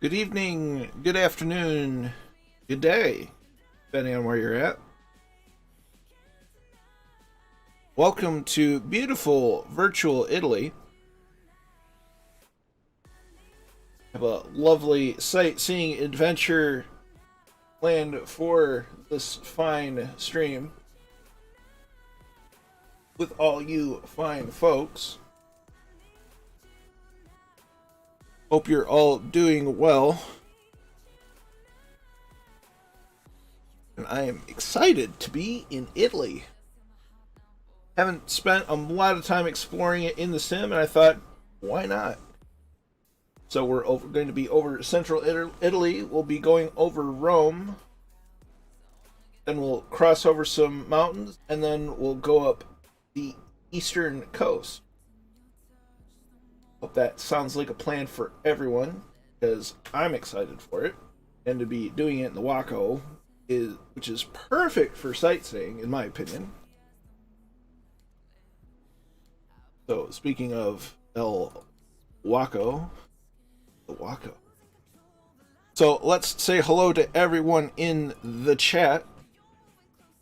Good evening, good afternoon, good day, depending on where you're at. Welcome to beautiful virtual Italy. Have a lovely sightseeing adventure planned for this fine stream with all you fine folks. Hope you're all doing well. And I am excited to be in Italy. Haven't spent a lot of time exploring it in the sim, and I thought, why not? So we're going to be over central Italy. We'll be going over Rome. Then we'll cross over some mountains, and then we'll go up the eastern coast. Hope that sounds like a plan for everyone, because I'm excited for it. And to be doing it in the Waco, which is perfect for sightseeing, in my opinion. So, speaking of Waco, the Waco. So, let's say hello to everyone in the chat.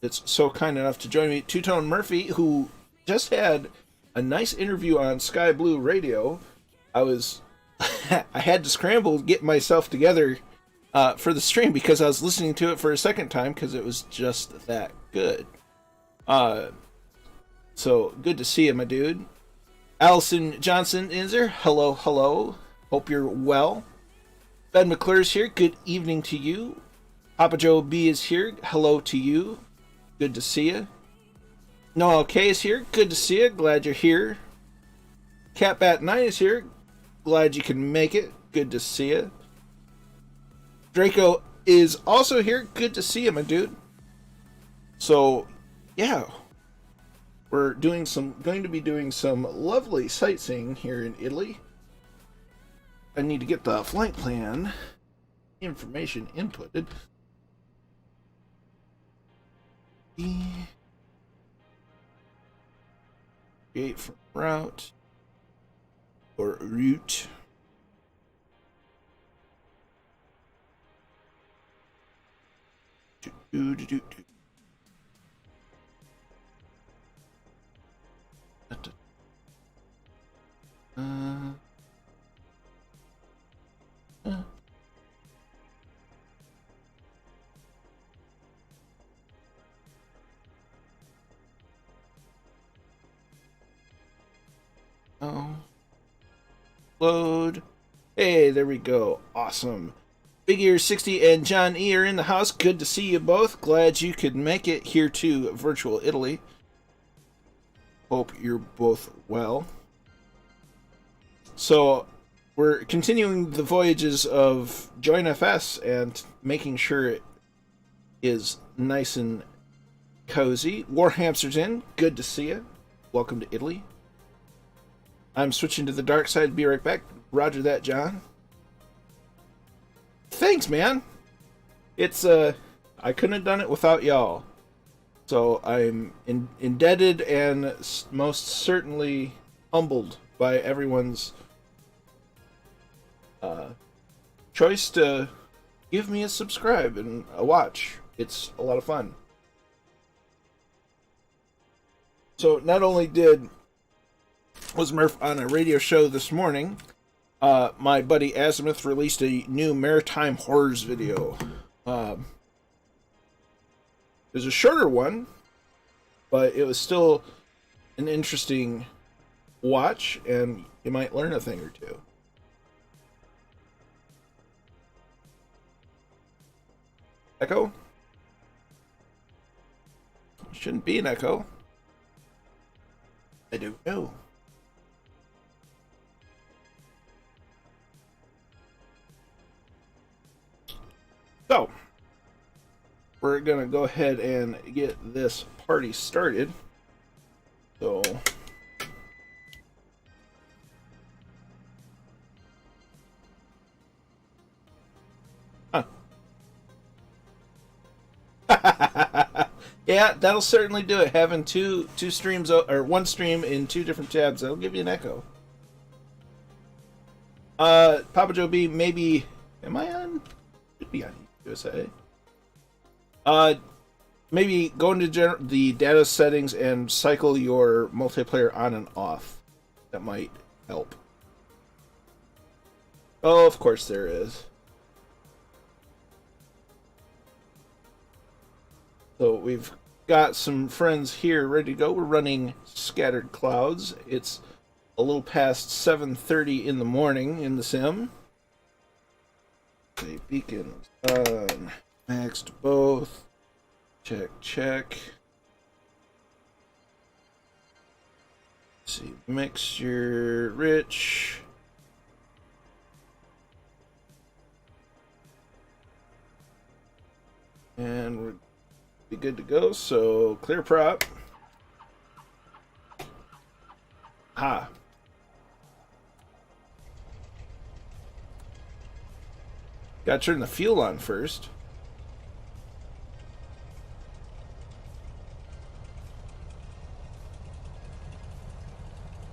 It's so kind enough to join me. Two-Tone Murphy, who just had a nice interview on Sky Blue Radio. I had to scramble to get myself together for the stream because I was listening to it for a second time because it was just that good. So good to see you, my dude. Allison Johnson is there. Hello, hello. Hope you're well. Ben McClure's here. Good evening to you. Papa Joe B is here. Hello to you. Good to see you. Noel K is here. Good to see you. Glad you're here. Catbat9 is here. Glad you can make it. Good to see you. Draco is also here. Good to see you, my dude. So, yeah. We're going to be doing some lovely sightseeing here in Italy. I need to get the flight plan information inputted. Create from route or route. Oh. Load. Hey, there we go. Awesome. Big Ear 60 and John E are in the house. Good to see you both. Glad you could make it here to virtual Italy. Hope you're both well. So, we're continuing the voyages of JoinFS and making sure it is nice and cozy. Warhamster's in. Good to see you. Welcome to Italy. I'm switching to the dark side. Be right back. Roger that, John. Thanks, man. It's I couldn't have done it without y'all. So I'm indebted and most certainly humbled by everyone's choice to give me a subscribe and a watch. It's a lot of fun. So not only was Murph on a radio show this morning, my buddy Azimuth released a new Maritime Horrors video. There's a shorter one, but it was still an interesting watch, and you might learn a thing or two. Echo? Shouldn't be an echo. I don't know. So, we're going to go ahead and get this party started. So, yeah, that'll certainly do it. Having two streams, or one stream in two different tabs, that'll give you an echo. Papa Joe B, maybe Am I on? Should be on USA. Maybe go into the data settings and cycle your multiplayer on and off. That might help. Oh, of course there is. So we've got some friends here ready to go. We're running Scattered Clouds. It's a little past 7:30 in the morning in the sim. Okay, beacons on. Max to both. Check, check. Let's see, mixture, rich. And we're be good to go, so clear prop. Ah. Gotta turn the fuel on first.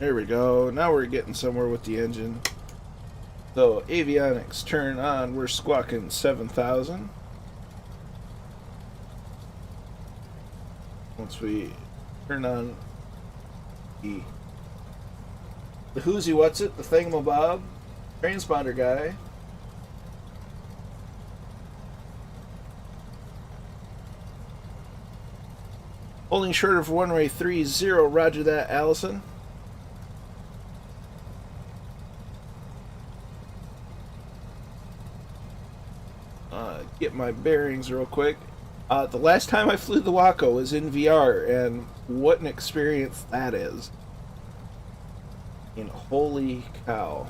There we go. Now we're getting somewhere with the engine. So avionics turn on. We're squawking 7,000. Once we turn on the who's he what's it, the thingamabob, transponder guy. Holding short of runway 30, roger that, Allison. Get my bearings real quick. The last time I flew the Waco was in VR, and what an experience that is. And holy cow.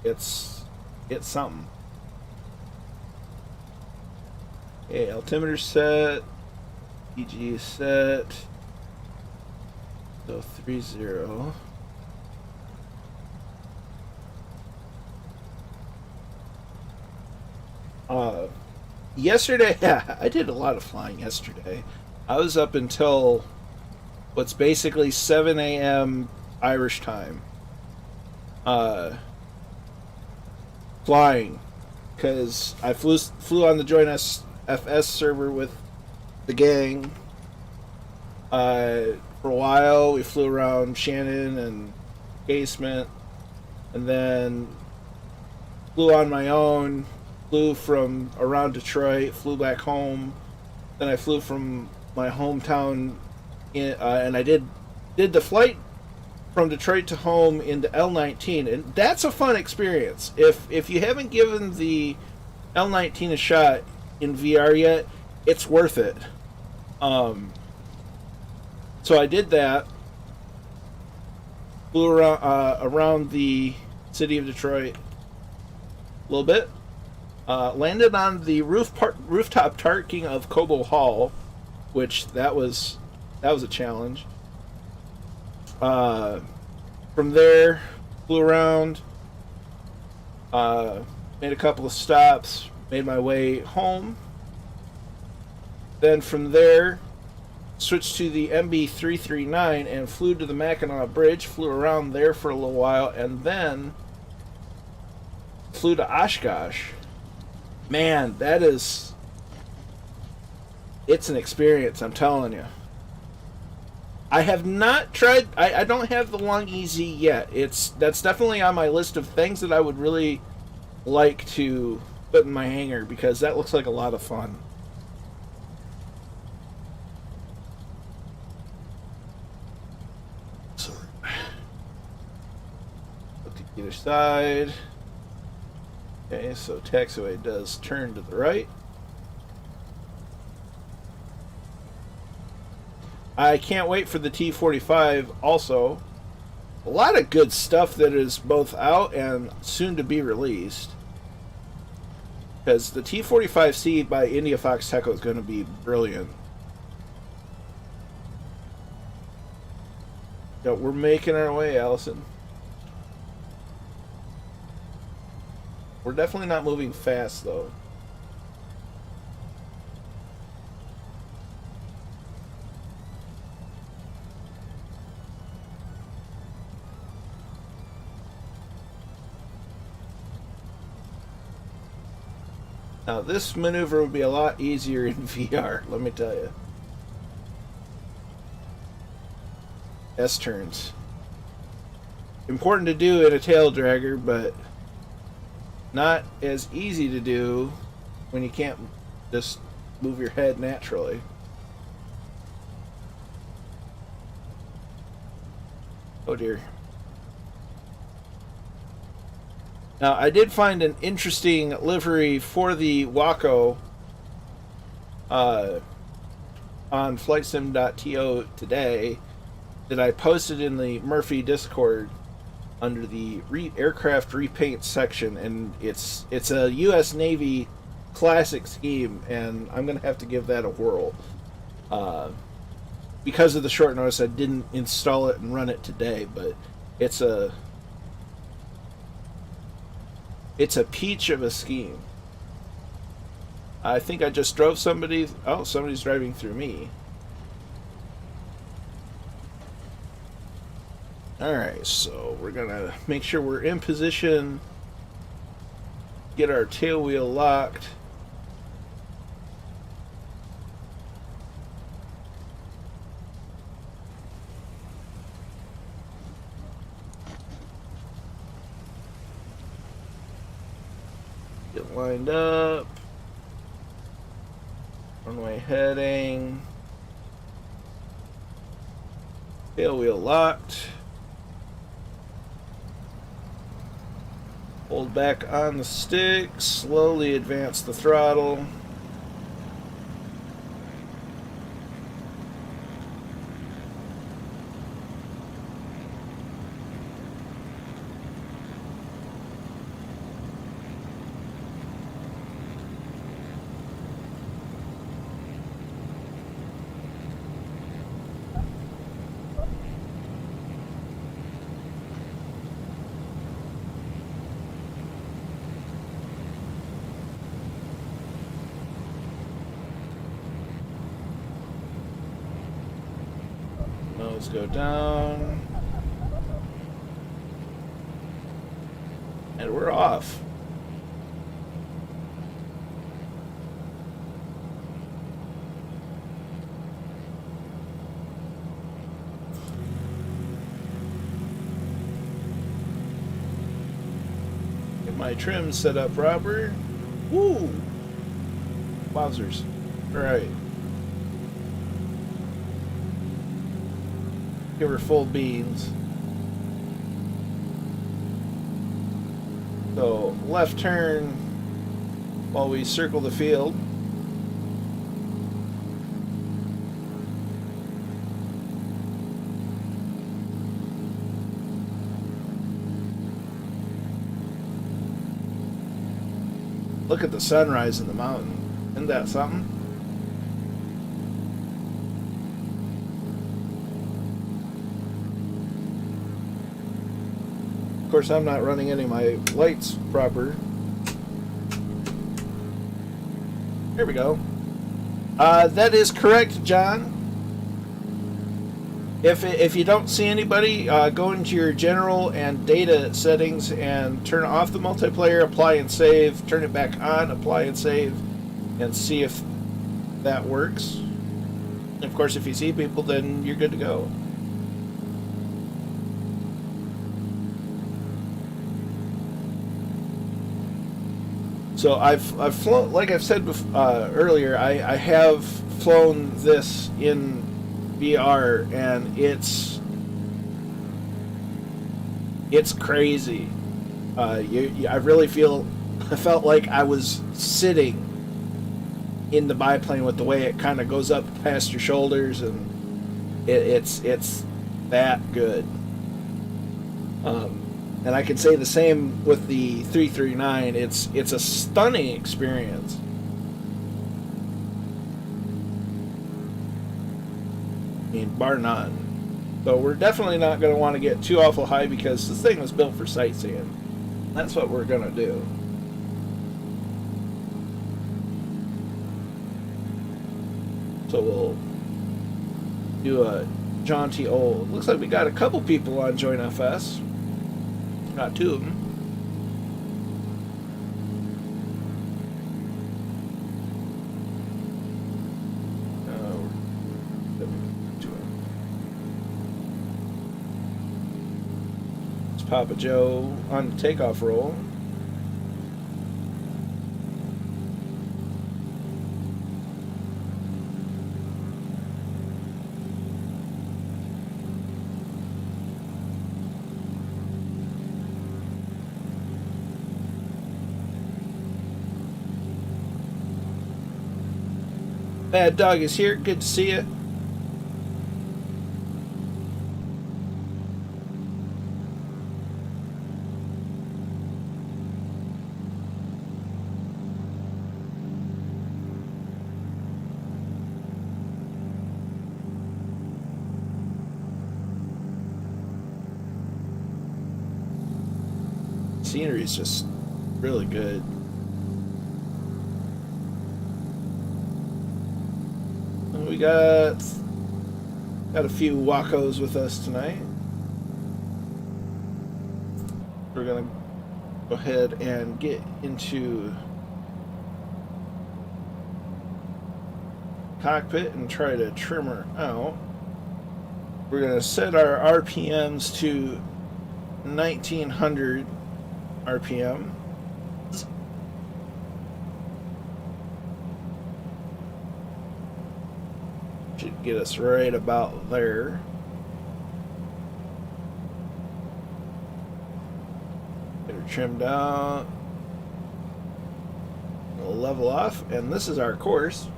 It's something. Okay, altimeter set. EG set. So 30. Yesterday, I did a lot of flying yesterday. I was up until what's basically 7 a.m. Irish time. Flying. Because I flew on the JoinFS server with the gang. For a while, we flew around Shannon and Casement. And then flew on my own. Flew from around Detroit, flew back home. Then I flew from my hometown, and I did the flight from Detroit to home into L19, and that's a fun experience. If you haven't given the L19 a shot in VR yet, it's worth it. So I did that. Flew around the city of Detroit a little bit. Landed on the rooftop parking of Cobo Hall, which that was a challenge. From there, flew around, made a couple of stops, made my way home. Then from there, switched to the MB339 and flew to the Mackinac Bridge, flew around there for a little while, and then flew to Oshkosh. Man, it's an experience, I'm telling you. I have not tried, I don't have the Long Easy yet. That's definitely on my list of things that I would really like to put in my hangar, because that looks like a lot of fun. So, look to either side. Okay, so taxiway does turn to the right. I can't wait for the T-45 also. A lot of good stuff that is both out and soon to be released. Because the T-45C by India Fox Teco is going to be brilliant. Yeah, we're making our way, Allison. We're definitely not moving fast, though. Now this maneuver would be a lot easier in VR, let me tell you. S-turns. Important to do in a tail dragger, but not as easy to do when you can't just move your head naturally. Oh dear. Now, I did find an interesting livery for the Waco on flightsim.to today that I posted in the Murphy Discord under the aircraft repaint section, and it's a U.S. Navy classic scheme, and I'm gonna have to give that a whirl. Because of the short notice, I didn't install it and run it today, but it's a peach of a scheme. I think I just drove somebody. Oh, somebody's driving through me. Alright, so we're gonna make sure we're in position, get our tail wheel locked. Get lined up. Runway heading. Tail wheel locked. Hold back on the stick, slowly advance the throttle. Nose go down. And we're off. Get my trim set up proper. Woo! Wowzers. Alright. Give her full beans. So, left turn while we circle the field. Look at the sunrise in the mountain. Isn't that something? Of course, I'm not running any of my lights proper. There we go. That is correct, John. If you don't see anybody, go into your general and data settings and turn off the multiplayer, apply and save, turn it back on, apply and save, and see if that works. And of course, if you see people, then you're good to go. So I've flown, like I've said earlier, I have flown this in VR, and it's crazy. I really I felt like I was sitting in the biplane with the way it kind of goes up past your shoulders, and it's that good. And I can say the same with the 339. It's a stunning experience. I mean, bar none. So we're definitely not going to want to get too awful high because this thing was built for sightseeing. That's what we're going to do. So we'll do a jaunty old. Looks like we got a couple people on JoinFS. Got two of them. Papa Joe on the takeoff roll. Bad Dog is here. Good to see you. Scenery is just really good. We got a few Wacos with us tonight. We're gonna go ahead and get into cockpit and try to trim her out. We're gonna set our RPMs to 1900 RPM. Should get us right about there. Get her trimmed out. We'll level off, and this is our course.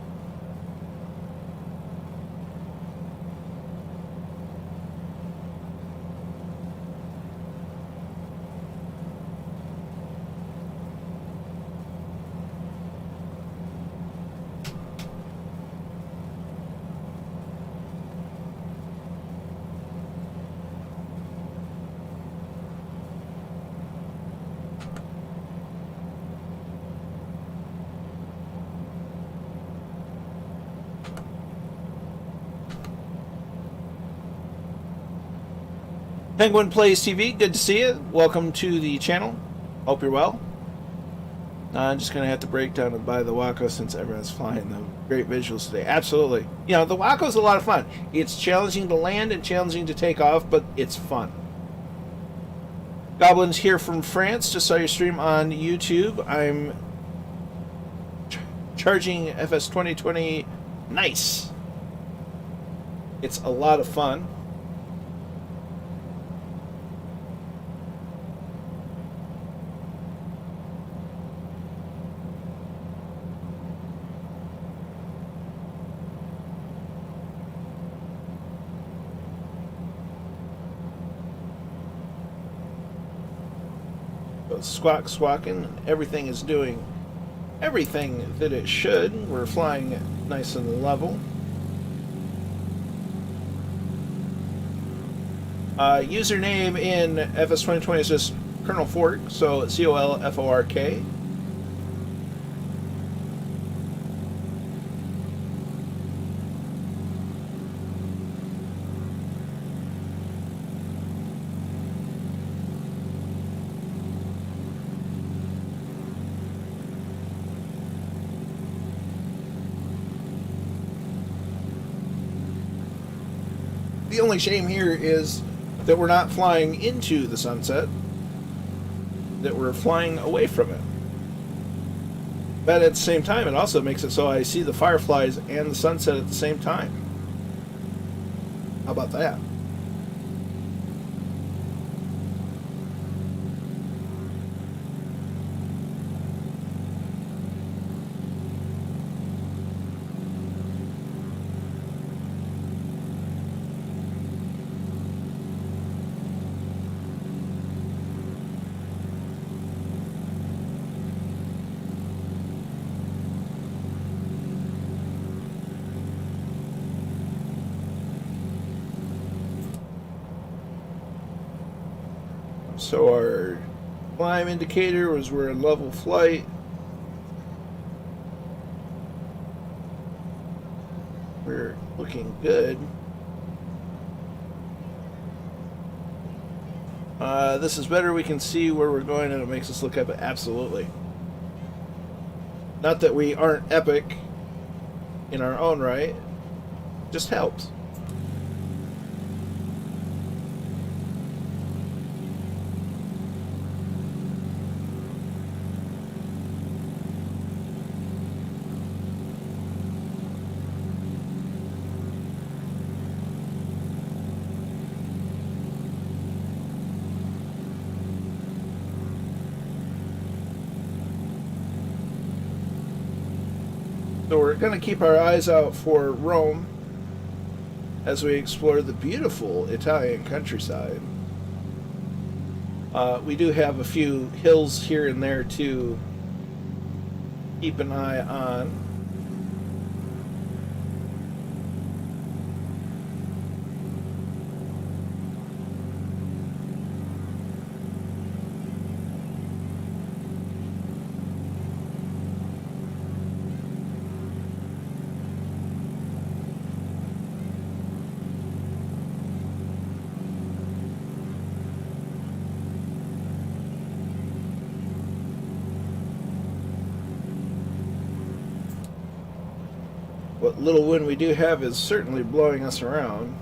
Penguin Plays TV, good to see you. Welcome to the channel. Hope you're well. I'm just going to have to break down and buy the Waco since everyone's flying them. Great visuals today. Absolutely. You know, the Waco's a lot of fun. It's challenging to land and challenging to take off, but it's fun. Goblin's here from France. Just saw your stream on YouTube. I'm charging FS 2020. Nice. It's a lot of fun. Squawk squawking, everything is doing everything that it should. We're flying nice and level. Username in FS 2020 is just Colonel Fork, so COLFORK. The only shame here is that we're not flying into the sunset, that we're flying away from it. But at the same time, it also makes it so I see the fireflies and the sunset at the same time. How about that? So our climb indicator was we're in level flight. We're looking good. This is better. We can see where we're going and it makes us look epic. Absolutely. Not that we aren't epic in our own right. Just helps. So we're going to keep our eyes out for Rome as we explore the beautiful Italian countryside. We do have a few hills here and there to keep an eye on. What little wind we do have is certainly blowing us around.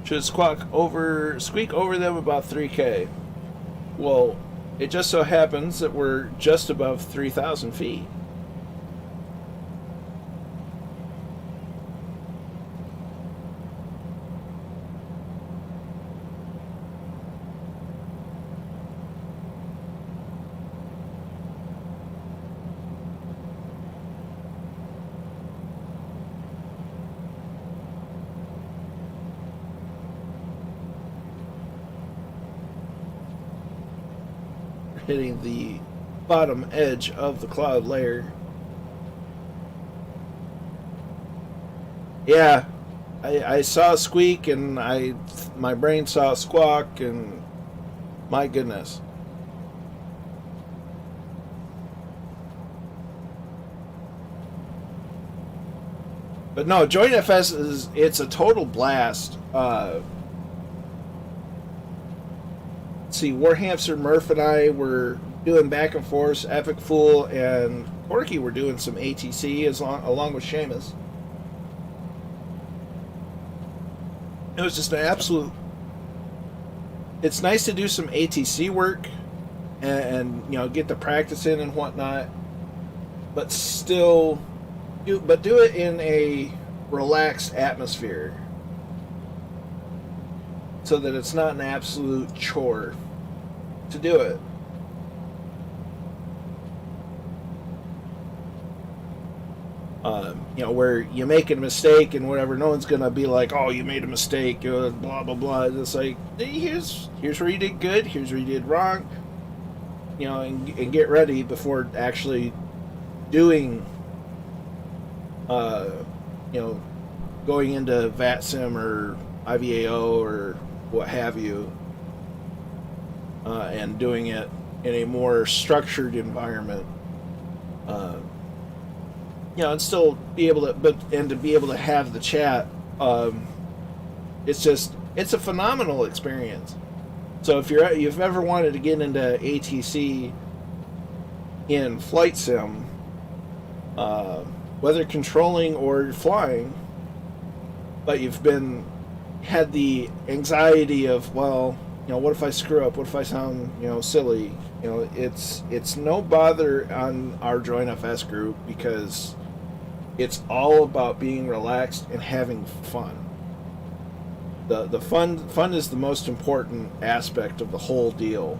Should squeak over them about 3K. Well, it just so happens that we're just above 3,000 feet. Hitting the bottom edge of the cloud layer. Yeah, I saw a squeak and my brain saw a squawk, and my goodness. But no, JoinFS it's a total blast. See, Warhamster, Murph, and I were doing back and forth. Epic Fool and Corky were doing some ATC along with Seamus. It was just an absolute. It's nice to do some ATC work and you know, get the practice in and whatnot, but still do it in a relaxed atmosphere so that it's not an absolute chore to do it. You know, where you make a mistake and whatever, no one's gonna be like, "Oh, you made a mistake," blah blah blah. It's like, here's where you did good, here's where you did wrong, you know, and get ready before actually doing, you know, going into VATSIM or IVAO or what have you, and doing it in a more structured environment. You know, and still be able to, to be able to have the chat. It's a phenomenal experience. So if you've ever wanted to get into ATC in flight sim, whether controlling or flying, but you've had the anxiety of, well, you know, what if I screw up? What if I sound, you know, silly? You know, it's no bother on our JoinFS group, because it's all about being relaxed and having fun. The fun is the most important aspect of the whole deal.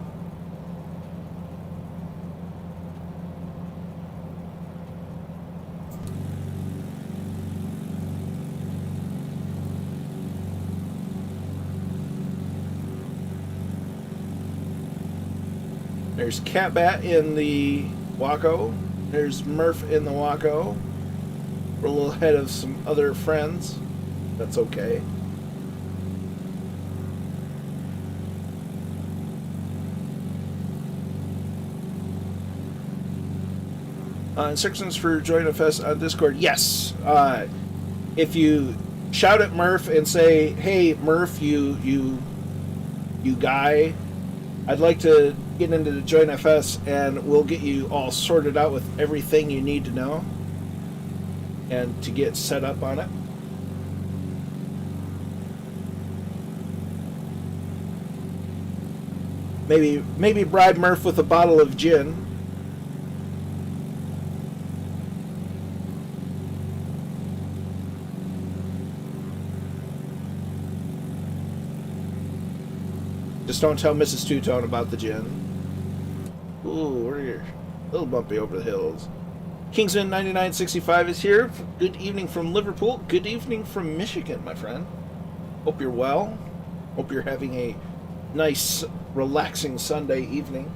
There's Catbat in the Waco. There's Murph in the Waco. We're a little ahead of some other friends. That's okay. Instructions for JoinFS on Discord. Yes. If you shout at Murph and say, "Hey, Murph, you guy, I'd like to get into the JoinFS," and we'll get you all sorted out with everything you need to know and to get set up on it. Maybe bribe Murph with a bottle of gin. Just don't tell Mrs. Two-Tone about the gin. Ooh, we're here. A little bumpy over the hills. Kingsman 9965 is here. Good evening from Liverpool. Good evening from Michigan, my friend. Hope you're well. Hope you're having a nice, relaxing Sunday evening.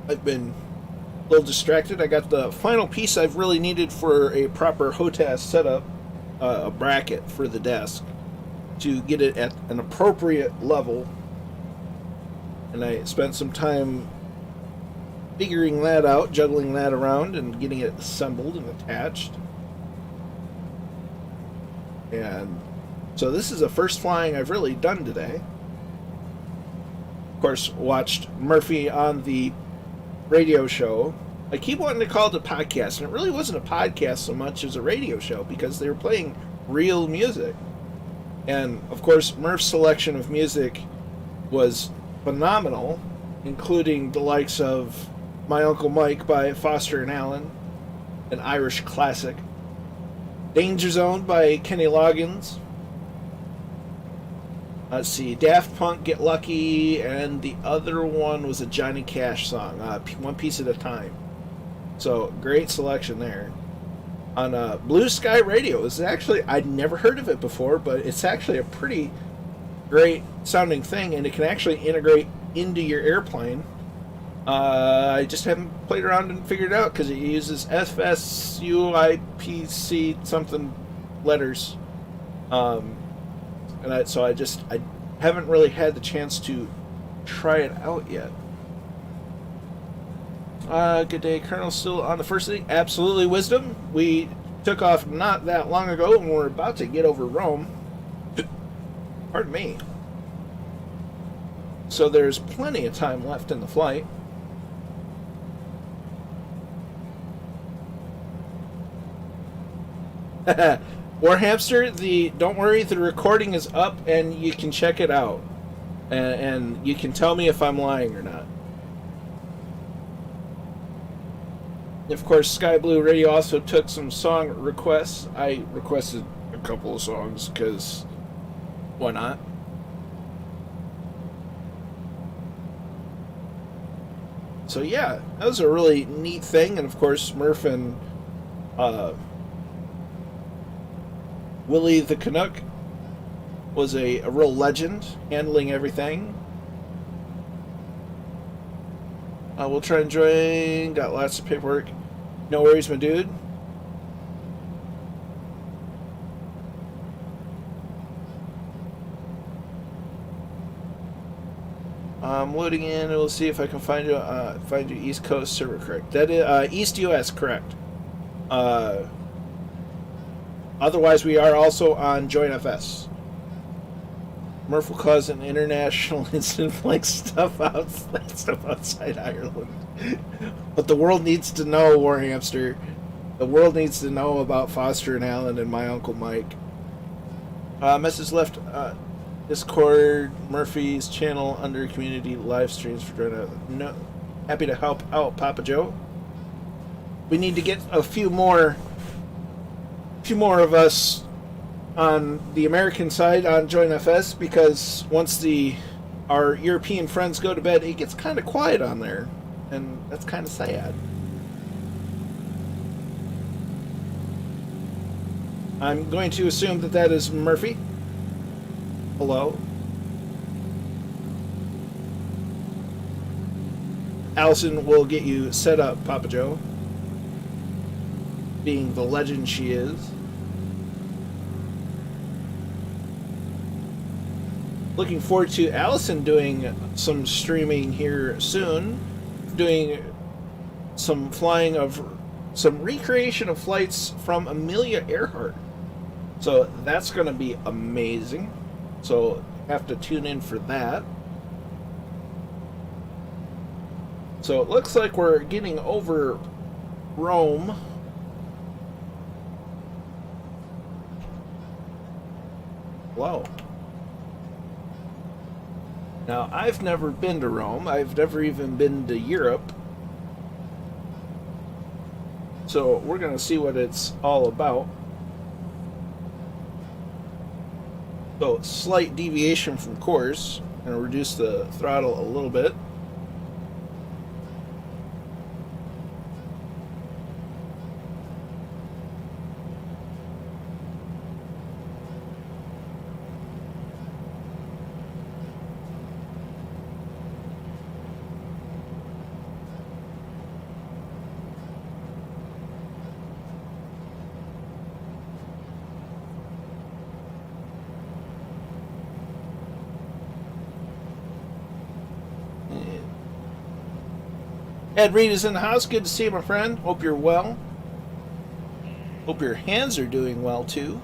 I've been a little distracted. I got the final piece I've really needed for a proper HOTAS setup, a bracket for the desk, to get it at an appropriate level. And I spent some time figuring that out, juggling that around, and getting it assembled and attached. And so this is the first flying I've really done today. Of course, watched Murphy on the radio show. I keep wanting to call it a podcast, and it really wasn't a podcast so much as a radio show because they were playing real music. And of course, Murph's selection of music was phenomenal, including the likes of My Uncle Mike by Foster and Allen, an Irish classic, Danger Zone by Kenny Loggins, let's see, Daft Punk, Get Lucky, and the other one was a Johnny Cash song, One Piece at a Time. So, great selection there. On Blue Sky Radio, this is actually, I'd never heard of it before, but it's actually a pretty great sounding thing, and it can actually integrate into your airplane. I just haven't played around and figured it out because it uses FSUIPC something letters. So I haven't really had the chance to try it out yet. Good day, Colonel. Still on the first thing? Absolutely, Wisdom. We took off not that long ago and we're about to get over Rome. Pardon me. So there's plenty of time left in the flight. Warhamster, don't worry, the recording is up and you can check it out. And you can tell me if I'm lying or not. Of course, Sky Blue Radio also took some song requests. I requested a couple of songs because why not? So yeah, that was a really neat thing. And of course, Murph and Willie the Canuck was a real legend, handling everything. We'll try and join. Got lots of paperwork. No worries, my dude. I'm loading in, and we'll see if I can find you East Coast server correct. That is East US correct. Otherwise, we are also on JoinFS. Murph will cause an international incident flight stuff outside Ireland. But the world needs to know, Warhamster. The world needs to know about Foster and Allen and My Uncle Mike. Message left Discord, Murphy's channel under community live streams for joining out. No, happy to help out, Papa Joe. We need to get a few more of us on the American side on JoinFS, because once our European friends go to bed, it gets kind of quiet on there, and that's kind of sad. I'm going to assume that is Murphy. Hello. Allison will get you set up, Papa Joe, being the legend she is. Looking forward to Allison doing some streaming here soon, doing some flying of some recreation of flights from Amelia Earhart. So that's going to be amazing. So have to tune in for that. So it looks like we're getting over Rome. Wow. Now, I've never been to Rome. I've never even been to Europe. So we're going to see what it's all about. So slight deviation from course. Going to reduce the throttle a little bit. Ed Reed is in the house. Good to see you, my friend. Hope you're well. Hope your hands are doing well, too.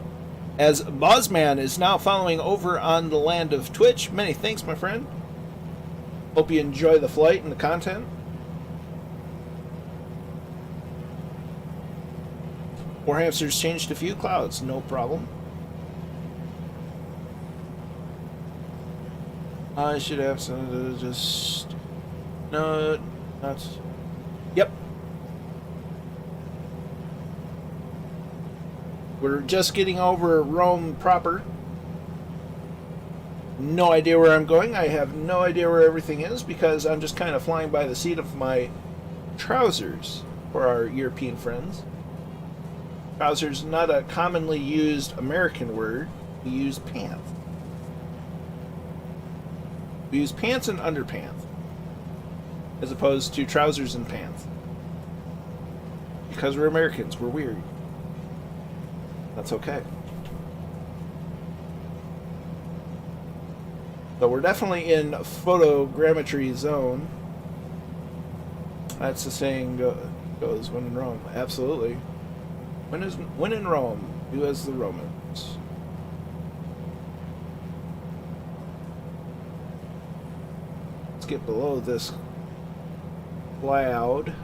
As Bozman is now following over on the land of Twitch. Many thanks, my friend. Hope you enjoy the flight and the content. Four hamsters changed a few clouds. No problem. I should have some just... No, not... Yep. We're just getting over Rome proper. No idea where I'm going. I have no idea where everything is because I'm just kind of flying by the seat of my trousers for our European friends. Trousers, not a commonly used American word. We use pants. We use pants and underpants as opposed to trousers and pants. Because we're Americans, we're weird. That's okay. So we're definitely in photogrammetry zone. That's the saying goes when in Rome. Absolutely. When in Rome, do as the Romans. Let's get below this cloud.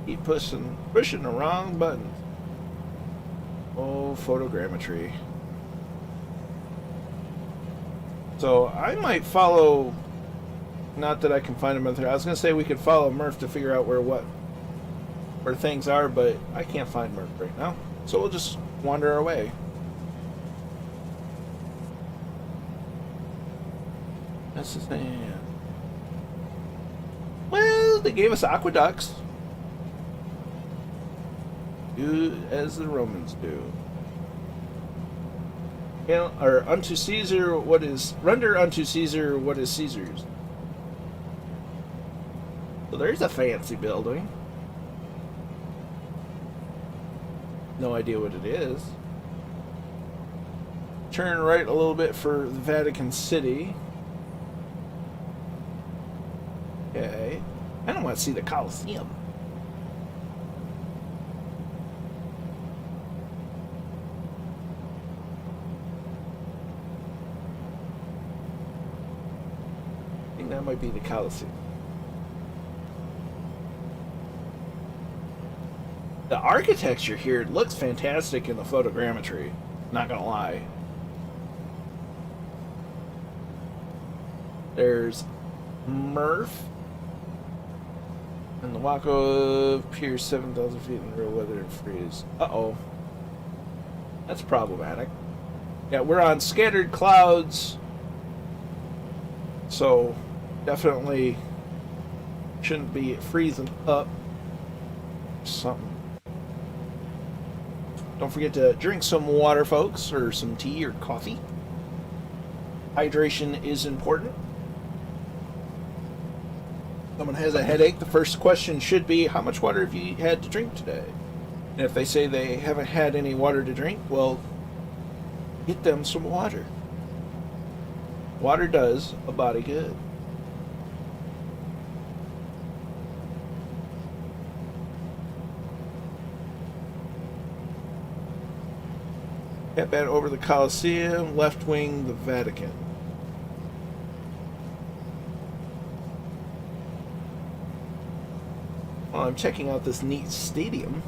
Keep pushing the wrong buttons. Oh, photogrammetry. So I might follow. Not that I can find a method. I was gonna say we could follow Murph to figure out where things are, but I can't find Murph right now. So we'll just wander our way. That's the thing. Well, they gave us aqueducts. Do as the Romans do. Or unto Caesar what is... Render unto Caesar what is Caesar's. So there's a fancy building. No idea what it is. Turn right a little bit for the Vatican City. Okay. I don't want to see the Colosseum. I think that might be the Colosseum. The architecture here looks fantastic in the photogrammetry. Not gonna lie. There's Murph and the Waco Pier 7,000 feet in real weather and freeze. Uh-oh. That's problematic. Yeah, we're on scattered clouds. So, definitely shouldn't be freezing up. Something. Don't forget to drink some water, folks, or some tea or coffee. Hydration is important. Someone has a headache, the first question should be, how much water have you had to drink today? And if they say they haven't had any water to drink, well, get them some water. Water does a body good. Head back over the Colosseum, left wing the Vatican. Well, I'm checking out this neat stadium.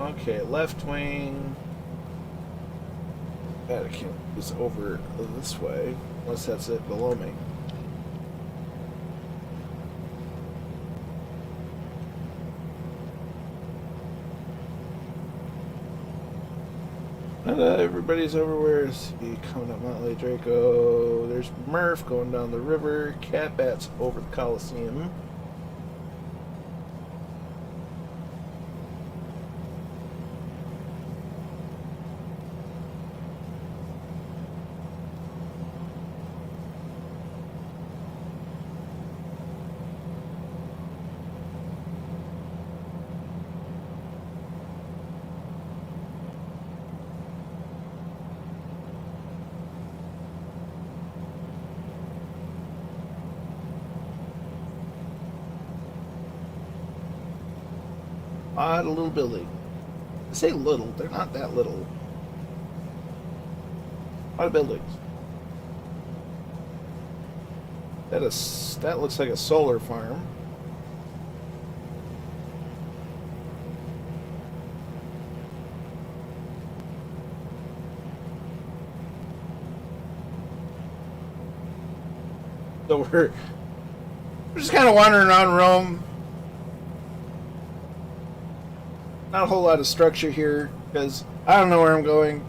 Okay, left wing Vatican is over this way, unless that's it below me. And everybody's everywhere. See, coming up Mount Lake Draco. There's Murph going down the river. Cat Bat's over the Coliseum. Odd little building. I say little, they're not that little. A lot of buildings. That looks like a solar farm. So we're just kind of wandering around Rome. Not a whole lot of structure here because I don't know where I'm going,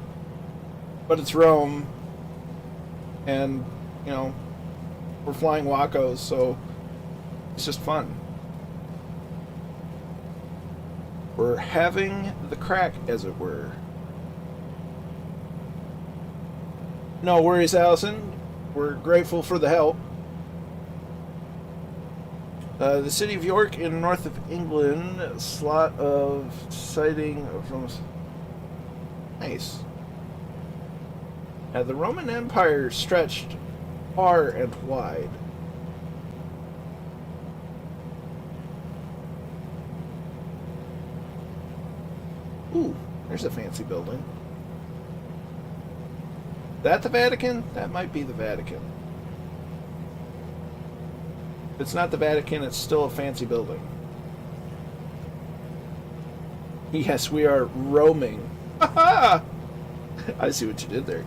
but it's Rome, and you know we're flying Wacos, so it's just fun. We're having the crack, as it were. No worries, Allison. We're grateful for the help. The city of York in north of England, a slot of sighting from... Nice. The Roman Empire stretched far and wide. Ooh, there's a fancy building. That the Vatican? That might be the Vatican. If it's not the Vatican, it's still a fancy building. Yes, we are roaming. Ha I see what you did there.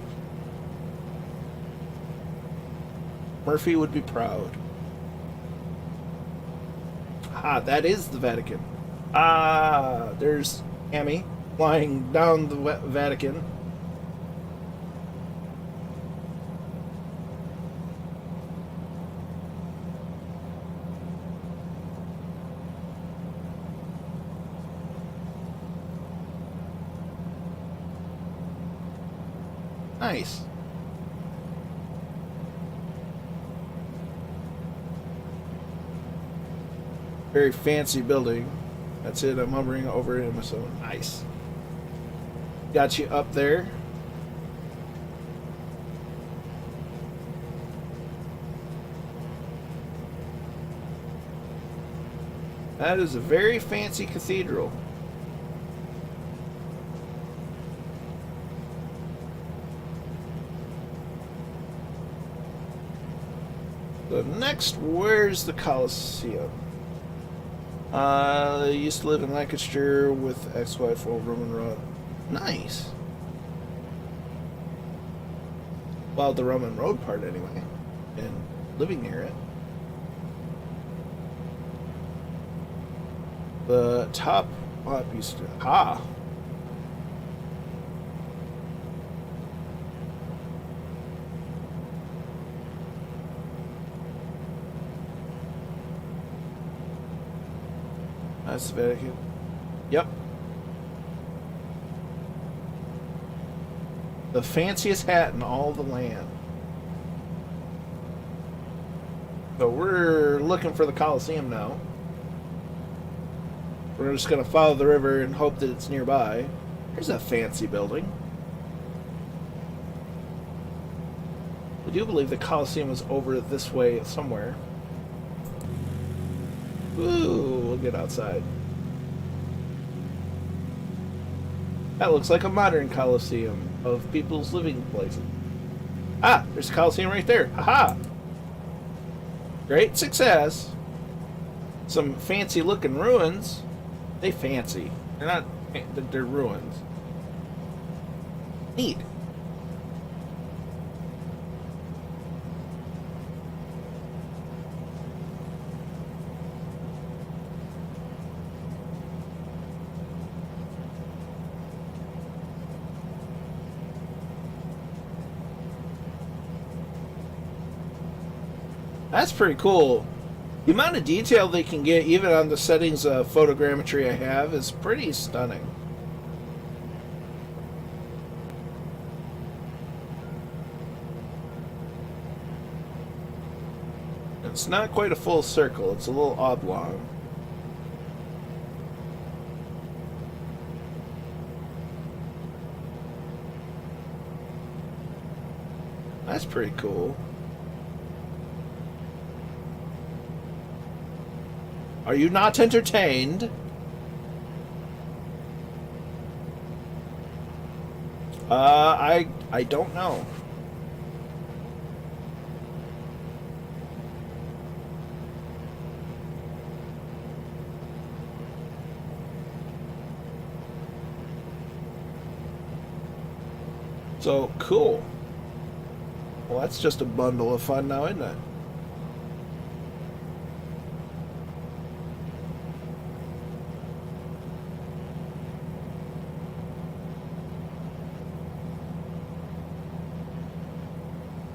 Murphy would be proud. Ah, that is the Vatican. Ah, there's Amy flying down the Vatican. Nice. Very fancy building. That's it. I'm hovering over him. So nice. Got you up there. That is a very fancy cathedral. So next, where's the Colosseum? I used to live in Lancaster with ex-wife old Roman Road. Nice. Well, the Roman Road part anyway, and living near it. The top used to... Ha! That's the Vatican. Yep. The fanciest hat in all the land. So we're looking for the Colosseum now. We're just going to follow the river and hope that it's nearby. Here's a fancy building. I do believe the Colosseum was over this way somewhere. Ooh, we'll get outside. That looks like a modern Colosseum of people's living places. Ah, there's a Colosseum right there. Haha! Great success. Some fancy looking ruins. They fancy. They're not, they're ruins. Neat. That's pretty cool. The amount of detail they can get, even on the settings of photogrammetry I have, is pretty stunning. It's not quite a full circle, it's a little oblong. That's pretty cool. Are you not entertained? I don't know. So cool. Well, that's just a bundle of fun now, isn't it?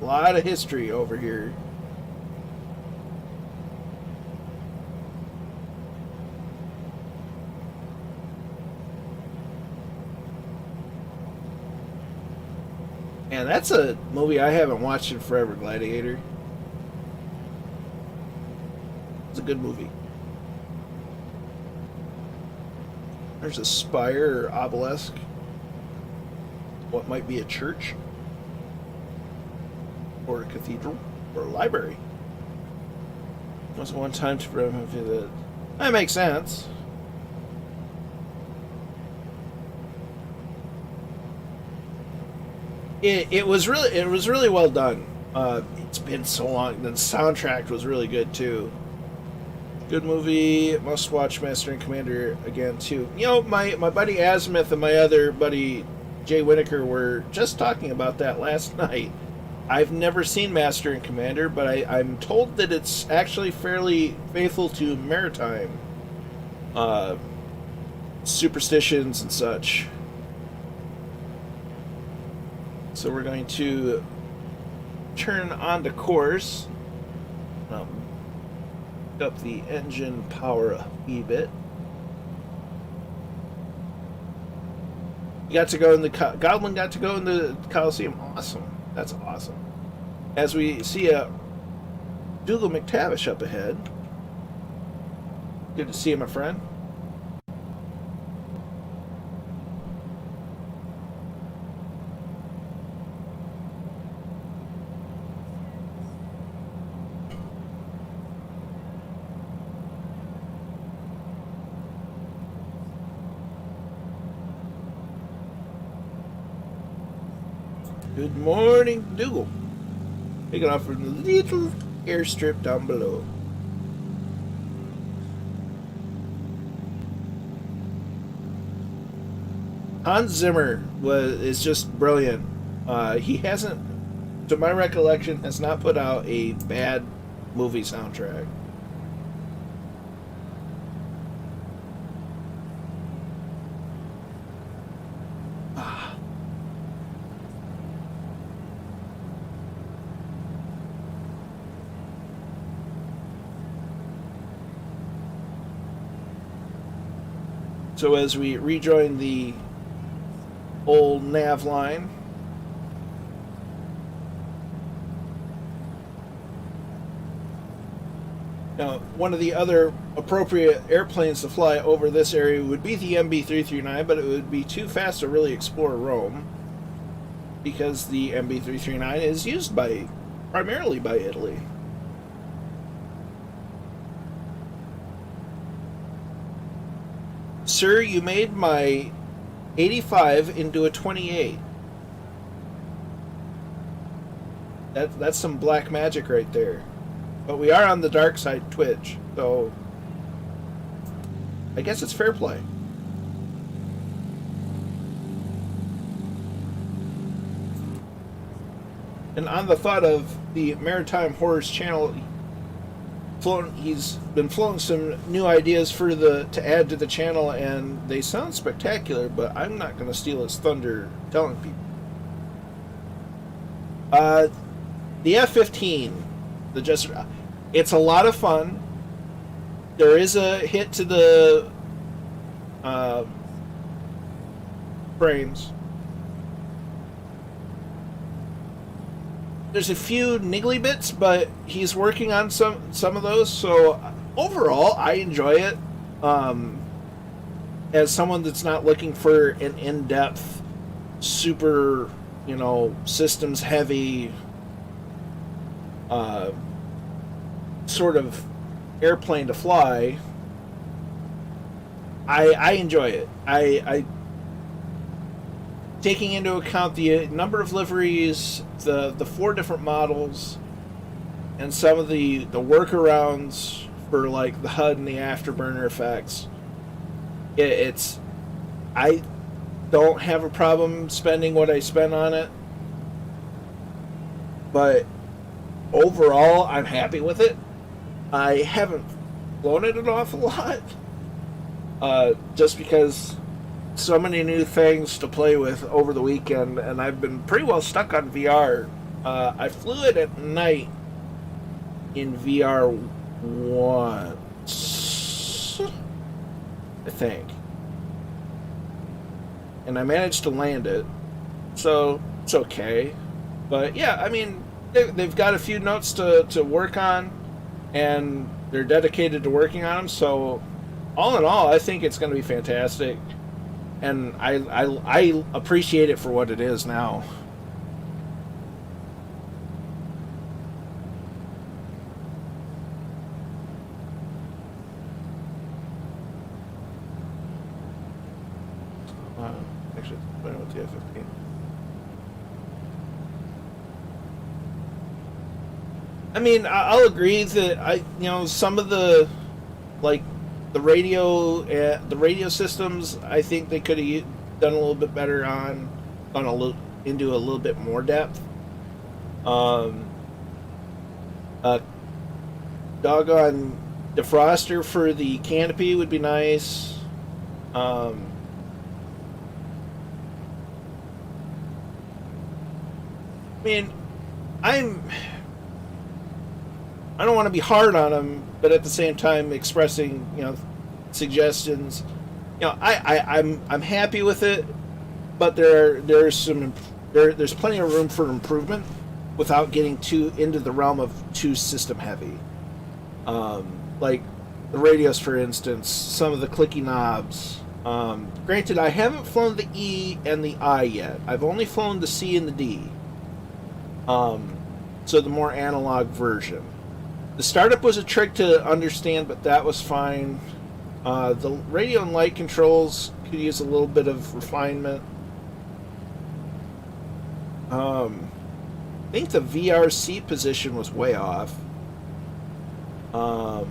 A lot of history over here. And that's a movie I haven't watched in forever, Gladiator. It's a good movie. There's a spire or obelisk. What might be a church? Or a cathedral? Or a library? Once one time to remember that. That makes sense. It was really well done. It's been so long. The soundtrack was really good too. Good movie. Must watch Master and Commander again too. You know, my buddy Azimuth and my other buddy Jay Whitaker were just talking about that last night. I've never seen Master and Commander, but I'm told that it's actually fairly faithful to maritime superstitions and such. So we're going to turn on to course. Up the engine power a wee bit. You got to go in the Goblin got to go in the Coliseum. Awesome. That's awesome. As we see a Dougal McTavish up ahead. Good to see you, my friend. Good morning, Dougal. Taking off from the little airstrip down below. Hans Zimmer is just brilliant. He hasn't, to my recollection, has not put out a bad movie soundtrack. So as we rejoin the old nav line, now one of the other appropriate airplanes to fly over this area would be the MB339, but it would be too fast to really explore Rome because the MB339 is used primarily by Italy. Sir, you made my 85 into a 28. That's some black magic right there. But we are on the dark side Twitch, so I guess it's fair play. And on the thought of the Maritime Horrors channel, he's been floating some new ideas to add to the channel, and they sound spectacular, but I'm not going to steal his thunder telling people. The F-15, It's a lot of fun. There is a hit to the frames. There's a few niggly bits, but he's working on some of those. So overall, I enjoy it. As someone that's not looking for an in-depth, super, systems heavy, sort of airplane to fly, I enjoy it. I taking into account the number of liveries, the 4 different models, and some of the workarounds for like the HUD and the afterburner effects. I don't have a problem spending what I spent on it, but overall I'm happy with it. I haven't flown it an awful lot, just because so many new things to play with over the weekend, and I've been pretty well stuck on VR. I flew it at night in VR once, I think, and I managed to land it, so it's okay. But yeah, I mean, they've got a few notes to work on, and they're dedicated to working on them. So all in all, I think it's going to be fantastic, and I appreciate it for what it is now. Actually, playing with the F-15. I mean, I'll agree that some of the, like, the radio systems, I think they could have done a little bit better on, into a little bit more depth. Doggone defroster for the canopy would be nice. I mean, I don't want to be hard on them, but at the same time expressing, suggestions. I'm happy with it, but there's plenty of room for improvement without getting too into the realm of too system heavy. Like the radios, for instance, some of the clicky knobs. Granted, I haven't flown the E and the I yet. I've only flown the C and the D. So the more analog version. The startup was a trick to understand, but that was fine. The radio and light controls could use a little bit of refinement. I think the VRC position was way off. I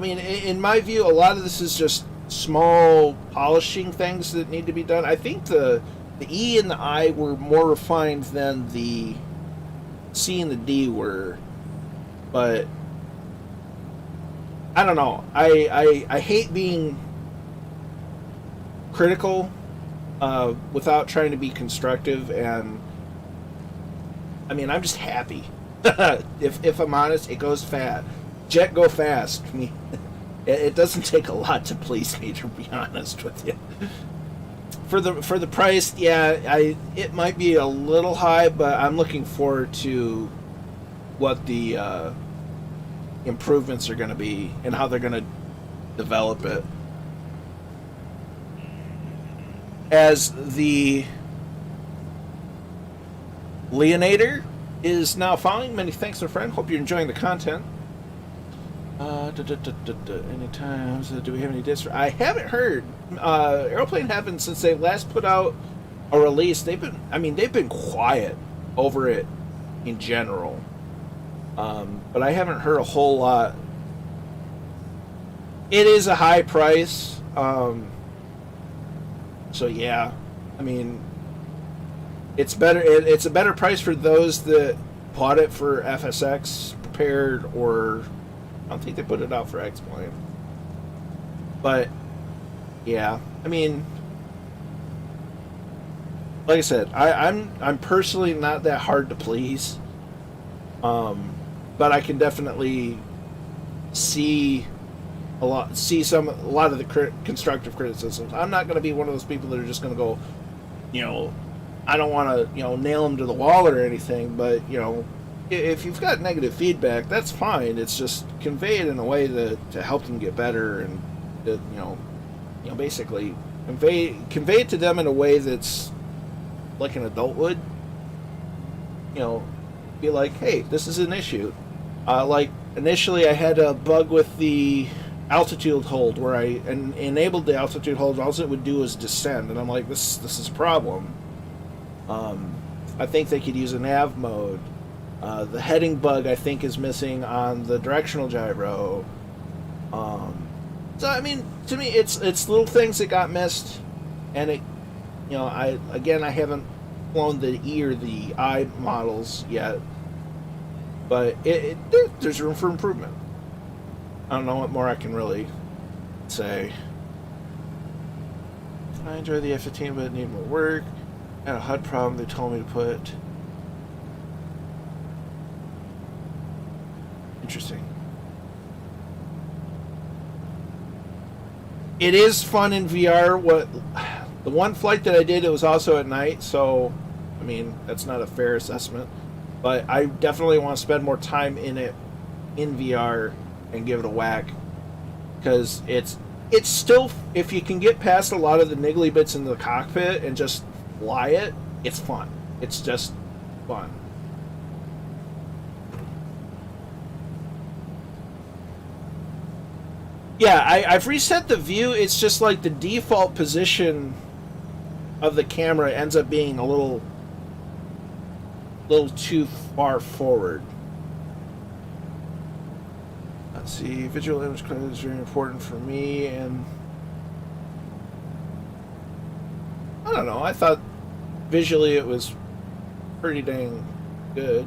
mean, in my view, a lot of this is just small polishing things that need to be done. I think the E and the I were more refined than the C and the D were, but I don't know. I hate being critical without trying to be constructive, and I mean, I'm just happy. if I'm honest, it goes fast. Jet go fast. I mean, it doesn't take a lot to please me, to be honest with you. For the price, yeah, it might be a little high, but I'm looking forward to what the improvements are going to be and how they're going to develop it. As the Leonator is now following, many thanks, my friend. Hope you're enjoying the content. Anytime, do we have any discs? I haven't heard. Aeroplane haven't, since they last put out a release. They've been quiet over it in general. But I haven't heard a whole lot. It is a high price. So yeah, I mean, it's better. It's a better price for those that bought it for FSX prepared, or I don't think they put it out for X-Plane. But yeah, I mean, like I said, I'm personally not that hard to please. But I can definitely see a lot of the constructive criticisms. I'm not going to be one of those people that are just going to go, I don't want to, nail them to the wall or anything, but, if you've got negative feedback, that's fine. It's just convey it in a way to help them get better, and to, basically convey it to them in a way that's like an adult would. Be like, hey, this is an issue. Like initially, I had a bug with the altitude hold where I enabled the altitude hold. All it would do is descend, and I'm like, this is a problem. I think they could use a nav mode. The heading bug, I think, is missing on the directional gyro. So I mean, to me, it's little things that got missed, and it, I haven't flown the E or the I models yet, but there's room for improvement. I don't know what more I can really say. I enjoy the F-15, but need more work. I had a HUD problem. They told me to put. Interesting. It is fun in VR. The one flight that I did, it was also at night, so I mean that's not a fair assessment. But I definitely want to spend more time in it in VR and give it a whack, because it's still, if you can get past a lot of the niggly bits in the cockpit and just fly it, it's fun. It's just fun. Yeah, I've reset the view. It's just like the default position of the camera ends up being a little too far forward. Let's see, visual image quality is very important for me, and I don't know, I thought visually it was pretty dang good.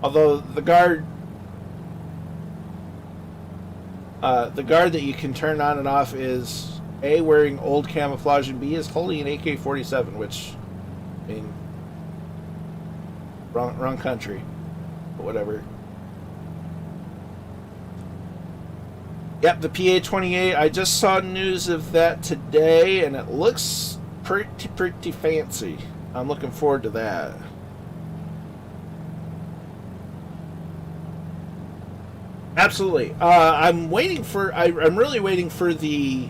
Although the guard that you can turn on and off is A, wearing old camouflage, and B, is holding an AK-47, which, I mean, wrong country, but whatever. Yep, the PA-28, I just saw news of that today, and it looks pretty fancy. I'm looking forward to that. Absolutely. I'm really waiting for the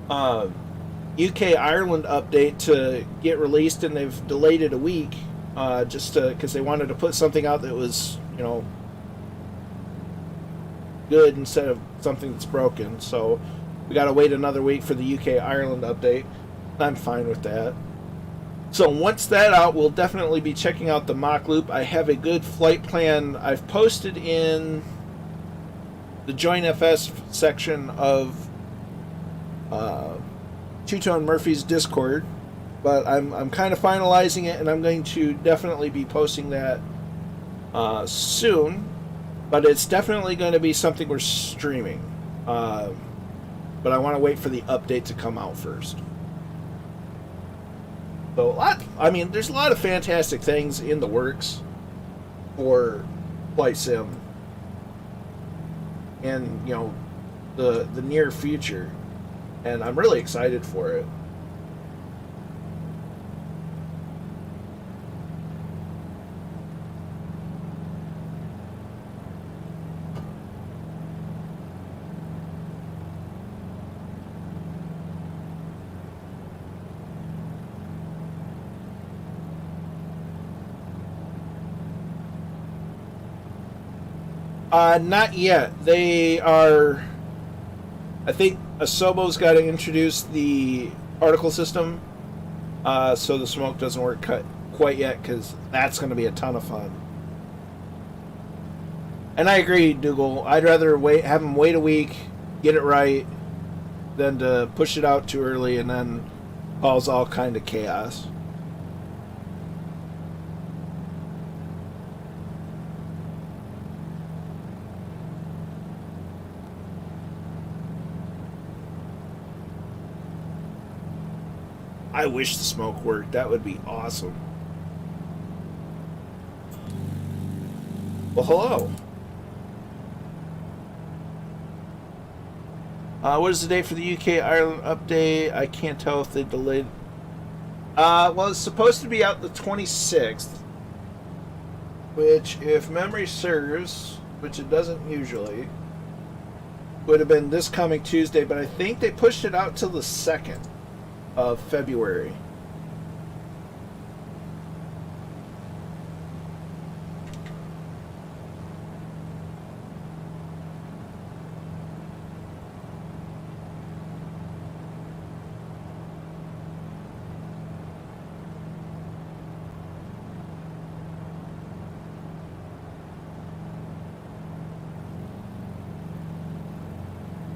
UK Ireland update to get released, and they've delayed it a week, just because they wanted to put something out that was, good instead of something that's broken. So we got to wait another week for the UK Ireland update. I'm fine with that. So once that out, we'll definitely be checking out the mock loop. I have a good flight plan I've posted in the JoinFS section of Two-Tone Murphy's Discord, but I'm kind of finalizing it, and I'm going to definitely be posting that soon. But it's definitely going to be something we're streaming. But I want to wait for the update to come out first. So there's a lot of fantastic things in the works for Flight Sim, and the near future, and I'm really excited for it. Not yet. They are. I think Asobo's got to introduce the particle system, so the smoke doesn't work quite yet, because that's going to be a ton of fun. And I agree, Dougal. I'd rather have them wait a week, get it right, than to push it out too early and then cause all kind of chaos. I wish the smoke worked. That would be awesome. Well, hello. What is the date for the UK Ireland update? I can't tell if they delayed. Well, it's supposed to be out the 26th, which, if memory serves, which it doesn't usually, would have been this coming Tuesday, but I think they pushed it out till the 2nd of February.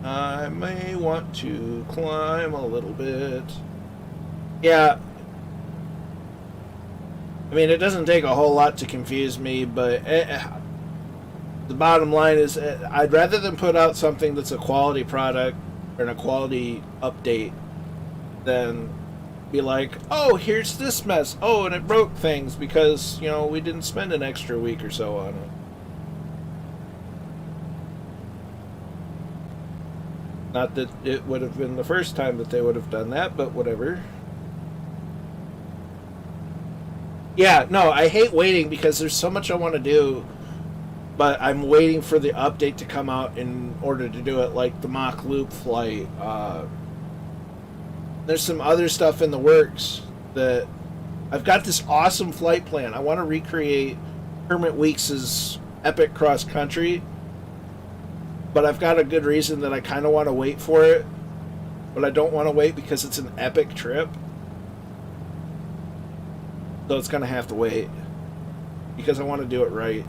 I may want to climb a little bit. Yeah. I mean, it doesn't take a whole lot to confuse me, but the bottom line is I'd rather than put out something that's a quality product and a quality update than be like, oh, here's this mess. Oh, and it broke things because, you know, we didn't spend an extra week or so on it. Not that it would have been the first time that they would have done that, but whatever. Yeah, no, I hate waiting because there's so much I want to do, but I'm waiting for the update to come out in order to do it, like the mock loop flight. There's some other stuff in the works that I've got this awesome flight plan. I want to recreate Kermit Weeks's epic cross country, but I've got a good reason that I kind of want to wait for it, but I don't want to wait because it's an epic trip. So it's going to have to wait because I want to do it right.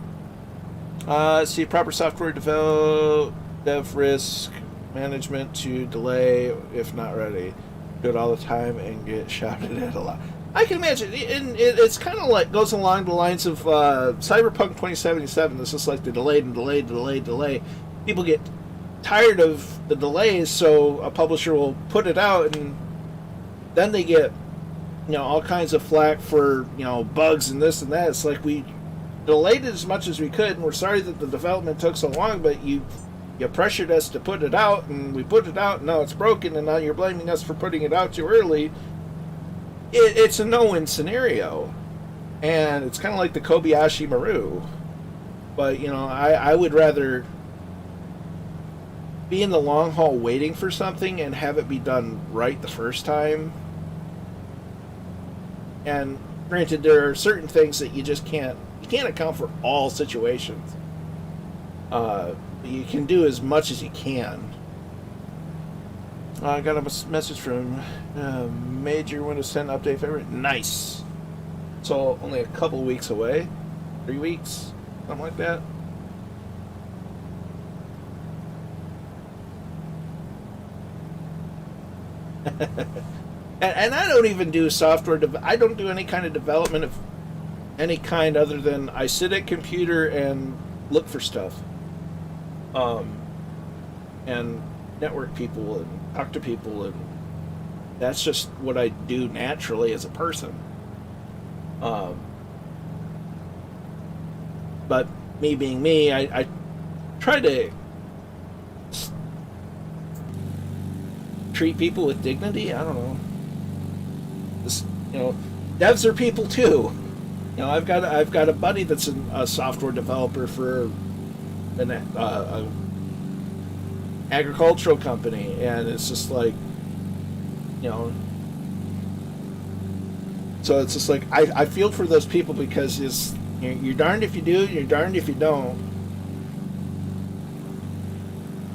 See, proper software dev risk management to delay if not ready. Do it all the time and get shouted at a lot. I can imagine, it's kind of like goes along the lines of Cyberpunk 2077. It's just like the delay. People get tired of the delays, so a publisher will put it out, and then they get, you know, all kinds of flack for, you know, bugs and this and that. It's like we delayed it as much as we could, and we're sorry that the development took so long, but you pressured us to put it out, and we put it out, and now it's broken, and now you're blaming us for putting it out too early. It's a no-win scenario, and it's kind of like the Kobayashi Maru. But, you know, I would rather be in the long haul waiting for something and have it be done right the first time. And granted, there are certain things that you can't account for all situations. You can do as much as you can. I got a message from Major Windows 10 update favorite. Nice. So only a couple weeks away. 3 weeks, something like that. and I don't even do software. I don't do any kind of development of any kind other than I sit at computer and look for stuff, and network people and talk to people, and that's just what I do naturally as a person. But me being me, I try to treat people with dignity. I don't know. This, you know, devs are people too. You know, I've got a buddy that's a software developer for an agricultural company, and it's just like, you know. So it's just like I feel for those people because you're darned if you do, you're darned if you don't.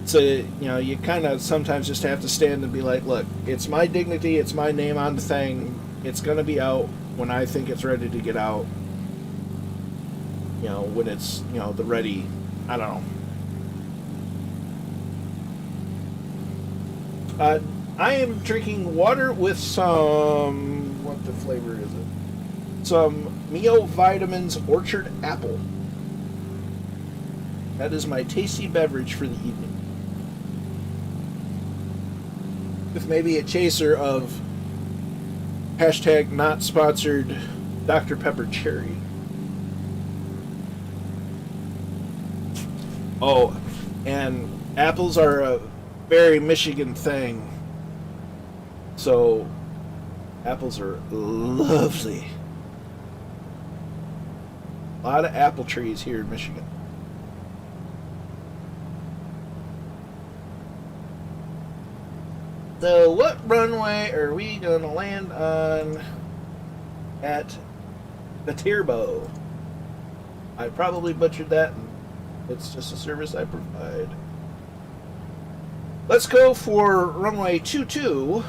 So, you know, you kind of sometimes just have to stand and be like, look, it's my dignity, it's my name on the thing, it's going to be out when I think it's ready to get out. You know, when it's, you know, the ready, I don't know. I am drinking water with some, what the flavor is it? Some Mio Vitamins Orchard Apple. That is my tasty beverage for the evening. With maybe a chaser of hashtag not sponsored Dr. Pepper Cherry. Oh, and apples are a very Michigan thing. So, apples are lovely. A lot of apple trees here in Michigan. So, what runway are we going to land on at Viterbo? I probably butchered that. It's just a service I provide. Let's go for runway 22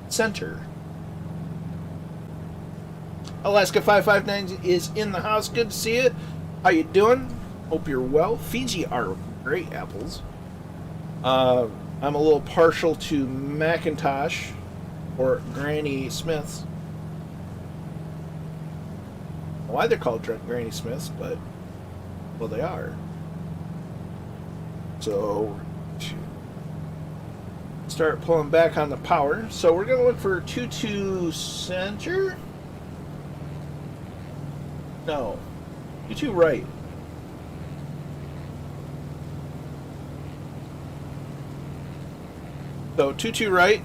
center. Alaska 559 is in the house. Good to see you. How you doing? Hope you're well. Fiji are great apples. I'm a little partial to Macintosh or Granny Smiths. Why they're called Granny Smiths, but well, they are. So start pulling back on the power. So we're going to look for 22 center. No, 22 right. So 22 right.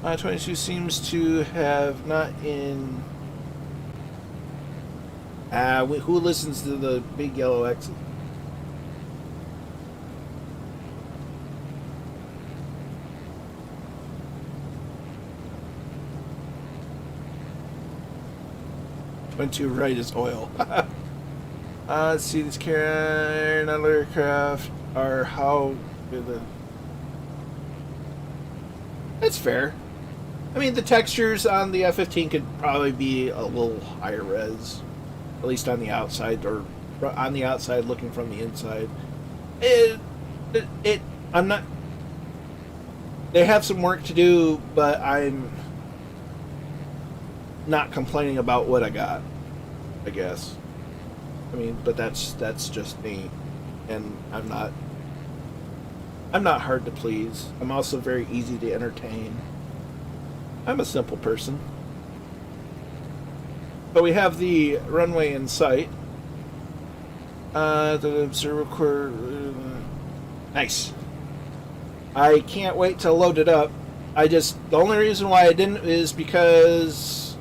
22 seems to have not in. Who listens to the big yellow X? Twenty-two right is oil. Let's see, these carrying other aircraft are how the. That's fair. I mean, the textures on the F-15 could probably be a little higher res, at least on the outside, or on the outside looking from the inside. I'm not. They have some work to do, but I'm not complaining about what I got, I guess. I mean, but that's just me, and I'm not hard to please. I'm also very easy to entertain. I'm a simple person. But we have the runway in sight. The observer. Nice. I can't wait to load it up. The only reason why I didn't is because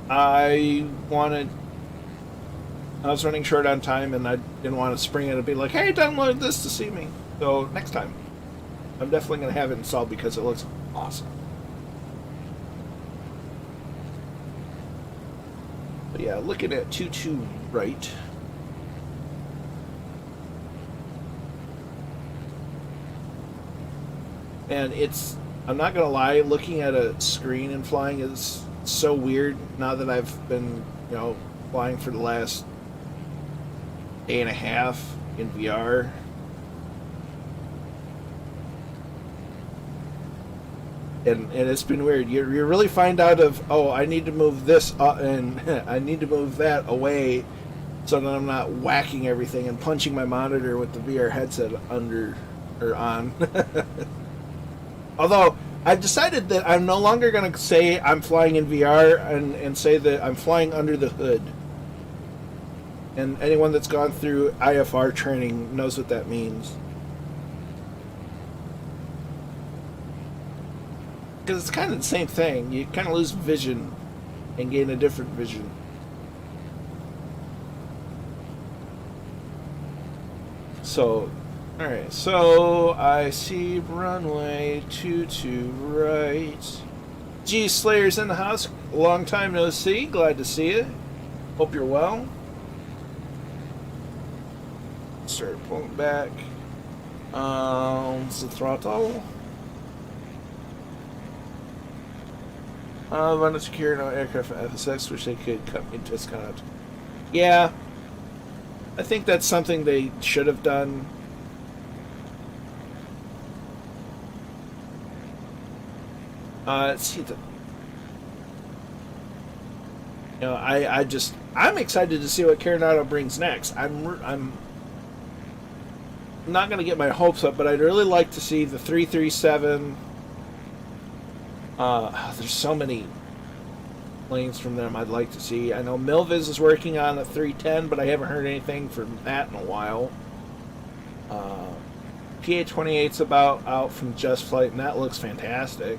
I was running short on time and I didn't want to spring it and be like, hey, download this to see me. So next time, I'm definitely going to have it installed because it looks awesome. But yeah, looking at 22 right. And I'm not going to lie, looking at a screen and flying is so weird now that I've been, flying for the last day and a half in VR. And it's been weird. You really find out I need to move this and I need to move that away so that I'm not whacking everything and punching my monitor with the VR headset under or on. Although I've decided that I'm no longer going to say I'm flying in VR and say that I'm flying under the hood. And anyone that's gone through IFR training knows what that means. Because it's kind of the same thing. You kind of lose vision and gain a different vision. So, alright. So, I see runway 22 right. G Slayer's in the house. Long time no see. Glad to see you. Hope you're well. Start pulling back. It's the throttle. Run to secure no aircraft at FSX, which they could cut me discount. Yeah, I think that's something they should have done. Let's see I'm excited to see what Coronado brings next. I'm not going to get my hopes up, but I'd really like to see the 337. There's so many planes from them I'd like to see. I know Milviz is working on a 310, but I haven't heard anything from that in a while. PA-28's about out from Just Flight, and that looks fantastic.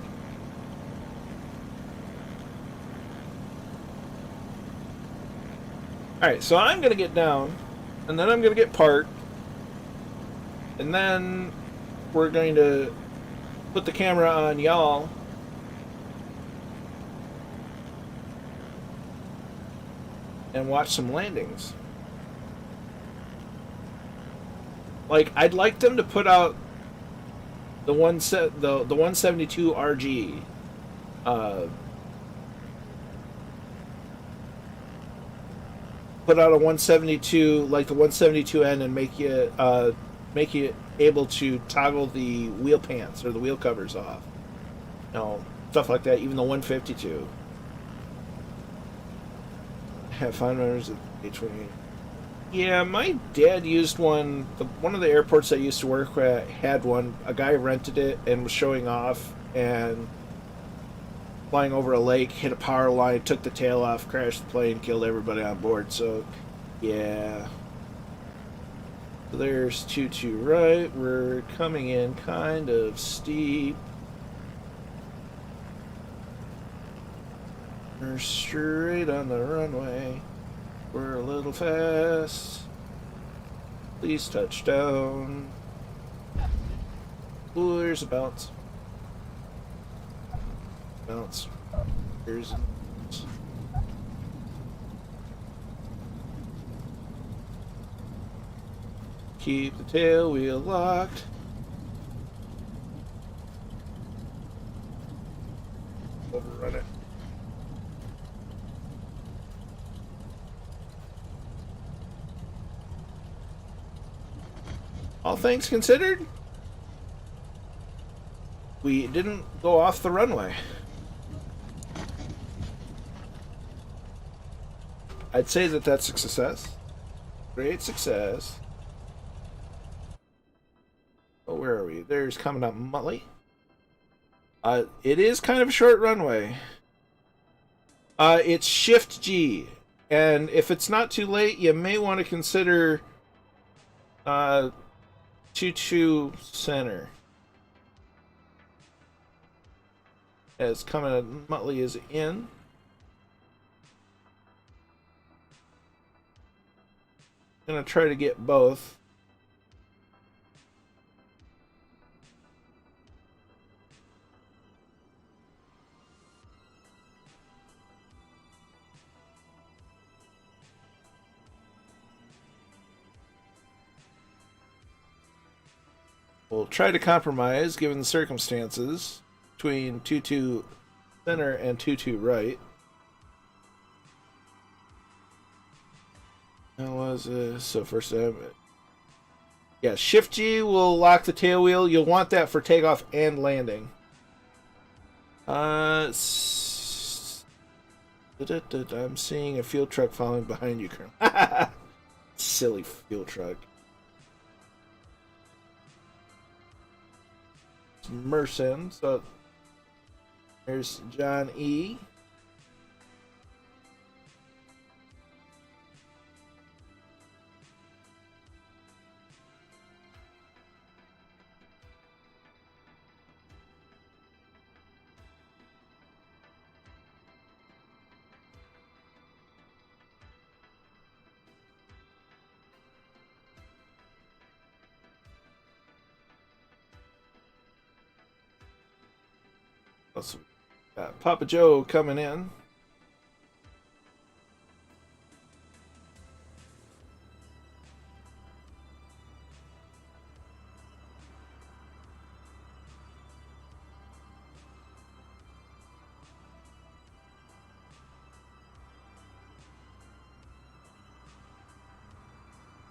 Alright, so I'm going to get down, and then I'm going to get parked, and then we're going to put the camera on y'all. And watch some landings. Like, I'd like them to put out the 172 RG. Put out a 172 like the 172N and make you able to toggle the wheel pants or the wheel covers off. You know, stuff like that. Even the 152. Have fun runners at H28. Yeah, my dad used one. One of the airports I used to work at had one. A guy rented it and was showing off and flying over a lake, hit a power line, took the tail off, crashed the plane, killed everybody on board. So, yeah. So there's 22 right. We're coming in kind of steep. We're straight on the runway. We're a little fast. Please touch down. Ooh, there's a bounce. Bounce. There's a bounce. Keep the tail wheel locked. Overrun it. All things considered, we didn't go off the runway. I'd say that that's a success. Great success. Oh, where are we? There's coming up Muttley. It is kind of a short runway. It's Shift G. And if it's not too late, you may want to consider 22 center. As coming at Muttley is in. Gonna try to get both. We'll try to compromise, given the circumstances, between 22 center and 22 right. That was so first time. Yeah, Shift G will lock the tail wheel. You'll want that for takeoff and landing. I'm seeing a fuel truck following behind you, Colonel. Silly fuel truck. Merson, so there's John E. Got Papa Joe coming in.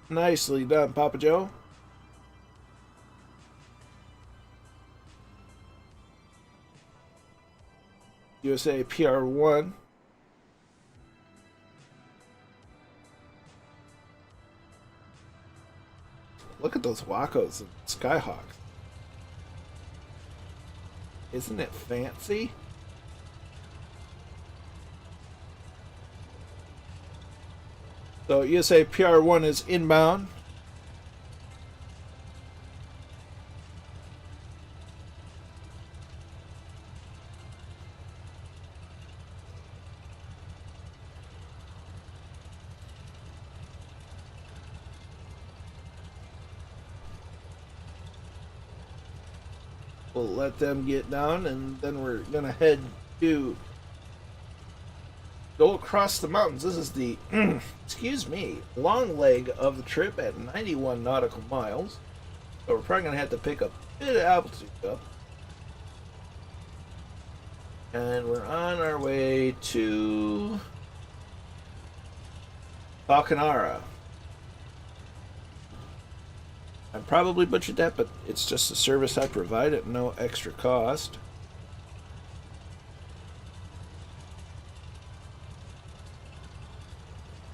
Nicely done, Papa Joe. USA PR1. Look at those Wacos and Skyhawks. Isn't it fancy? So USA PR1 is inbound. We'll let them get down, and then we're gonna head to go across the mountains. This is the excuse me, long leg of the trip at 91 nautical miles. So we're probably gonna have to pick up a bit of altitude up. And we're on our way to Falconara. I probably butchered that, but it's just a service I provide at no extra cost.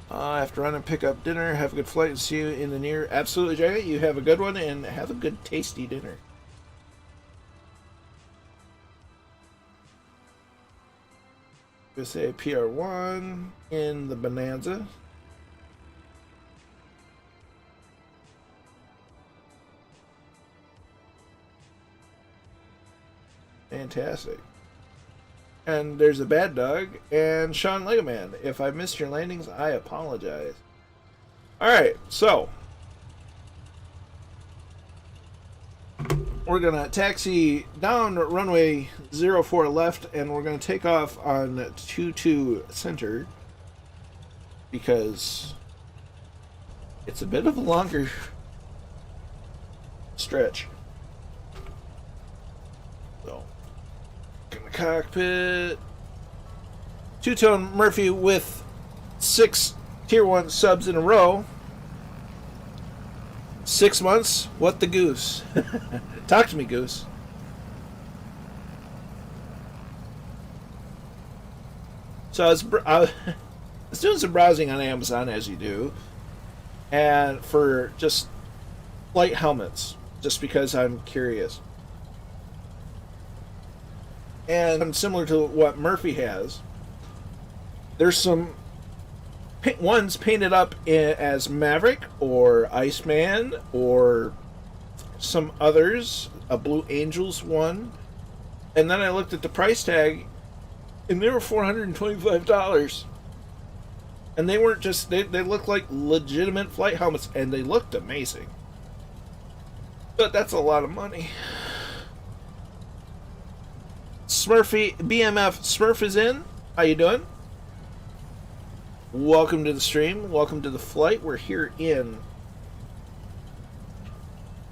I have to run and pick up dinner. Have a good flight and see you in the near. Absolutely, Janet. You have a good one and have a good, tasty dinner. USA PR1 in the Bonanza. Fantastic. And there's a bad dog and Sean Legoman. If I missed your landings, I apologize. Alright, so we're gonna taxi down runway 04 left, and we're gonna take off on 22 center because it's a bit of a longer stretch. So in the cockpit, two-tone Murphy with 6 tier 1 subs in a row. 6 months? What the goose? Talk to me, goose. So I was doing some browsing on Amazon, as you do, and for just flight helmets, just because I'm curious. And similar to what Murphy has, there's some ones painted up as Maverick or Iceman or some others, a Blue Angels one, and then I looked at the price tag and they were $425, and they weren't just they looked like legitimate flight helmets, and they looked amazing, but that's a lot of money. Smurfy BMF Smurf is in. How you doing? Welcome to the stream. Welcome to the flight. We're here in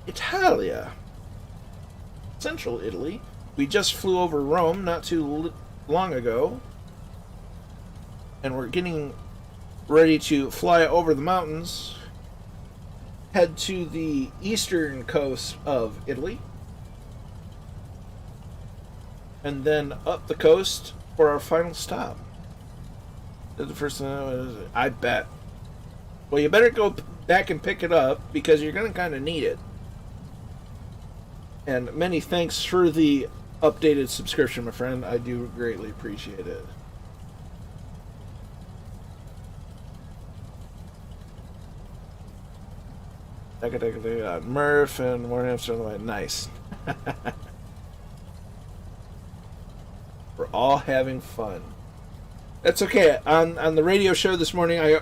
Italia, central Italy. We just flew over Rome not too long ago, and we're getting ready to fly over the mountains, head to the eastern coast of Italy, and then up the coast for our final stop. The first I bet. Well, you better go back and pick it up because you're going to kind of need it. And many thanks for the updated subscription, my friend. I do greatly appreciate it. Murph and Warhammer. Nice. We're all having fun. That's okay. On the radio show this morning,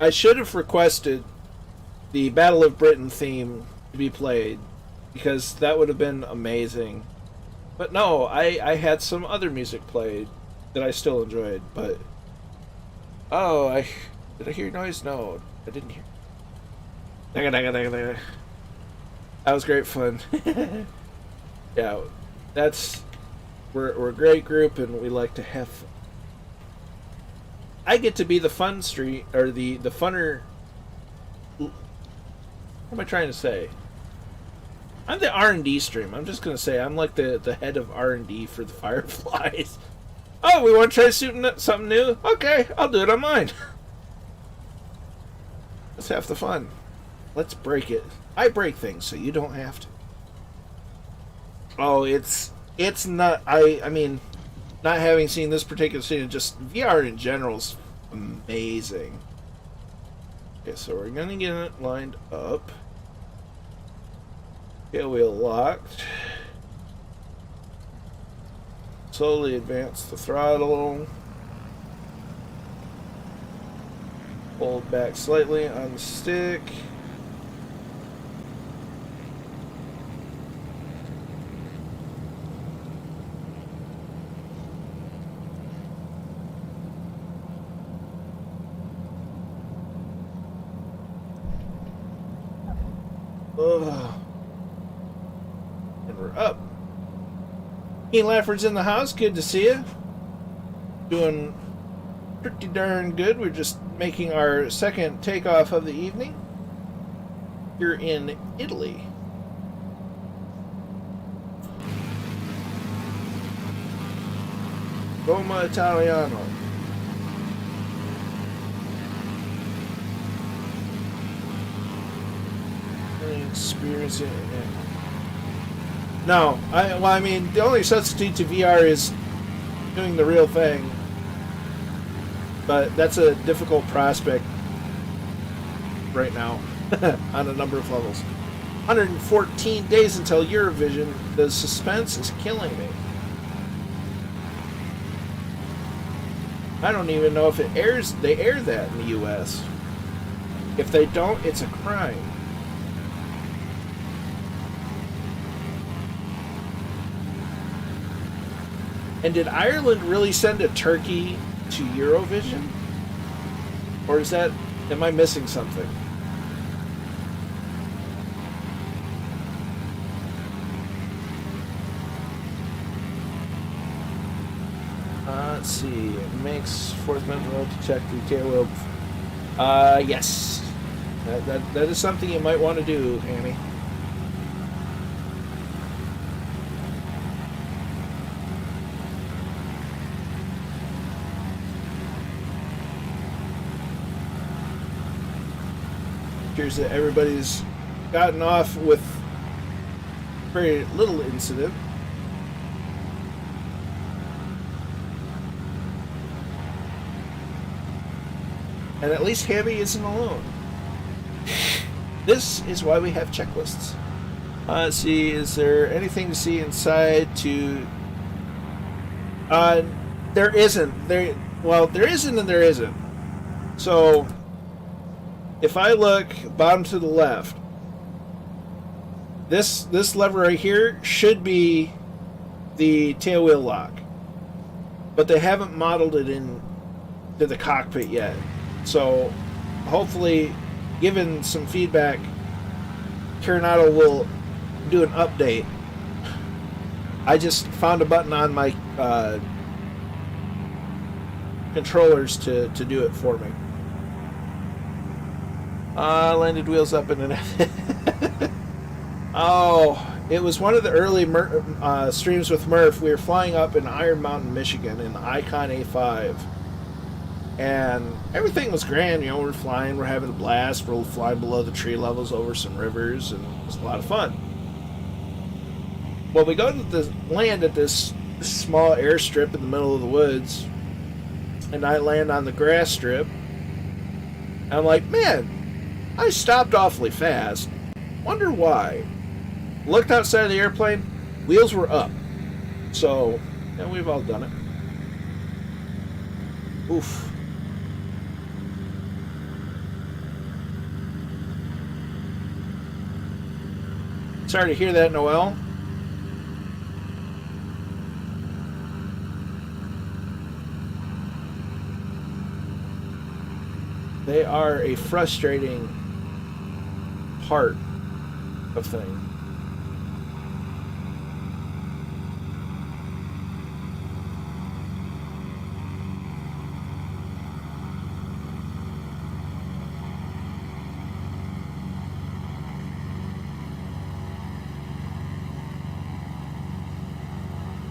I should have requested the Battle of Britain theme to be played, because that would have been amazing. But no, I had some other music played that I still enjoyed. But did I hear noise? No, I didn't hear. That was great fun. Yeah, we're a great group, and we like to have fun. I get to be the fun street, or the funner. What am I trying to say? I'm the R&D stream. I'm just gonna say I'm like the head of R&D for the Fireflies. Oh, we want to try something new? Okay, I'll do it on mine. Let's have the fun. Let's break it. I break things so you don't have to. Oh, it's not. I mean, not having seen this particular scene, just VR in general is amazing. Okay, so we're gonna get it lined up. Tail wheel locked. Slowly advance the throttle. Hold back slightly on the stick. Ugh. And we're up. Ian Lafford's in the house. Good to see you. Doing pretty darn good. We're just making our second takeoff of the evening here in Italy. Roma Italiano. Experiencing it. No, I mean, the only substitute to VR is doing the real thing, but that's a difficult prospect right now on a number of levels. 114 days until Eurovision. The suspense is killing me. I don't even know if it airs. They air that in the US. If they don't, it's a crime. And did Ireland really send a turkey to Eurovision? Or is that... am I missing something? Let's see. It makes fourth mental to check the tail wheel. Yes. That is something you might want to do, Annie. Appears that everybody's gotten off with very little incident. And at least Hammy isn't alone. This is why we have checklists. Let's see, is there anything to see inside to... there isn't. Well, there isn't and there isn't. So, if I look bottom to the left, this lever right here should be the tail wheel lock. But they haven't modeled it in to the cockpit yet. So, hopefully, given some feedback, Coronado will do an update. I just found a button on my controllers to do it for me. Landed wheels up in an... Oh, it was one of the early streams with Murph. We were flying up in Iron Mountain, Michigan in the Icon A5. And everything was grand, you know, we're flying, we're having a blast, we're flying below the tree levels over some rivers, and it was a lot of fun. Well, we go to land at this small airstrip in the middle of the woods, and I land on the grass strip, and I'm like, man, I stopped awfully fast. Wonder why. Looked outside of the airplane, wheels were up. So, yeah, we've all done it. Oof. Sorry to hear that, Noel. They are a frustrating part of things.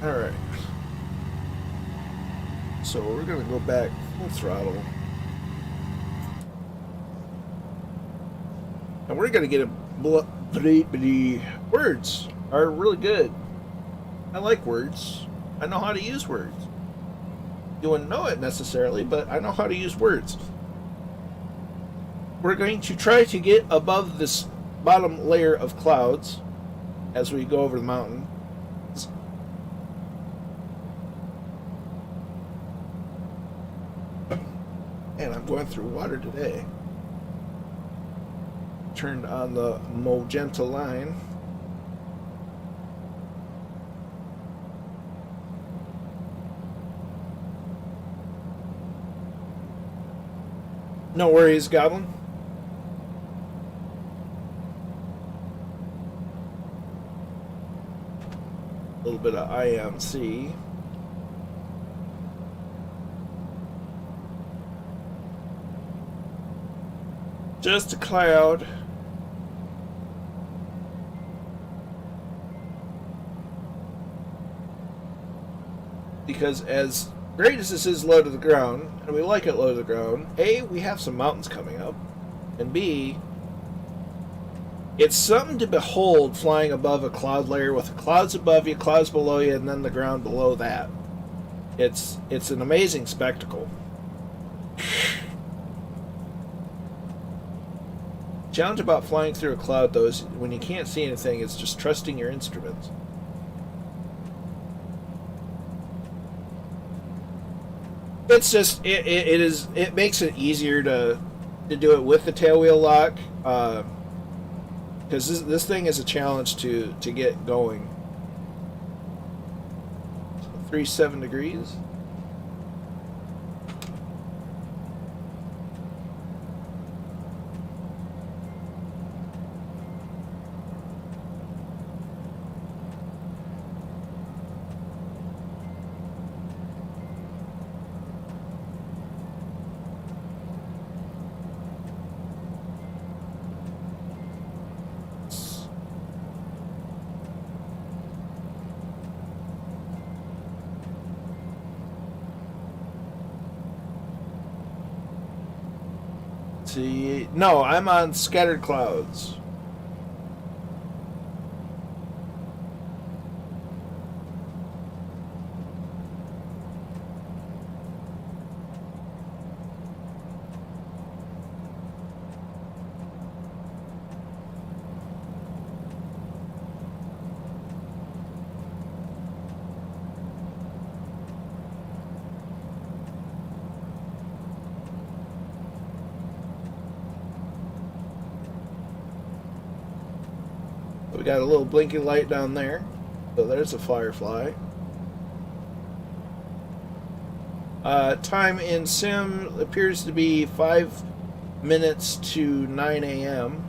Alright. So we're going to go back full throttle. And we're going to get a... Words are really good. I like words. I know how to use words. You wouldn't know it necessarily, but I know how to use words. we're going to try to get above this bottom layer of clouds as we go over the mountain. And I'm going through water today. Turned on the magenta line. No worries, Goblin. A little bit of IMC. Just a cloud. Because as great as this is low to the ground, and we like it low to the ground, A, we have some mountains coming up, and B, it's something to behold flying above a cloud layer with the clouds above you, clouds below you, and then the ground below that. It's an amazing spectacle. Challenge about flying through a cloud, though, is when you can't see anything, it's just trusting your instruments. It's just it makes it easier to do it with the tailwheel lock, because this thing is a challenge to get going. 37 degrees. See, no, I'm on scattered clouds. We got a little blinking light down there. So there's a firefly. Time in sim appears to be 5 minutes to 9 a.m.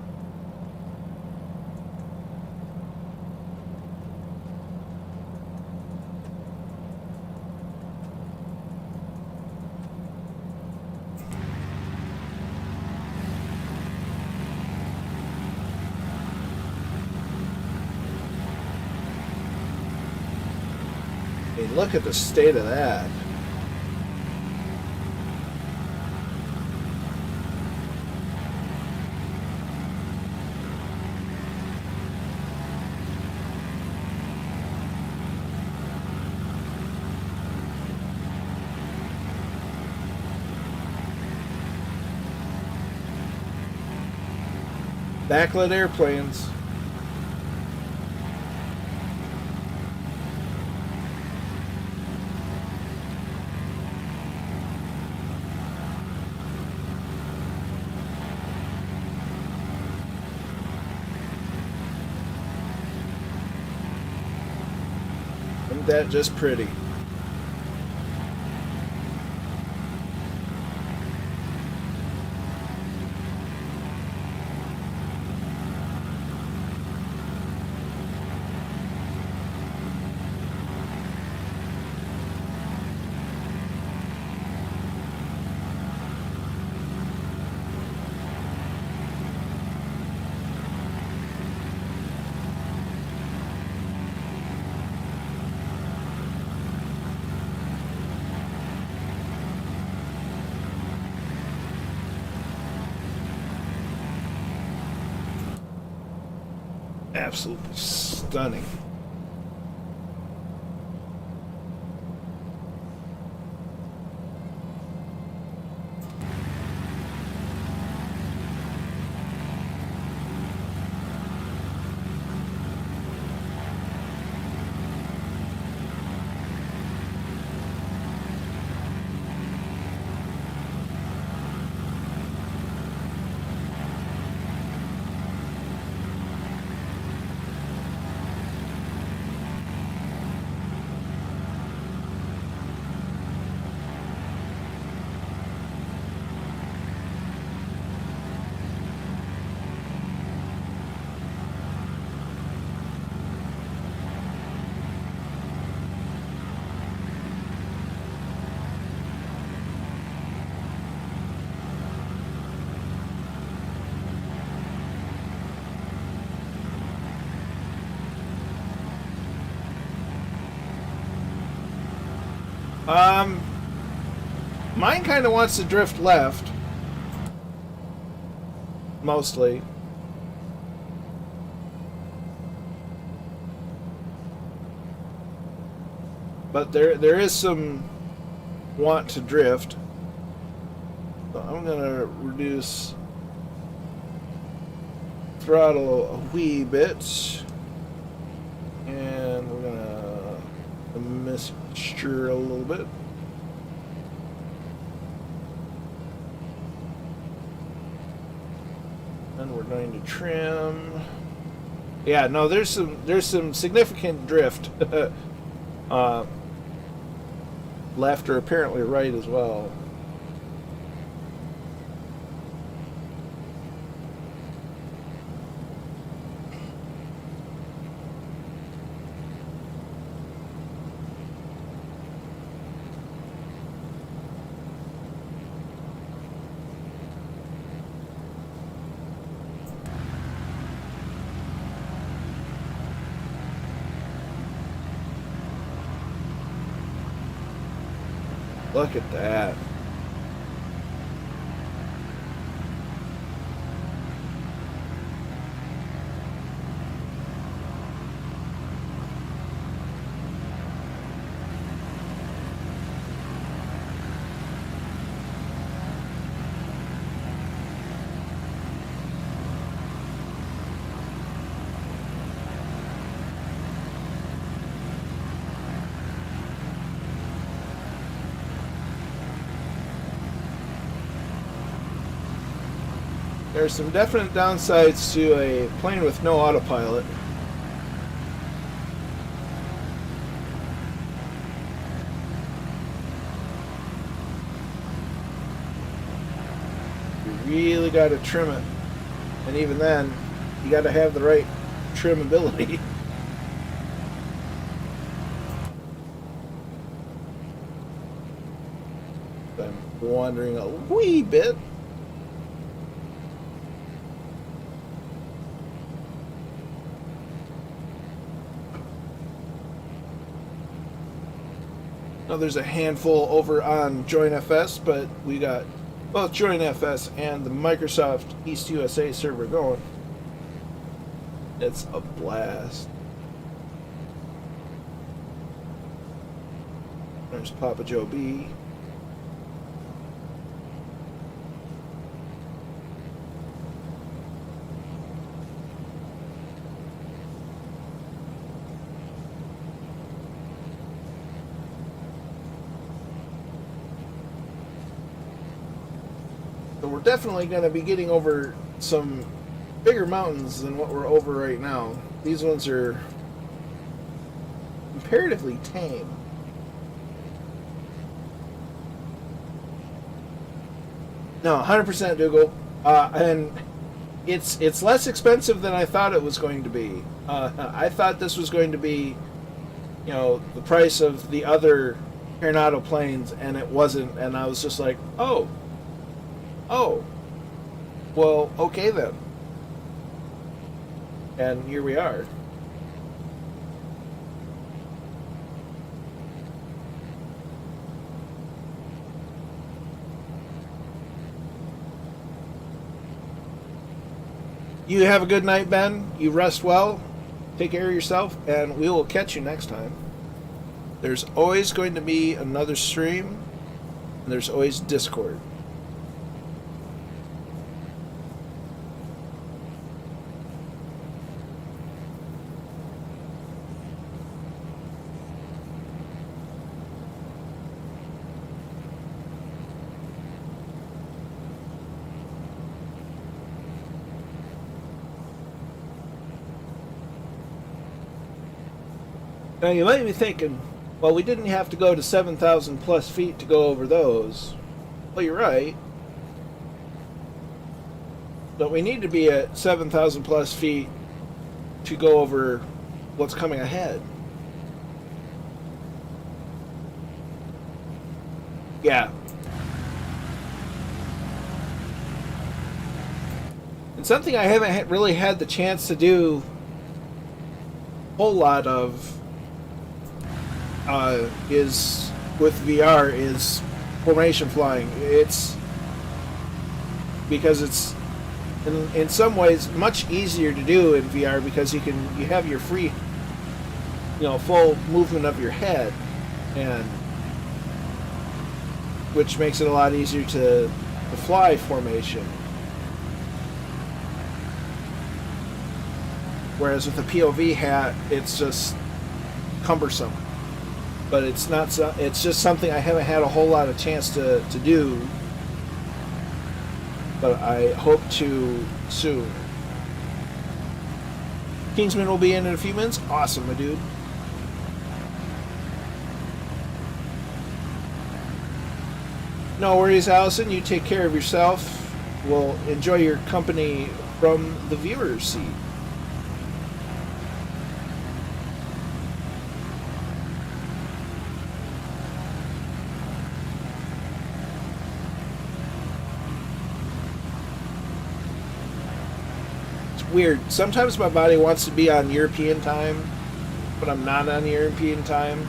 I mean, look at the state of that. Backlit airplanes. Isn't that just pretty? Absolutely stunning. Mine kind of wants to drift left. Mostly. But there is some want to drift. So I'm gonna reduce throttle a wee bit. And we're gonna mixture a little bit. And we're going to trim. Yeah, no, there's some significant drift. Left or apparently right as well. Look at that. There's some definite downsides to a plane with no autopilot. You really got to trim it. And even then, you got to have the right trimability. I'm wandering a wee bit. Now there's a handful over on JoinFS, but we got both JoinFS and the Microsoft East USA server going. It's a blast. There's Papa Joe B. So we're definitely going to be getting over some bigger mountains than what we're over right now. These ones are comparatively tame. No, 100% Dougal. And it's less expensive than I thought it was going to be. I thought this was going to be, you know, the price of the other Aeronautic planes, and it wasn't. And I was just like, oh, well, okay then. And here we are. You have a good night, Ben. You rest well. Take care of yourself, and we will catch you next time. There's always going to be another stream, and there's always Discord. Now you might be thinking, well, we didn't have to go to 7,000 plus feet to go over those. Well, you're right. But we need to be at 7,000 plus feet to go over what's coming ahead. Yeah. And something I haven't really had the chance to do a whole lot of is with VR is formation flying. It's because it's in some ways much easier to do in VR because you have your free, full movement of your head, and which makes it a lot easier to fly formation. Whereas with the POV hat, it's just cumbersome. But it's not. It's just something I haven't had a whole lot of chance to do. But I hope to soon. Kingsman will be in a few minutes. Awesome, my dude. No worries, Allison. You take care of yourself. We'll enjoy your company from the viewer's seat. Weird. Sometimes my body wants to be on European time, but I'm not on European time.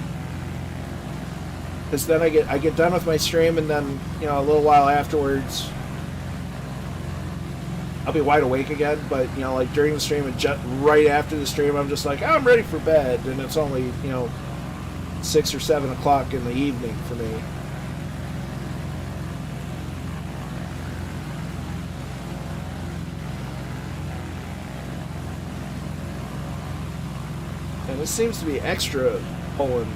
Because then I get done with my stream, and then a little while afterwards, I'll be wide awake again. But like during the stream and right after the stream, I'm just like, I'm ready for bed, and it's only 6 or 7 o'clock in the evening for me. And this seems to be extra Poland.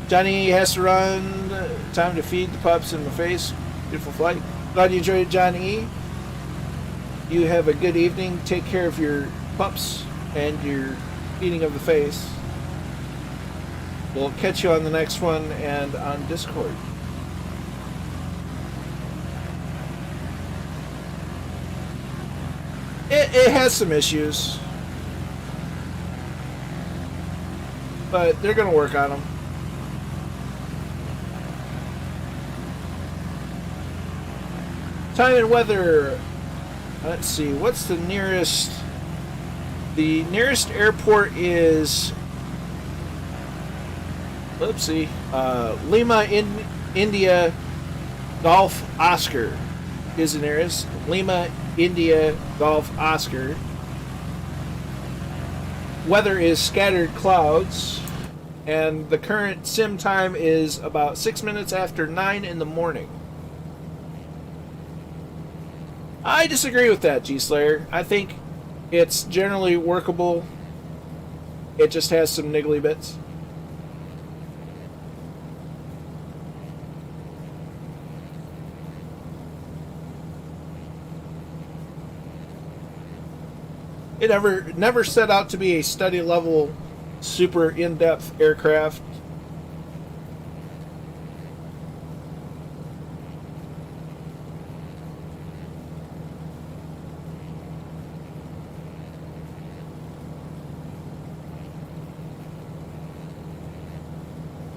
Johnny has to run. Time to feed the pups in my face. Beautiful flight. Glad you enjoyed it, Johnny. You have a good evening. Take care of your pups and your feeding of the face. We'll catch you on the next one and on Discord. It has some issues, but they're going to work on them. Time and weather. Let's see, what's the nearest? The nearest airport is, Lima, India, Golf Oscar is the nearest. Lima, India, Golf Oscar. Weather is scattered clouds, and the current sim time is about 6 minutes after 9 in the morning. I disagree with that, G-Slayer. I think it's generally workable. It just has some niggly bits. It never set out to be a study level, super in-depth aircraft.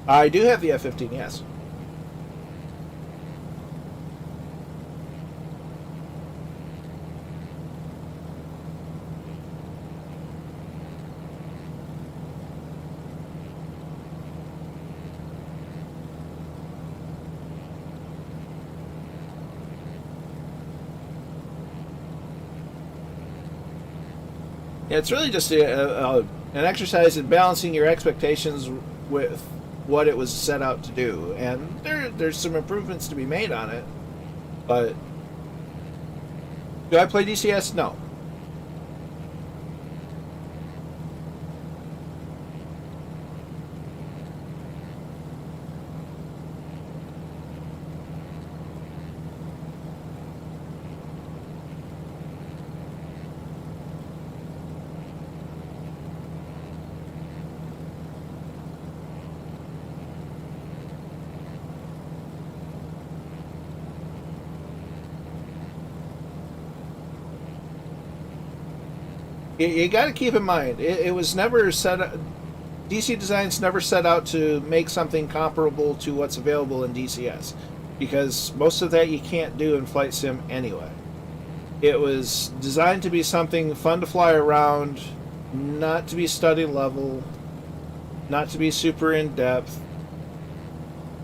I do have the F-15, yes. It's really just an exercise in balancing your expectations with what it was set out to do, and there's some improvements to be made on it. But do I play DCS? No. You got to keep in mind, it was never set. DC Designs never set out to make something comparable to what's available in DCS, because most of that you can't do in Flight Sim anyway. It was designed to be something fun to fly around, not to be study level, not to be super in depth.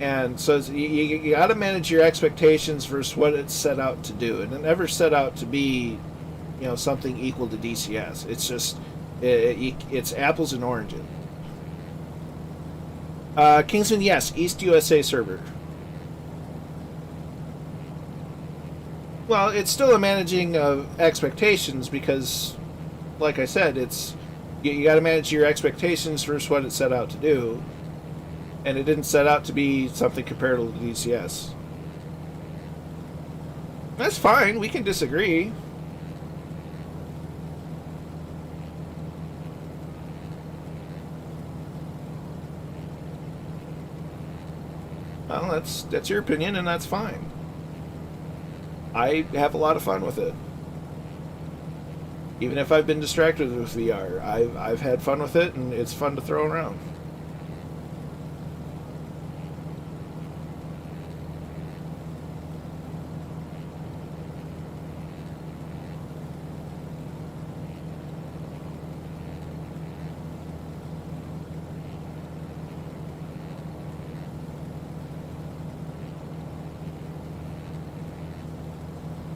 And so you got to manage your expectations versus what it's set out to do. And it never set out to be, something equal to DCS. It's just, it's apples and oranges. Kingsman, yes, East USA server. Well, it's still a managing of expectations because, like I said, it's you got to manage your expectations versus what it set out to do. And it didn't set out to be something comparable to DCS. That's fine. We can disagree. Well, that's your opinion, and that's fine. I have a lot of fun with it. Even if I've been distracted with VR, I've had fun with it, and it's fun to throw around.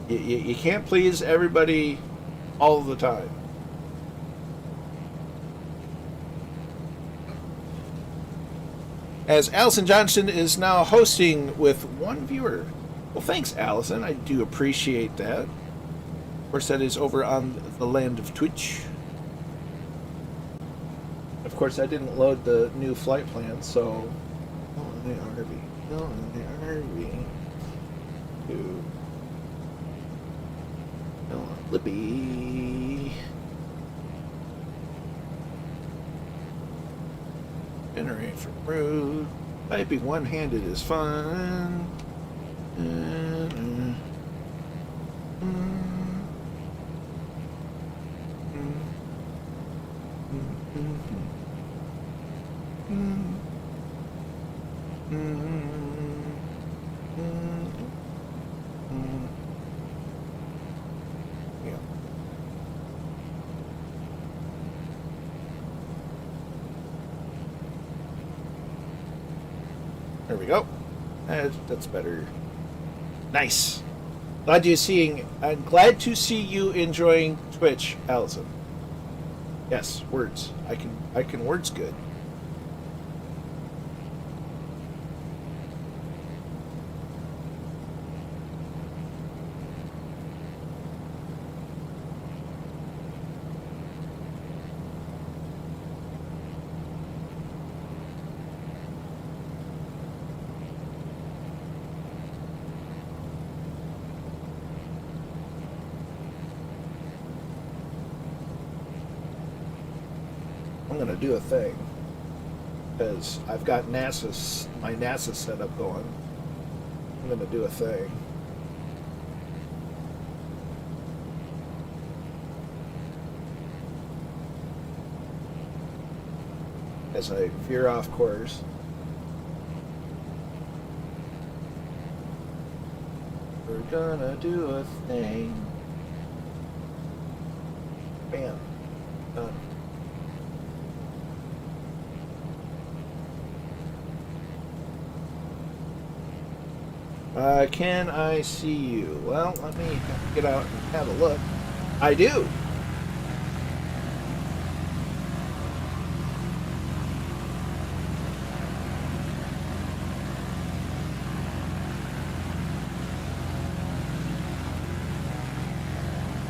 You can't please everybody all the time. As Allison Johnson is now hosting with one viewer. Well, thanks, Allison. I do appreciate that. Of course, that is over on the land of Twitch. Of course, I didn't load the new flight plan, so... LIRV. To... Lippy. Generate from route. Typing one-handed is fun. There we go. That's better. Nice. I'm glad to see you enjoying Twitch, Allison. Yes, words. I can words good. I'm gonna do a thing because I've got my NASA setup going. I'm gonna do a thing. As I veer off course. We're gonna do a thing. Bam. Done. Can I see you? Well, let me get out and have a look. I do.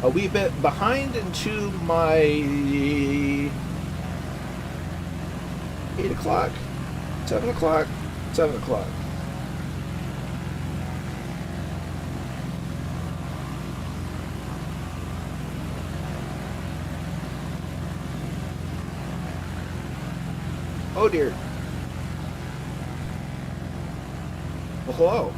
A wee bit behind into my 8 o'clock, 7 o'clock, 7 o'clock. Oh dear. Well, hello.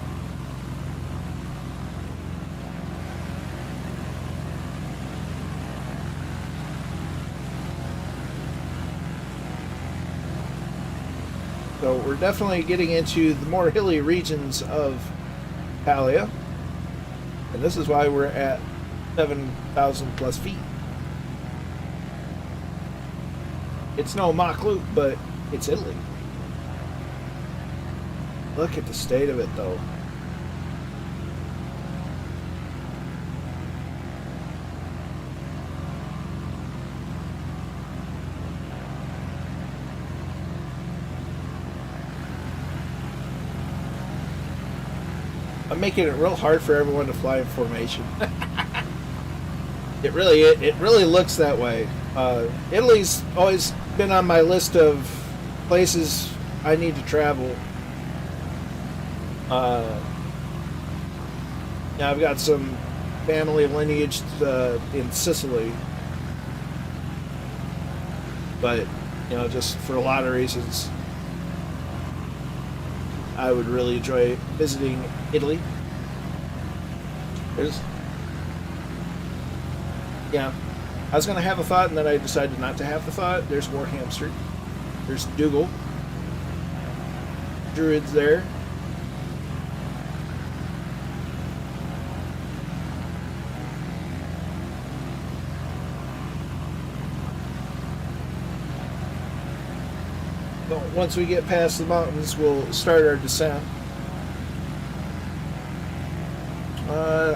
So we're definitely getting into the more hilly regions of Palia. And this is why we're at 7,000 plus feet. It's no mock loop, but it's Italy. Look at the state of it, though. I'm making it real hard for everyone to fly in formation. It really looks that way. Italy's always been on my list of places I need to travel. Yeah, I've got some family lineage in Sicily, but you know, just for a lot of reasons, I would really enjoy visiting Italy. Yeah, I was gonna have a thought, and then I decided not to have the thought. There's Warhamster. There's Dougal. Druids there. But once we get past the mountains, we'll start our descent.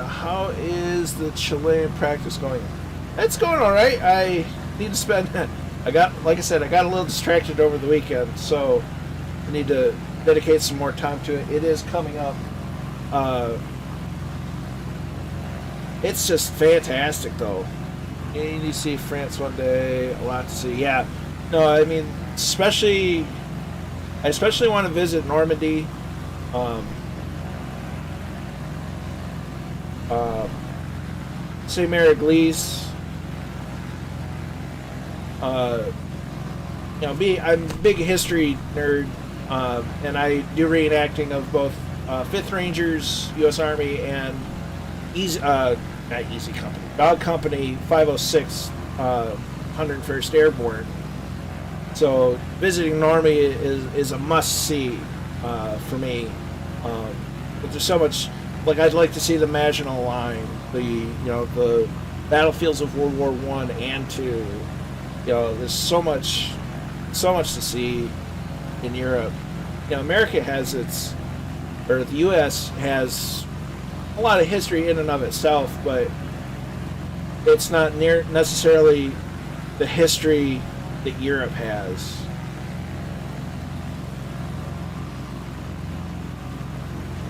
How is the Chilean practice going? It's going all right. I need to spend. Like I said, I got a little distracted over the weekend, so I need to dedicate some more time to it. It is coming up. It's just fantastic, though. You need to see France one day. A lot to see. Yeah. No, I mean, I especially want to visit Normandy. St. Mary Église. You know, I'm a big history nerd, and I do reenacting of both 5th Rangers, U.S. Army, and not Easy Company, Dog Company 506, 101st Airborne. So visiting Normandy is a must-see for me. But there's so much. Like, I'd like to see the Maginot Line, the battlefields of World War I and II. You know, there's so much to see in Europe. You know, America has the U.S. has a lot of history in and of itself, but it's not near necessarily the history that Europe has.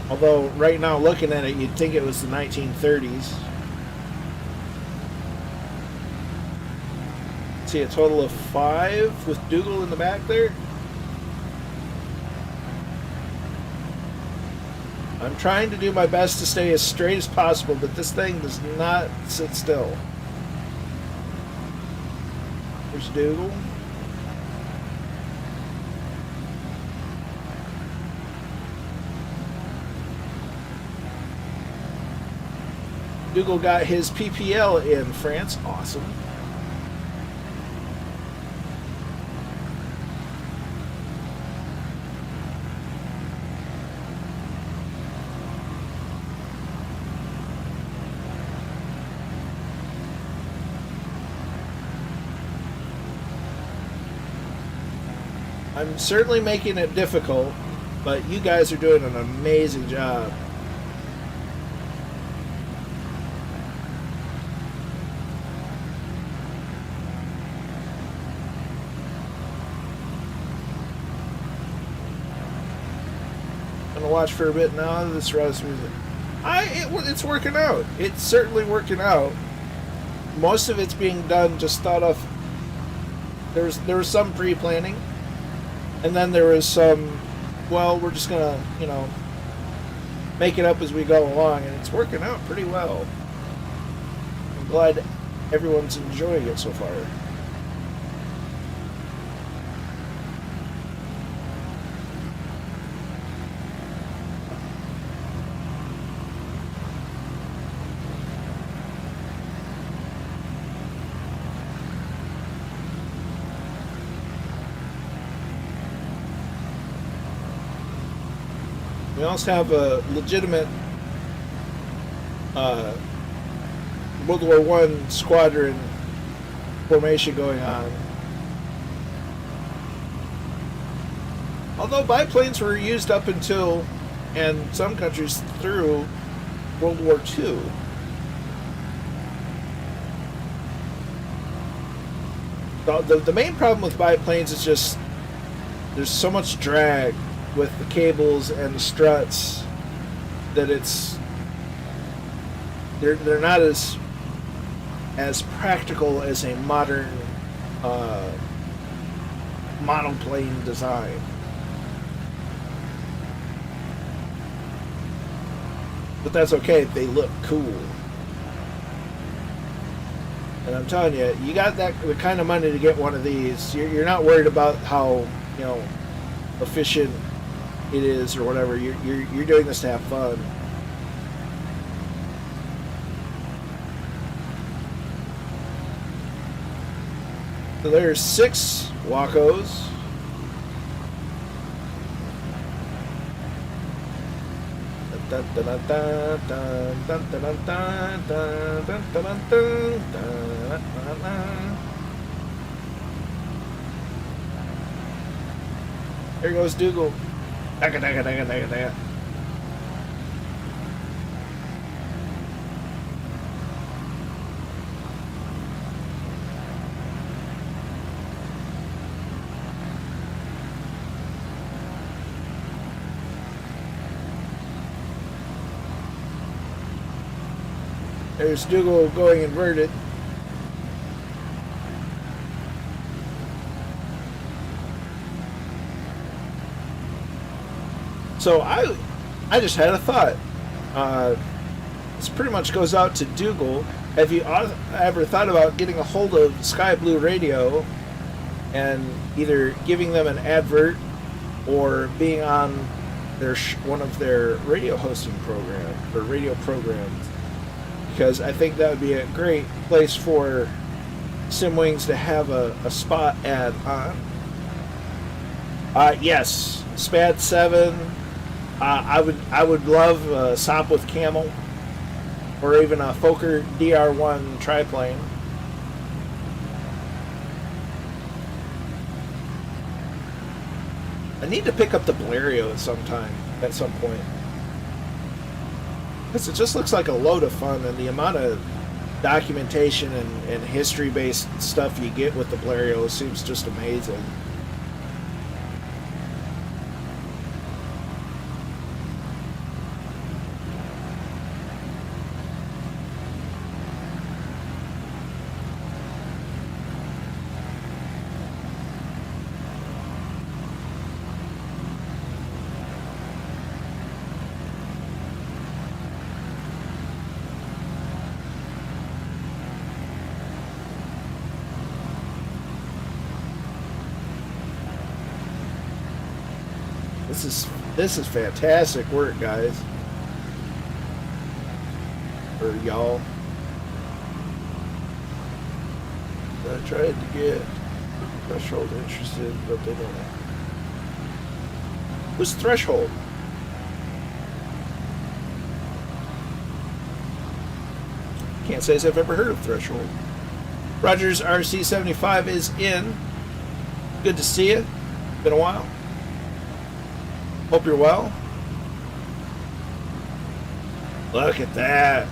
Although right now, looking at it, you'd think it was the 1930s. See a total of 5 with Dougal in the back there. I'm trying to do my best to stay as straight as possible, but this thing does not sit still. There's Dougal. Dougal got his PPL in France. Awesome. I'm certainly making it difficult, but you guys are doing an amazing job. Watch for a bit now. This rouse music. It's working out. It's certainly working out. Most of it's being done just thought of. There was some pre-planning, and then there was some. Well, we're just gonna make it up as we go along, and it's working out pretty well. I'm glad everyone's enjoying it so far. We also have a legitimate World War I squadron formation going on. Although biplanes were used up until, and some countries through, World War II. The main problem with biplanes is just there's so much drag with the cables and the struts that they're not as practical as a modern monoplane design. But that's okay, they look cool. And I'm telling you, you got the kind of money to get one of these. You're not worried about how, you know, efficient it is or whatever. You're doing this to have fun. So there's 6 Wacos. There goes Dougal. Dagga, dagga, dagga, dagga, dagga. There's Dougal going inverted. So I just had a thought. This pretty much goes out to Dougal. Have you ever thought about getting a hold of Sky Blue Radio and either giving them an advert or being on their one of their radio hosting program or radio programs? Because I think that would be a great place for Simwings to have a spot ad on. Yes, SPAD 7. I would love a SOP with Camel, or even a Fokker DR1 triplane. I need to pick up the Blériot at some point. Because it just looks like a load of fun, and the amount of documentation and history-based stuff you get with the Blériot seems just amazing. This is fantastic work, guys. Or y'all. I tried to get Threshold interested, but they don't. Who's Threshold? Can't say as I've ever heard of Threshold. Rogers RC75 is in. Good to see you. Been a while. Hope you're well. Look at that.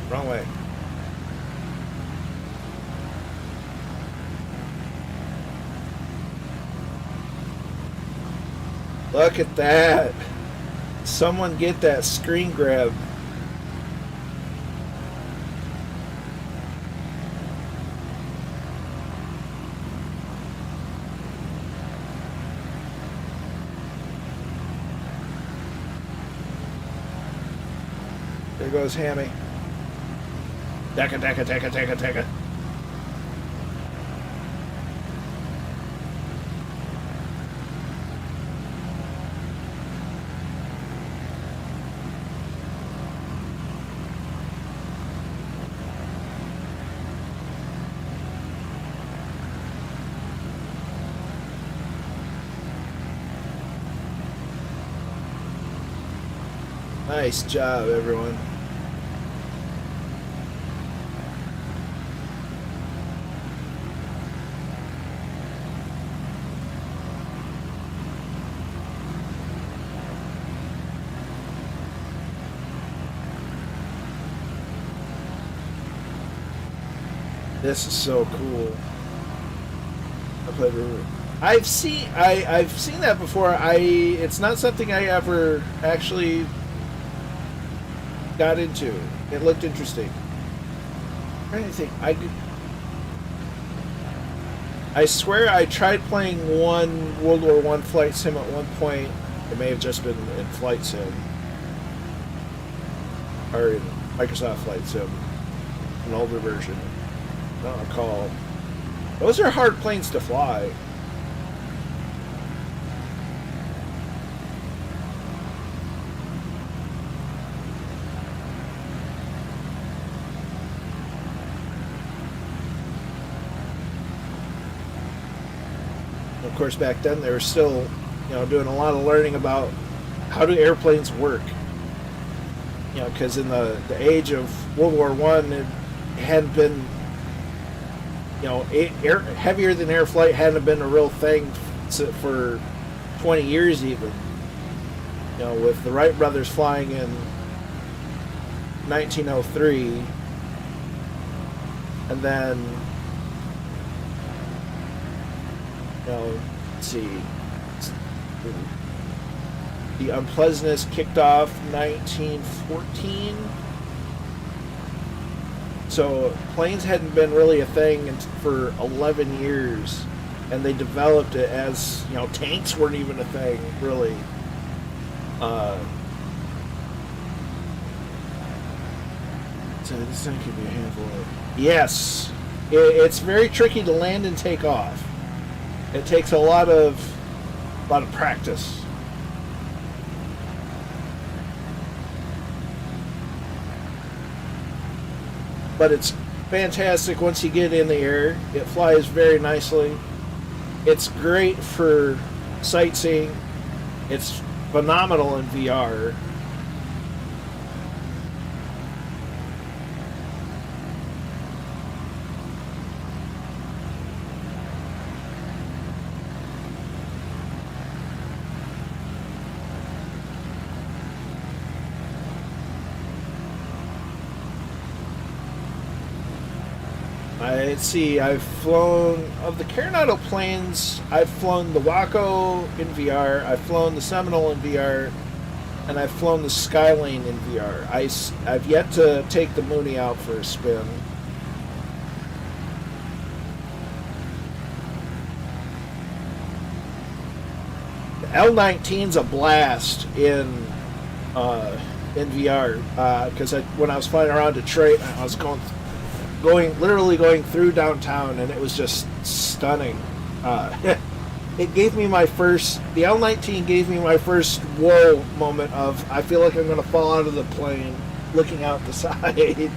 Wrong way. Look at that. Someone get that screen grab. There goes Hammy. Dekka, dekka, dekka, dekka, dekka. Nice job, everyone. This is so cool. I've seen that before. It's not something I ever actually got into. It looked interesting. I'm trying to think. I swear I tried playing one World War I flight sim at one point. It may have just been in Flight Sim. Or in Microsoft Flight Sim. An older version. I don't recall. Those are hard planes to fly. Of course, back then they were still, doing a lot of learning about how do airplanes work. Because in the age of World War I, it hadn't been, heavier than air flight hadn't been a real thing for 20 years even. With the Wright brothers flying in 1903, and then, let's see, the Unpleasantness kicked off 1914. So planes hadn't been really a thing for 11 years, and they developed it as, tanks weren't even a thing, really. So this thing could be a handful of... Yes, it's very tricky to land and take off. It takes a lot of practice. But it's fantastic once you get in the air. It flies very nicely. It's great for sightseeing. It's phenomenal in VR. Let's see, I've flown, of the Coronado planes, I've flown the Waco in VR, I've flown the Seminole in VR, and I've flown the Skylane in VR. I've yet to take the Mooney out for a spin. The L-19's a blast in VR, because when I was flying around Detroit, I was literally going through downtown, and it was just stunning. It gave me the L-19 gave me my first whoa moment of, I feel like I'm going to fall out of the plane, looking out the side,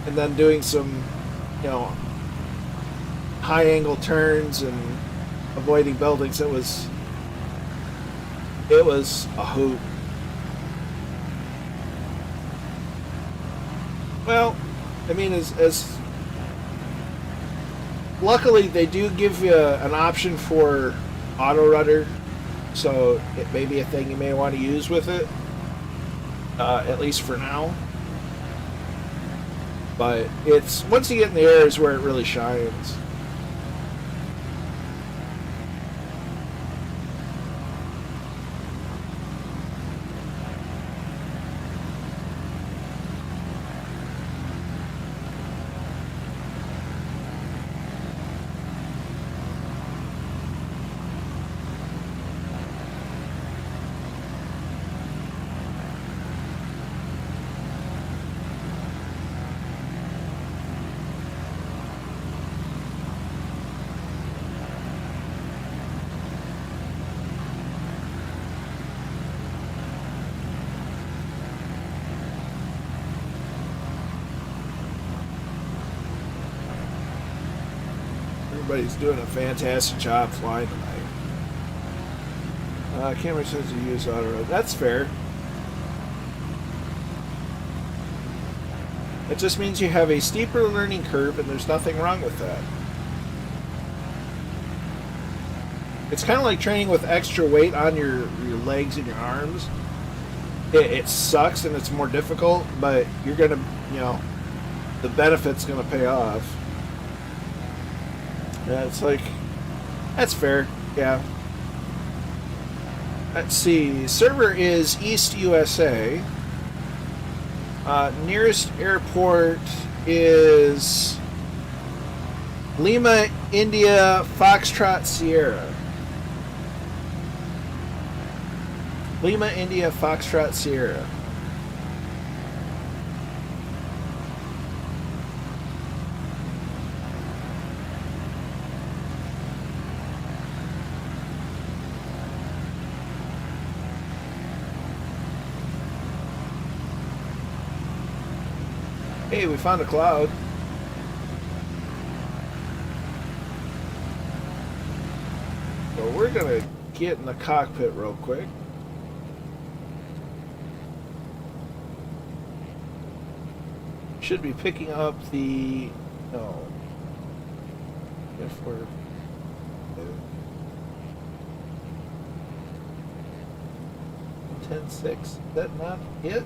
and then doing some, high angle turns and avoiding buildings. It was a hoot. Well, I mean, as luckily they do give you an option for auto rudder, so it may be a thing you may want to use with it, at least for now. But it's once you get in the air is where it really shines. Everybody's doing a fantastic job flying tonight. Camera says you use auto rudder. That's fair. It just means you have a steeper learning curve, and there's nothing wrong with that. It's kind of like training with extra weight on your legs and your arms. It sucks and it's more difficult, but you're gonna, the benefit's gonna pay off. Yeah, it's like, that's fair. Yeah. Let's see. Server is East USA. Nearest airport is Lima, India, Foxtrot, Sierra. Lima, India, Foxtrot, Sierra. Hey, we found a cloud. So we're gonna get in the cockpit real quick. Should be picking up the... no. If we're... 10-6. Is that not it?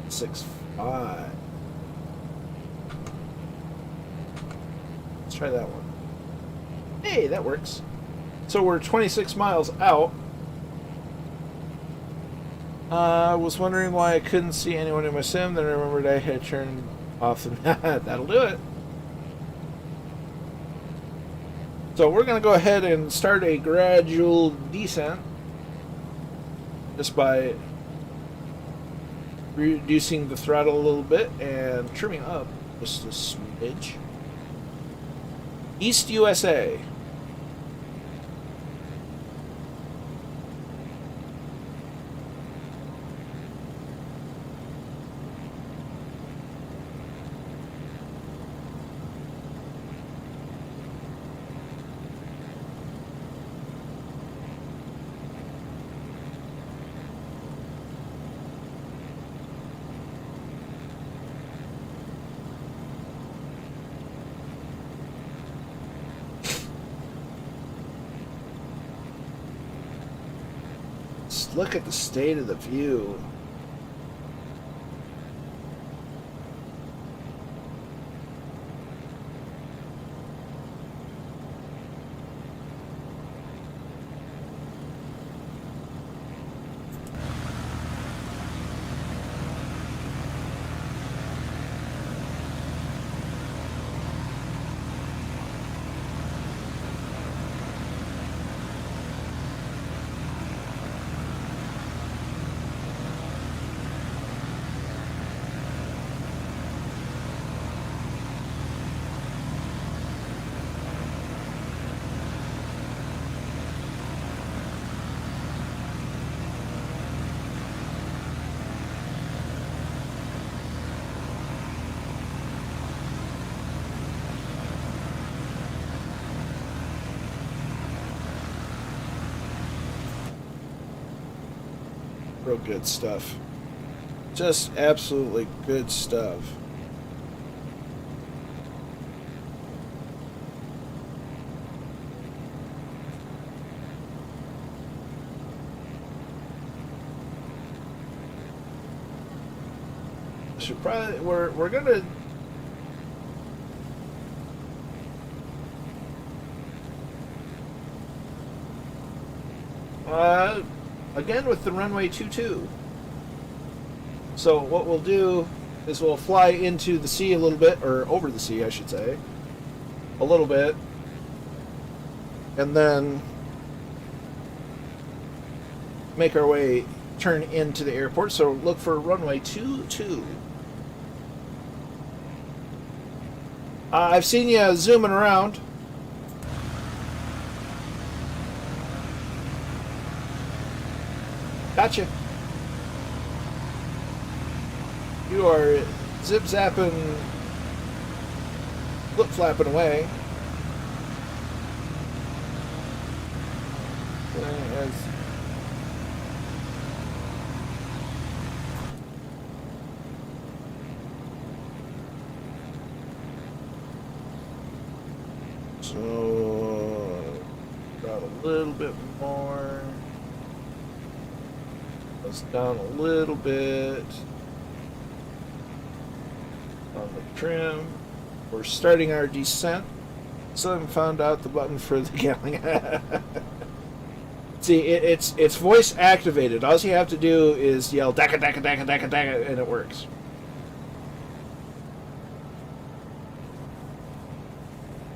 6-5. Let's try that one. Hey, that works. So we're 26 miles out. I was wondering why I couldn't see anyone in my sim. Then I remembered I had turned off the... That'll do it. So we're going to go ahead and start a gradual descent. Just by reducing the throttle a little bit and trimming up just a smidge. East USA. Look at the state of the view. Real good stuff. Just absolutely good stuff. Should probably we're gonna again with the runway 22. So what we'll do is we'll fly into the sea a little bit, or over the sea I should say, a little bit, and then make our way, turn into the airport. So look for runway 22. I've seen you zooming around. Gotcha. You are zip-zapping, flip-flapping away. So, got a little bit more. Goes down a little bit. on the trim. We're starting our descent. Still haven't found out the button for the galley. See, it's voice activated. All you have to do is yell "Daka Daka Daka Daka Daka" and it works.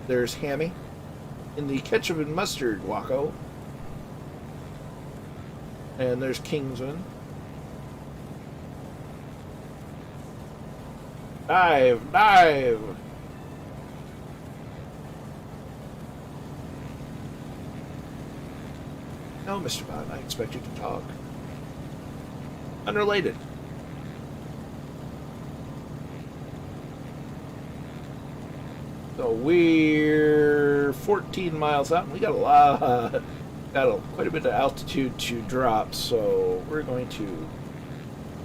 There's Hammy in the ketchup and mustard Waco. And there's Kingsman. Dive! Dive! No, Mr. Bond, I expect you to talk. Unrelated. So we're 14 miles out, and we got quite a bit of altitude to drop, so we're going to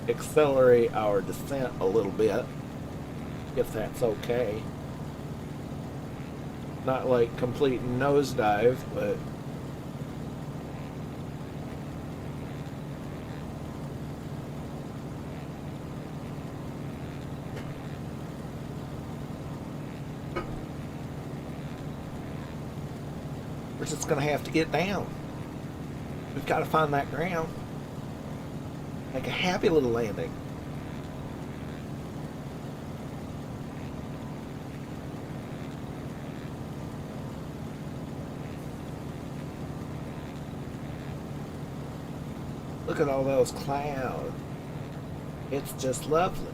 accelerate our descent a little bit, if that's okay. Not like complete nosedive, but we're just gonna have to get down. We've got to find that ground. Make a happy little landing. Look at all those clouds. It's just lovely.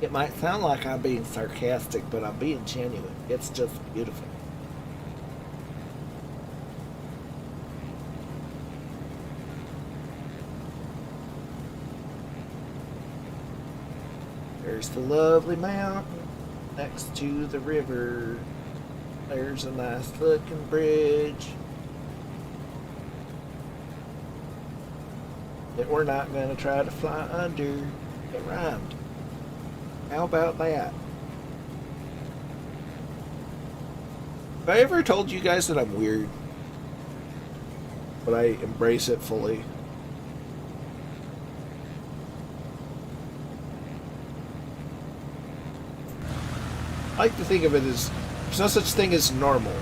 It might sound like I'm being sarcastic, but I'm being genuine. It's just beautiful. There's the lovely mountain next to the river. There's a nice looking bridge that we're not going to try to fly under. It rhymed. How about that? Have I ever told you guys that I'm weird? But I embrace it fully. I like to think of it as there's no such thing as normal.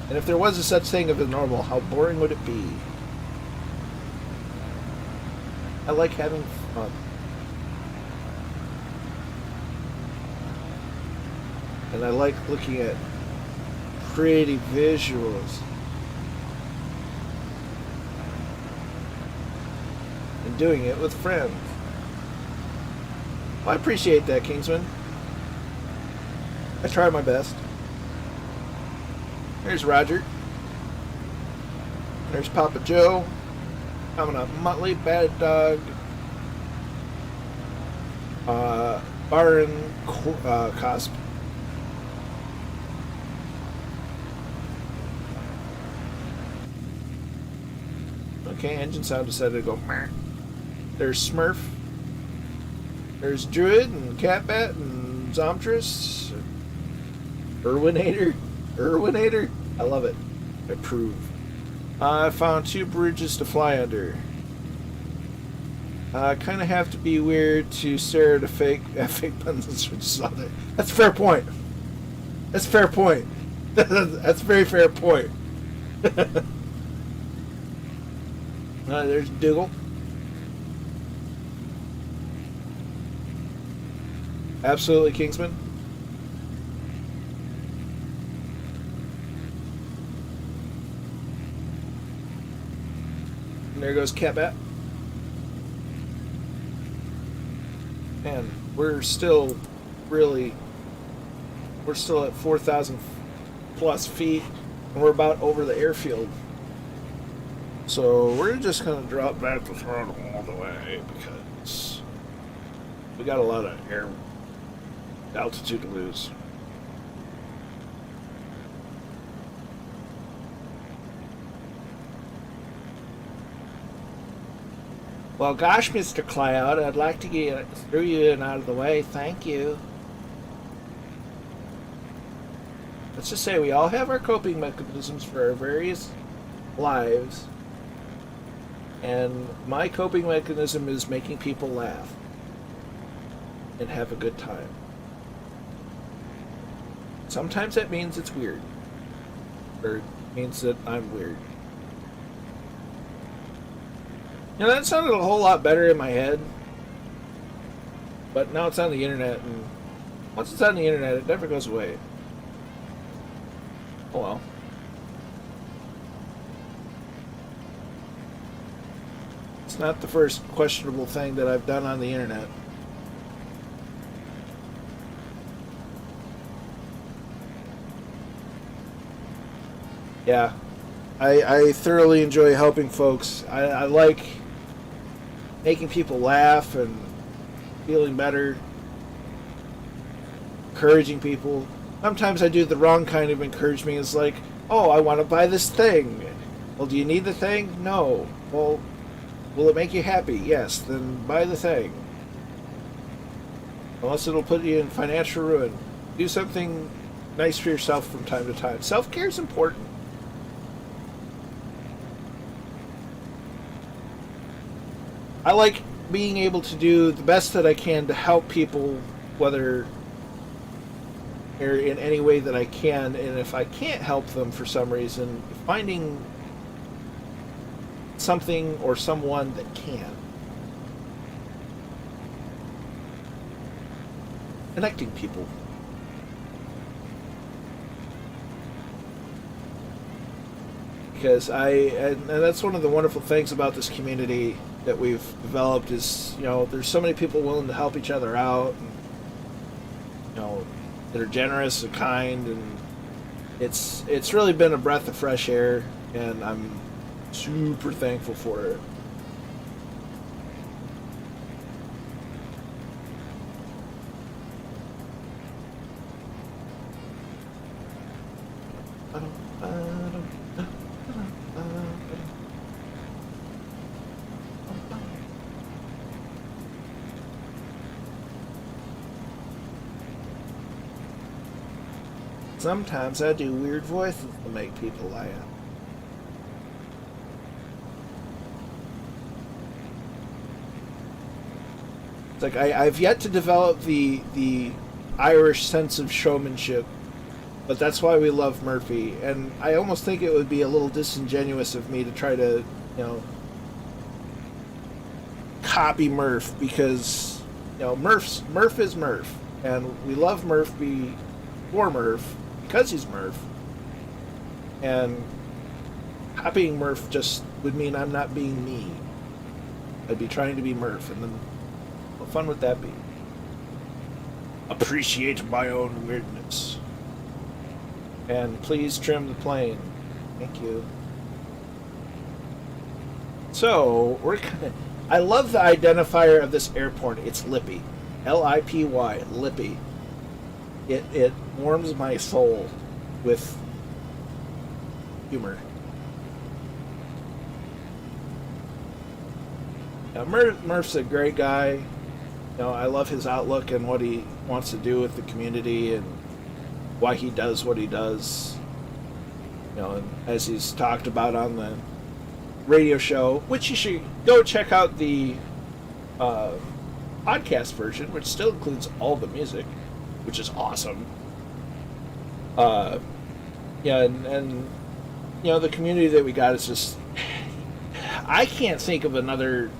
And if there was a such thing as normal, how boring would it be? I like having fun. And I like looking at pretty visuals. And doing it with friends. Well, I appreciate that, Kingsman. I try my best. There's Roger. There's Papa Joe. Coming up, Muttley, Bad Dog. Baron Cosp. Okay, engine sound decided to go. Meh. There's Smurf. There's Druid and Catbat and Zomtress. Irwinator. I love it. I approve. I found 2 bridges to fly under. I kind of have to be weird to stare at a fake buttons and switches on there. That's a fair point. That's a fair point. That's a very fair point. There's Dougal. Absolutely, Kingsman. And there goes Catbat. And we're still at 4,000 plus feet, and we're about over the airfield. So we're just going to drop back the throttle all the way because we got a lot of air altitude to lose. Well, gosh, Mr. Cloud, I'd like to get through you and out of the way. Thank you. let's just say we all have our coping mechanisms for our various lives. And my coping mechanism is making people laugh and have a good time. Sometimes that means it's weird. Or it means that I'm weird. Now that sounded a whole lot better in my head. But now it's on the internet, and once it's on the internet, it never goes away. Oh well. It's not the first questionable thing that I've done on the internet. Yeah, I thoroughly enjoy helping folks. I like making people laugh and feeling better, encouraging people. Sometimes I do the wrong kind of encouragement. It's like, oh, I want to buy this thing. Well, do you need the thing? No. Well, will it make you happy? Yes. Then buy the thing. Unless it'll put you in financial ruin. Do something nice for yourself from time to time. Self-care is important. I like being able to do the best that I can to help people, whether or in any way that I can, and if I can't help them for some reason, finding something or someone that can. Connecting people. Because and that's one of the wonderful things about this community that we've developed is, you know, there's so many people willing to help each other out, and, you know, that are generous and kind, and it's really been a breath of fresh air, and I'm super thankful for it. Sometimes I do weird voices to make people laugh. It's like I've yet to develop the Irish sense of showmanship, but that's why we love Murphy. And I almost think it would be a little disingenuous of me to try to, you know, copy Murph, because, you know, Murph is Murph, and we love Murph for Murph because he's Murph. And copying Murph just would mean I'm not being me. I'd be trying to be Murph, and then what fun would that be? Appreciate my own weirdness. And please trim the plane. Thank you. So, I love the identifier of this airport. It's Lippy. L-I-P-Y. Lippy. It warms my soul with humor. Now, Murph's a great guy. You know, I love his outlook and what he wants to do with the community and why he does what he does. You know, and as he's talked about on the radio show, which you should go check out the podcast version, which still includes all the music, which is awesome. Yeah, and you know, the community that we got is just, I can't think of another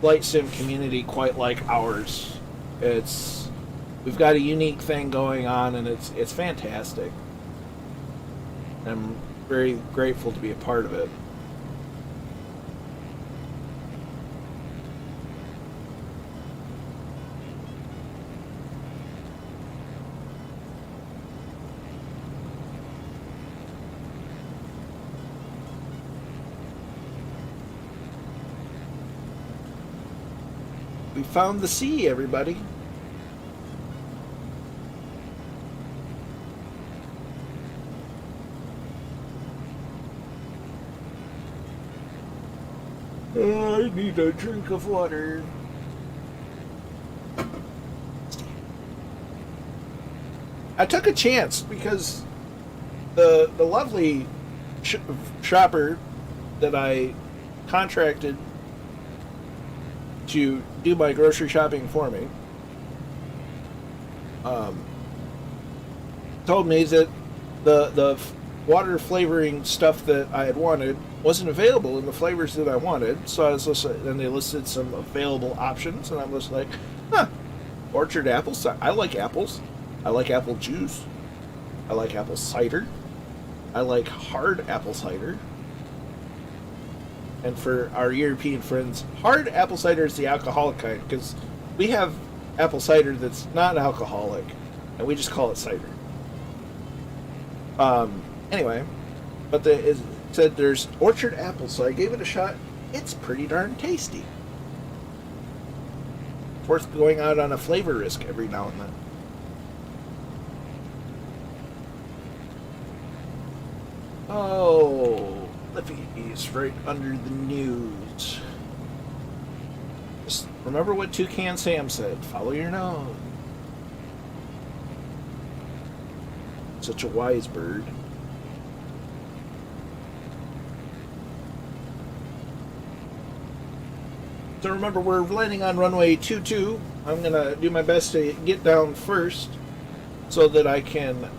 flight sim community quite like ours. We've got a unique thing going on, and it's fantastic. I'm very grateful to be a part of it. We found the sea, everybody. I need a drink of water. I took a chance because the lovely shopper that I contracted to do my grocery shopping for me told me that the water flavoring stuff that I had wanted wasn't available in the flavors that I wanted. So I was just, and they listed some available options, and I was like, huh, orchard apples. I like apples. I like apple juice. I like apple cider. I like hard apple cider. And for our European friends, hard apple cider is the alcoholic kind, because we have apple cider that's not alcoholic, and we just call it cider. Anyway, but it said there's orchard apples, so I gave it a shot. It's pretty darn tasty. Worth going out on a flavor risk every now and then. Oh, Lippy's right under the news. Just remember what Toucan Sam said. Follow your nose. Such a wise bird. So remember, we're landing on runway 22. I'm going to do my best to get down first so that I can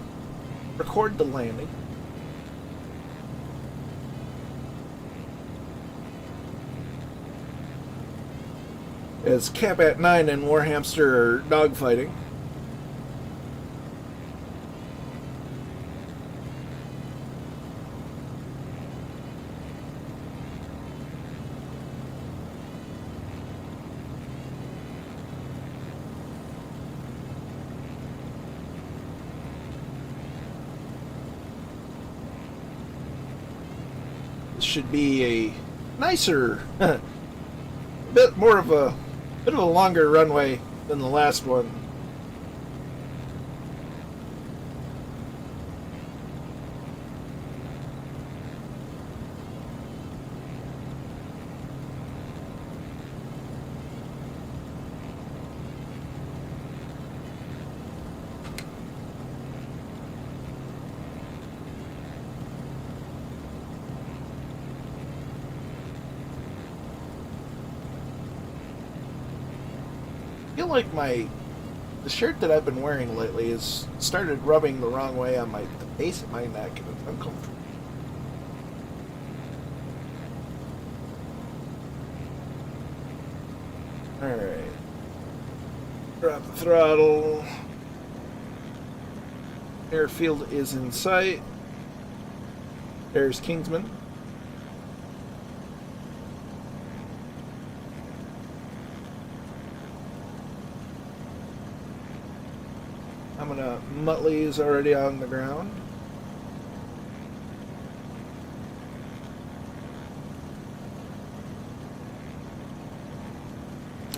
record the landing. As Cap at 9 and Warhamster are dogfighting. This should be a nicer, bit of a longer runway than the last one. I feel like the shirt that I've been wearing lately has started rubbing the wrong way on the base of my neck, and it's uncomfortable. Alright. Drop the throttle. Airfield is in sight. There's Kingsman. Muttley's already on the ground.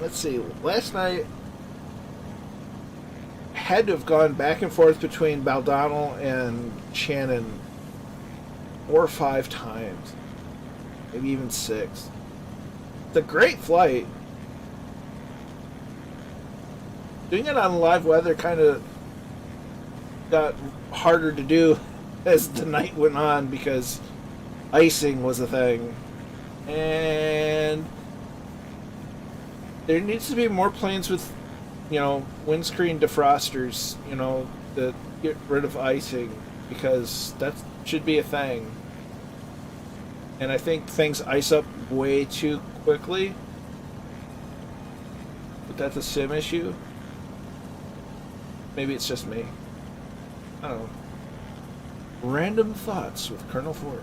Let's see. Last night had to have gone back and forth between Baldonnel and Shannon 4 or 5 times, maybe even 6. It's a great flight. Doing it on live weather kind of got harder to do as the night went on because icing was a thing, and there needs to be more planes with, windscreen defrosters, that get rid of icing, because that should be a thing. And I think things ice up way too quickly, but that's a sim issue. Maybe it's just me. I don't know. Random thoughts with Colonel Ford.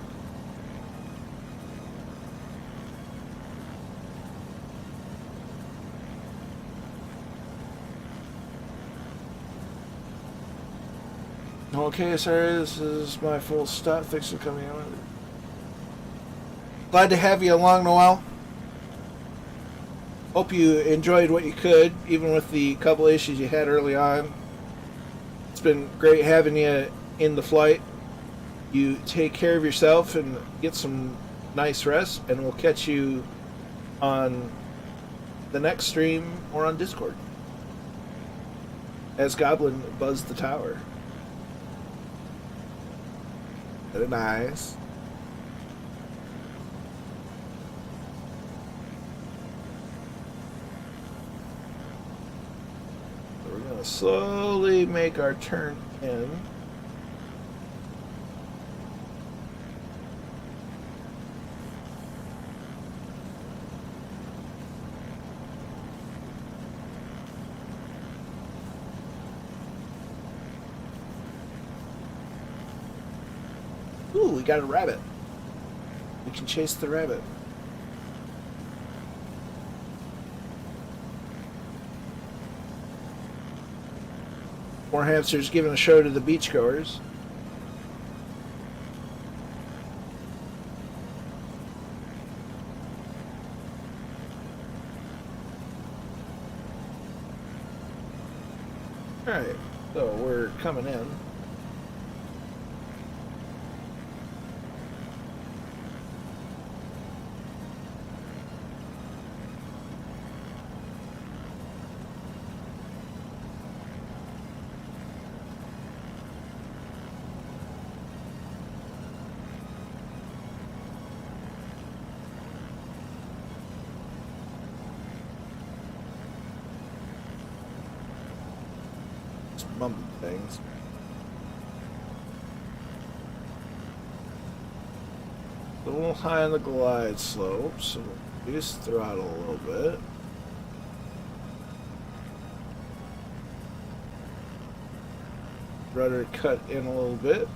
Okay, sorry, this is my full stop. Thanks for coming on. Glad to have you along, Noel. Hope you enjoyed what you could, even with the couple issues you had early on. It's been great having you in the flight. You take care of yourself and get some nice rest, and we'll catch you on the next stream or on Discord as Goblin buzzed the tower. Very nice. So we're going to slowly make our turn in. Ooh, we got a rabbit. We can chase the rabbit. More hamsters giving a show to the beachgoers. Alright, so we're coming in. Bumping things. A little high on the glide slope, so we'll reduce the throttle a little bit. Rudder cut in a little bit.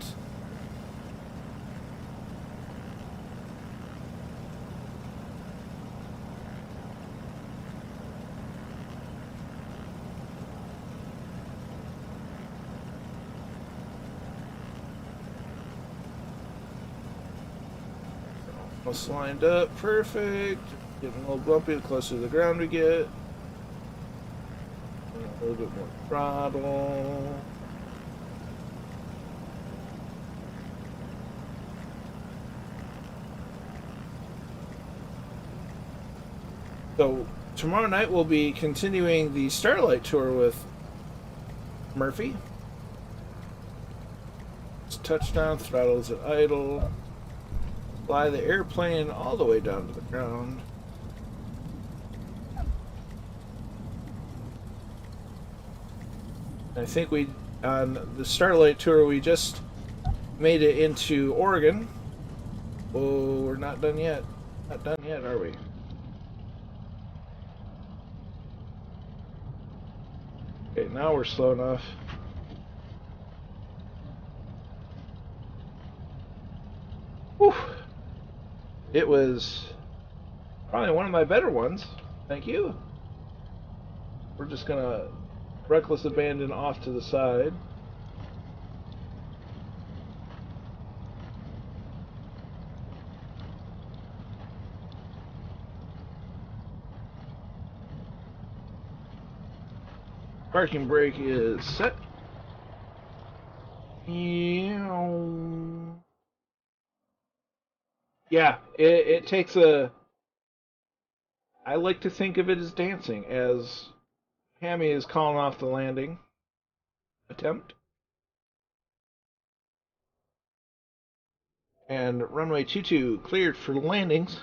Almost lined up, perfect. Getting a little bumpy the closer to the ground we get. A little bit more throttle. So tomorrow night we'll be continuing the Starlight tour with Murphy. It's touchdown, throttles at idle. Fly the airplane all the way down to the ground. I think we, on the Starlight tour, we just made it into Oregon. Oh, we're not done yet. Not done yet, are we? Okay, now we're slow enough. Whew. It was probably one of my better ones. Thank you. We're just gonna reckless abandon off to the side. Parking brake is set. Yeah, it takes a... I like to think of it as dancing, as Hammy is calling off the landing attempt. And runway 22 cleared for landings.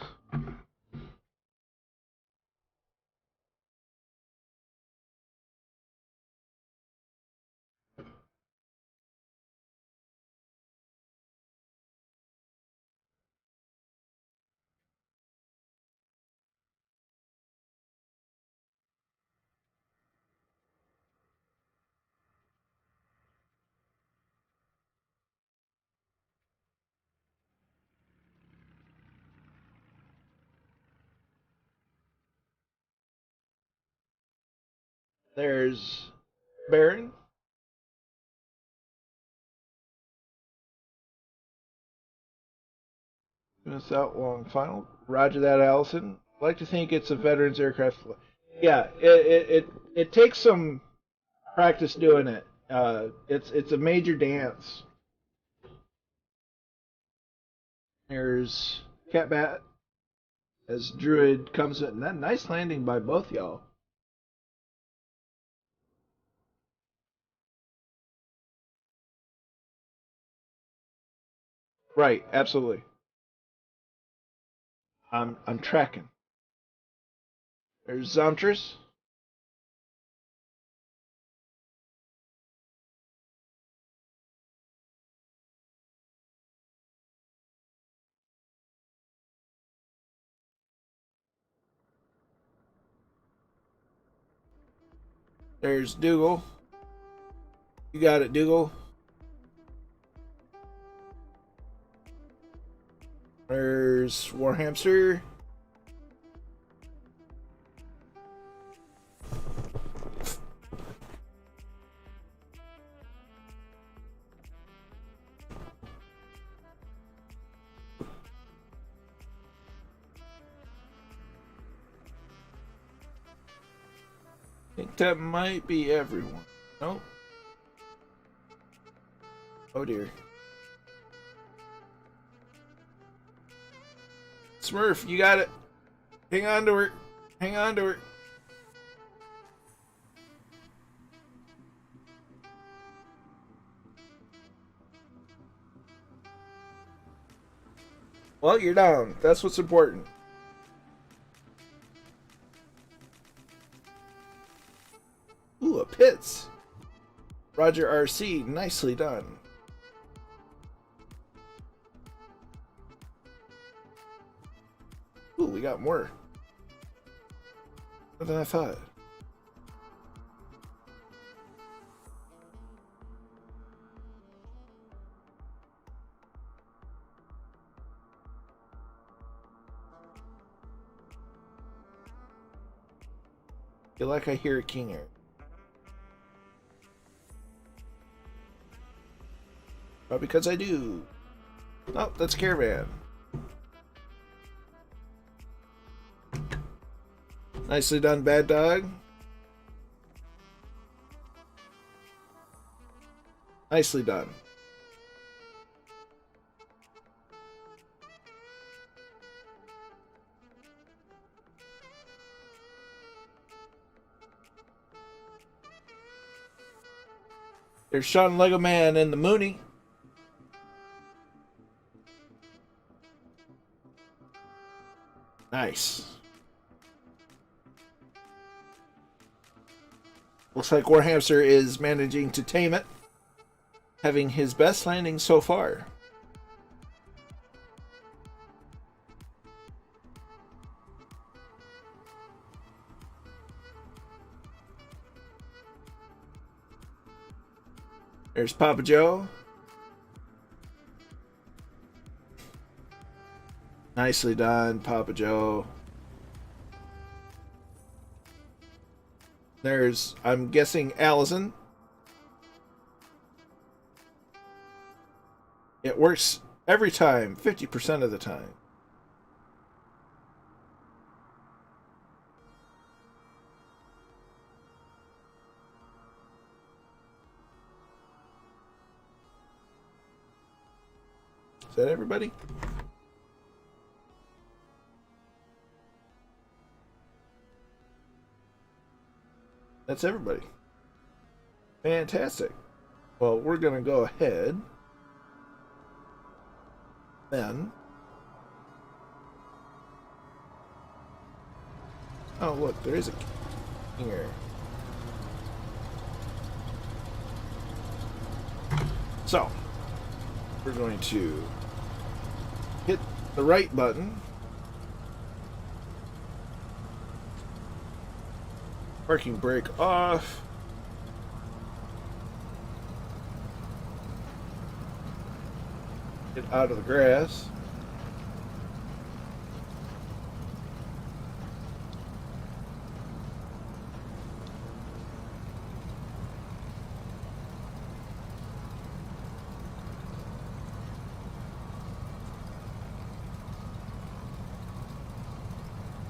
There's Baron. Miss out long final. Roger that, Allison. I like to think it's a veterans aircraft. Yeah, it takes some practice doing it. It's a major dance. There's Catbat as Druid comes in. That nice landing by both y'all. Right, absolutely. I'm tracking. There's Zomtress. There's Dougal. You got it, Dougal. There's Warhamster. I think that might be everyone. Nope. Oh dear. Smurf, you got it. Hang on to her. Hang on to her. Well, you're down. That's what's important. Ooh, a Pitts. Roger RC, nicely done. Ooh, we got more. More than I thought. Feel like I hear a King Air. Not because I do. Oh, that's Caravan. Nicely done, Bad Dog. Nicely done. There's Sean Lego Man and the Mooney. Nice. Looks like Warhamster is managing to tame it, having his best landing so far. There's Papa Joe. Nicely done, Papa Joe. There's, I'm guessing, Allison. It works every time, 50% of the time. Is that everybody? That's everybody. Fantastic. Well, we're going to go ahead. Then. Oh, look, there is a here. So, we're going to hit the right button. Parking brake off. Get out of the grass.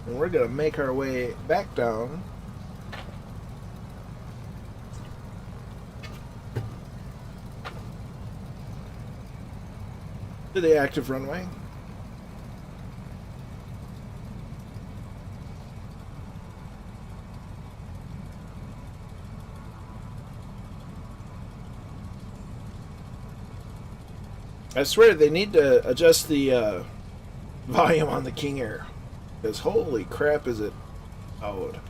And we're going to make our way back down to the active runway. I swear they need to adjust the volume on the King Air, because holy crap is it loud.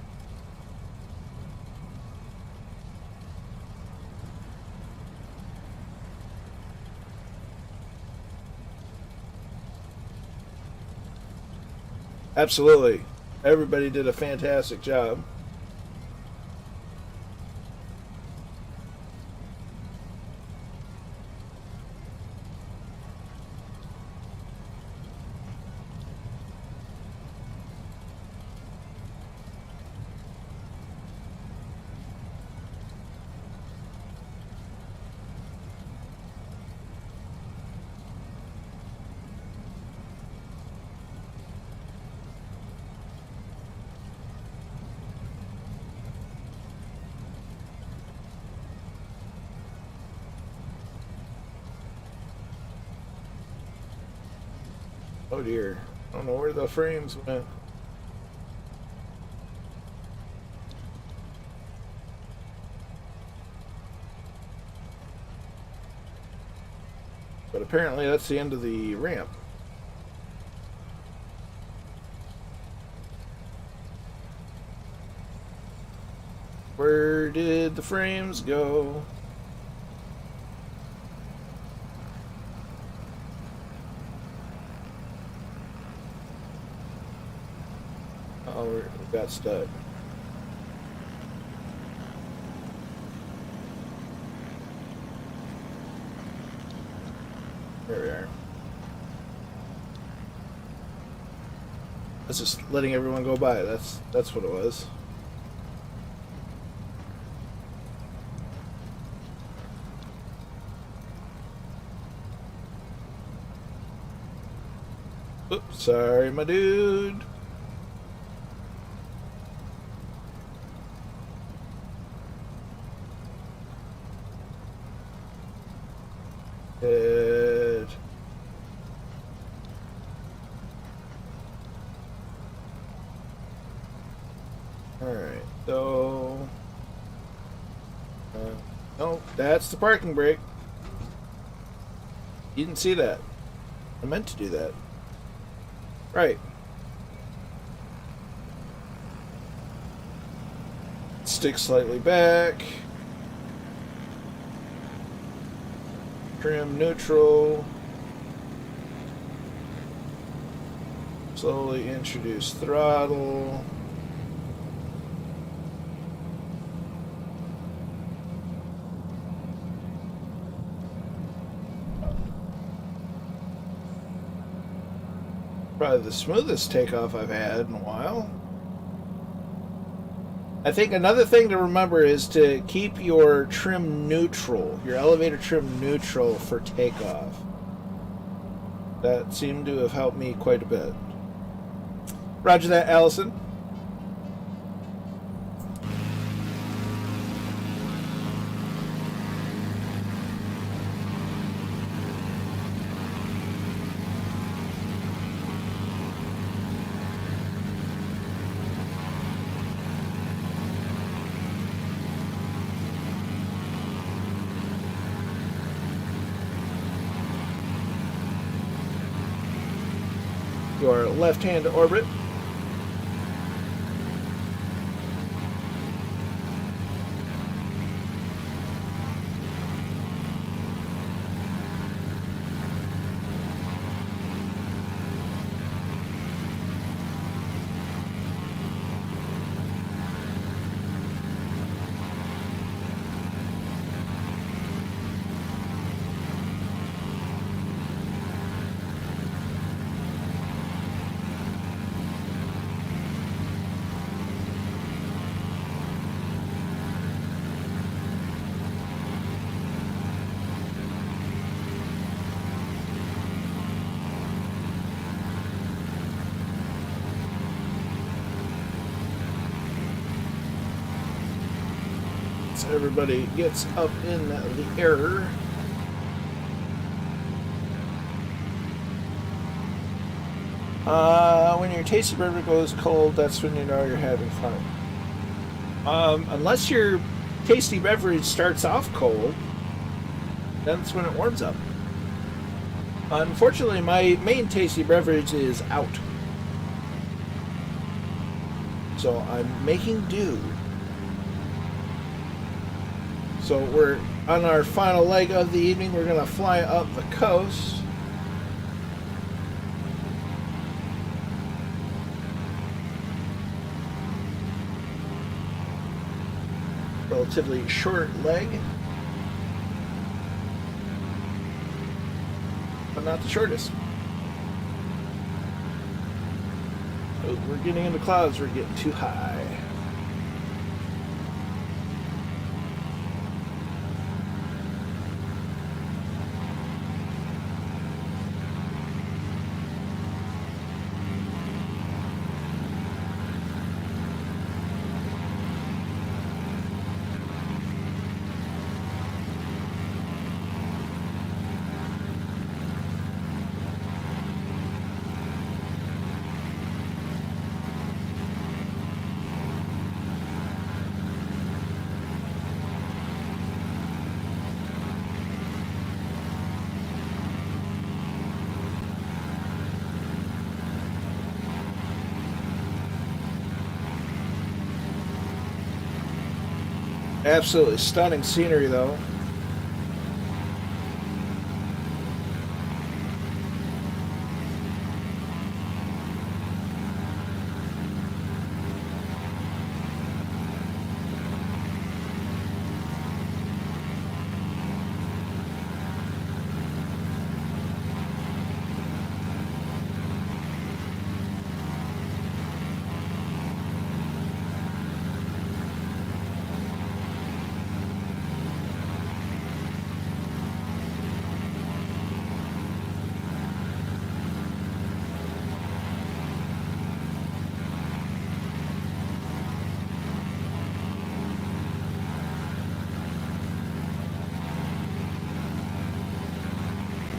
Absolutely. Everybody did a fantastic job. Oh dear. I don't know where the frames went. But apparently that's the end of the ramp. Where did the frames go? Oh, we got stuck. There we are. That's just letting everyone go by. That's what it was. Oops, sorry, my dude. Good. Alright, so... no, that's the parking brake. You didn't see that. I meant to do that. Right. Stick slightly back. Trim neutral. Slowly introduce throttle. Probably the smoothest takeoff I've had in a while. I think another thing to remember is to keep your trim neutral, your elevator trim neutral for takeoff. That seemed to have helped me quite a bit. Roger that, Allison. Your left-hand orbit. Everybody gets up in the air. When your tasty beverage goes cold, that's when you know you're having fun. Unless your tasty beverage starts off cold, that's when it warms up. Unfortunately, my main tasty beverage is out. So I'm making do. So we're on our final leg of the evening. We're going to fly up the coast. Relatively short leg, but not the shortest. Oh, we're getting into clouds. We're getting too high. Absolutely stunning scenery, though.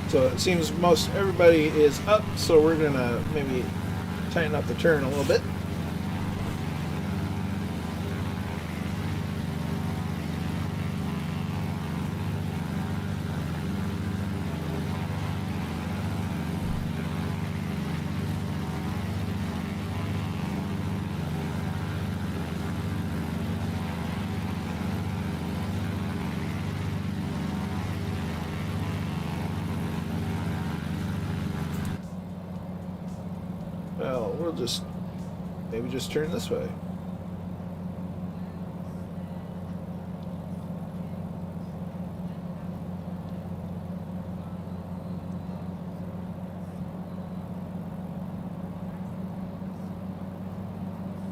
So it seems most everybody is up, so we're gonna maybe tighten up the turn a little bit. Well, we'll just maybe just turn this way.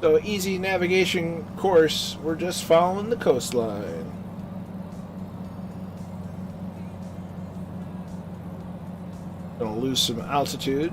So easy navigation course, we're just following the coastline. Gonna lose some altitude.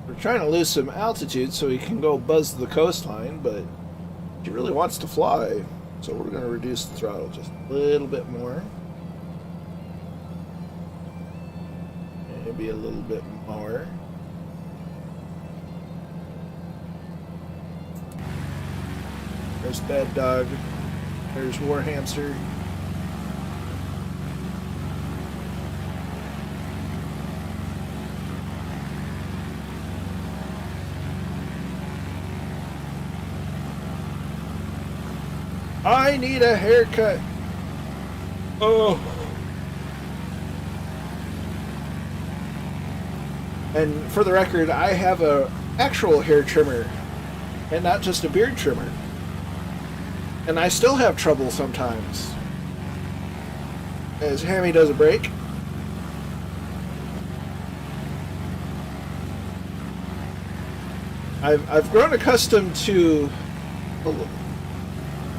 We're trying to lose some altitude so he can go buzz the coastline, but he really wants to fly. So we're going to reduce the throttle just a little bit more. Maybe a little bit more. There's Bad Dog. There's War Hamster. I need a haircut. Oh. And for the record, I have a actual hair trimmer and not just a beard trimmer. And I still have trouble sometimes. As Hammy does a break. I've grown accustomed to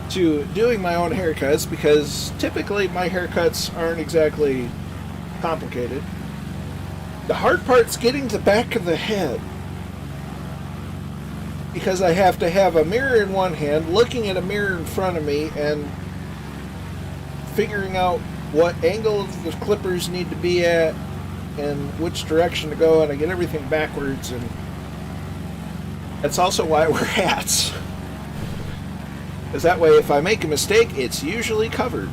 doing my own haircuts because typically my haircuts aren't exactly complicated. The hard part's getting the back of the head, because I have to have a mirror in one hand, looking at a mirror in front of me, and figuring out what angle the clippers need to be at and which direction to go, and I get everything backwards, and that's also why I wear hats. Because that way, if I make a mistake, it's usually covered.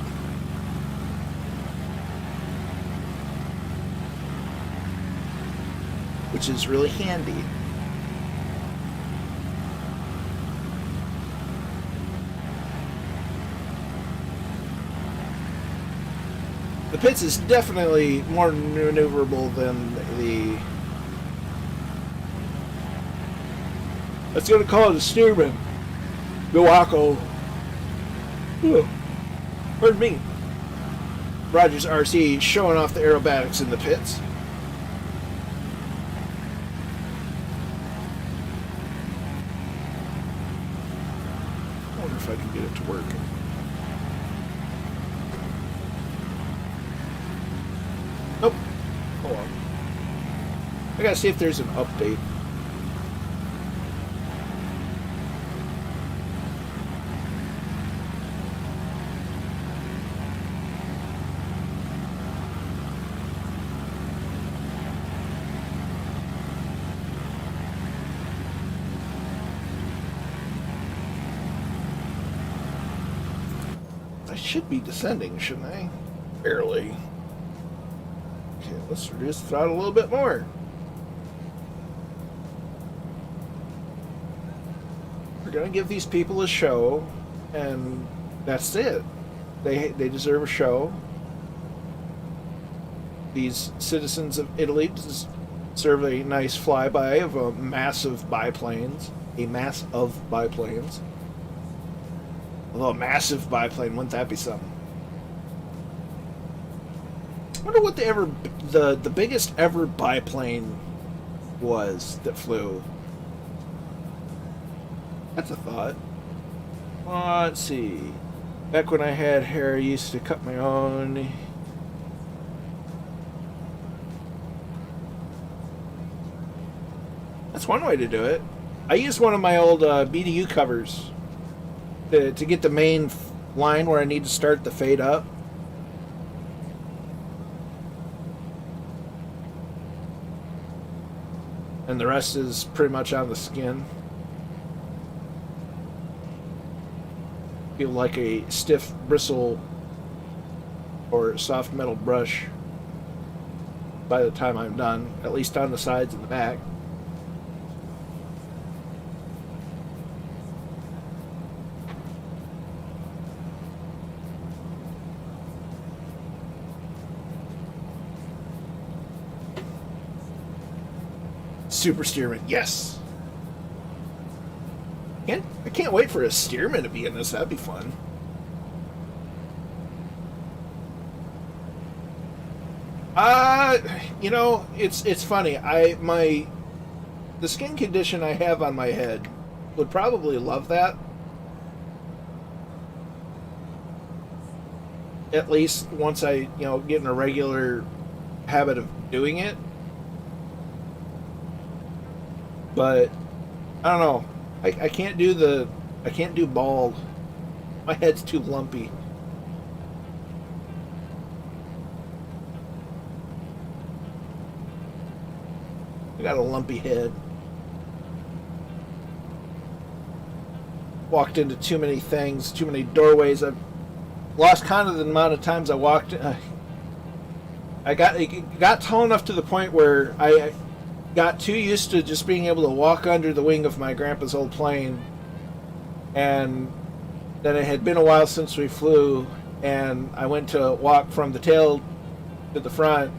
Which is really handy. The pits is definitely more maneuverable than the... Let's go to call it a steerman. The Waco. Pardon me. Rogers RC showing off the aerobatics in the pits. I wonder if I can get it to work. Nope. Hold on. I gotta see if there's an update. Should be descending, shouldn't I? Barely. Okay, let's reduce the throttle a little bit more. We're gonna give these people a show, and that's it. They deserve a show. These citizens of Italy deserve a nice flyby of a mass of biplanes. A mass of biplanes. Although a massive biplane, wouldn't that be something? I wonder what the biggest ever biplane was that flew. That's a thought. Let's see. Back when I had hair, I used to cut my own. That's one way to do it. I used one of my old BDU covers to get the main line where I need to start the fade up. And the rest is pretty much on the skin. Feel like a stiff bristle or soft metal brush by the time I'm done, at least on the sides and the back. Super Steerman, yes. I can't wait for a Steerman to be in this. That'd be fun. You know, it's funny. The skin condition I have on my head would probably love that. At least once I, get in a regular habit of doing it. But I don't know. I can't do bald. My head's too lumpy. I got a lumpy head. Walked into too many things, too many doorways. I've lost count of the amount of times I walked. It got tall enough to the point where I got too used to just being able to walk under the wing of my grandpa's old plane, and then it had been a while since we flew, and I went to walk from the tail to the front,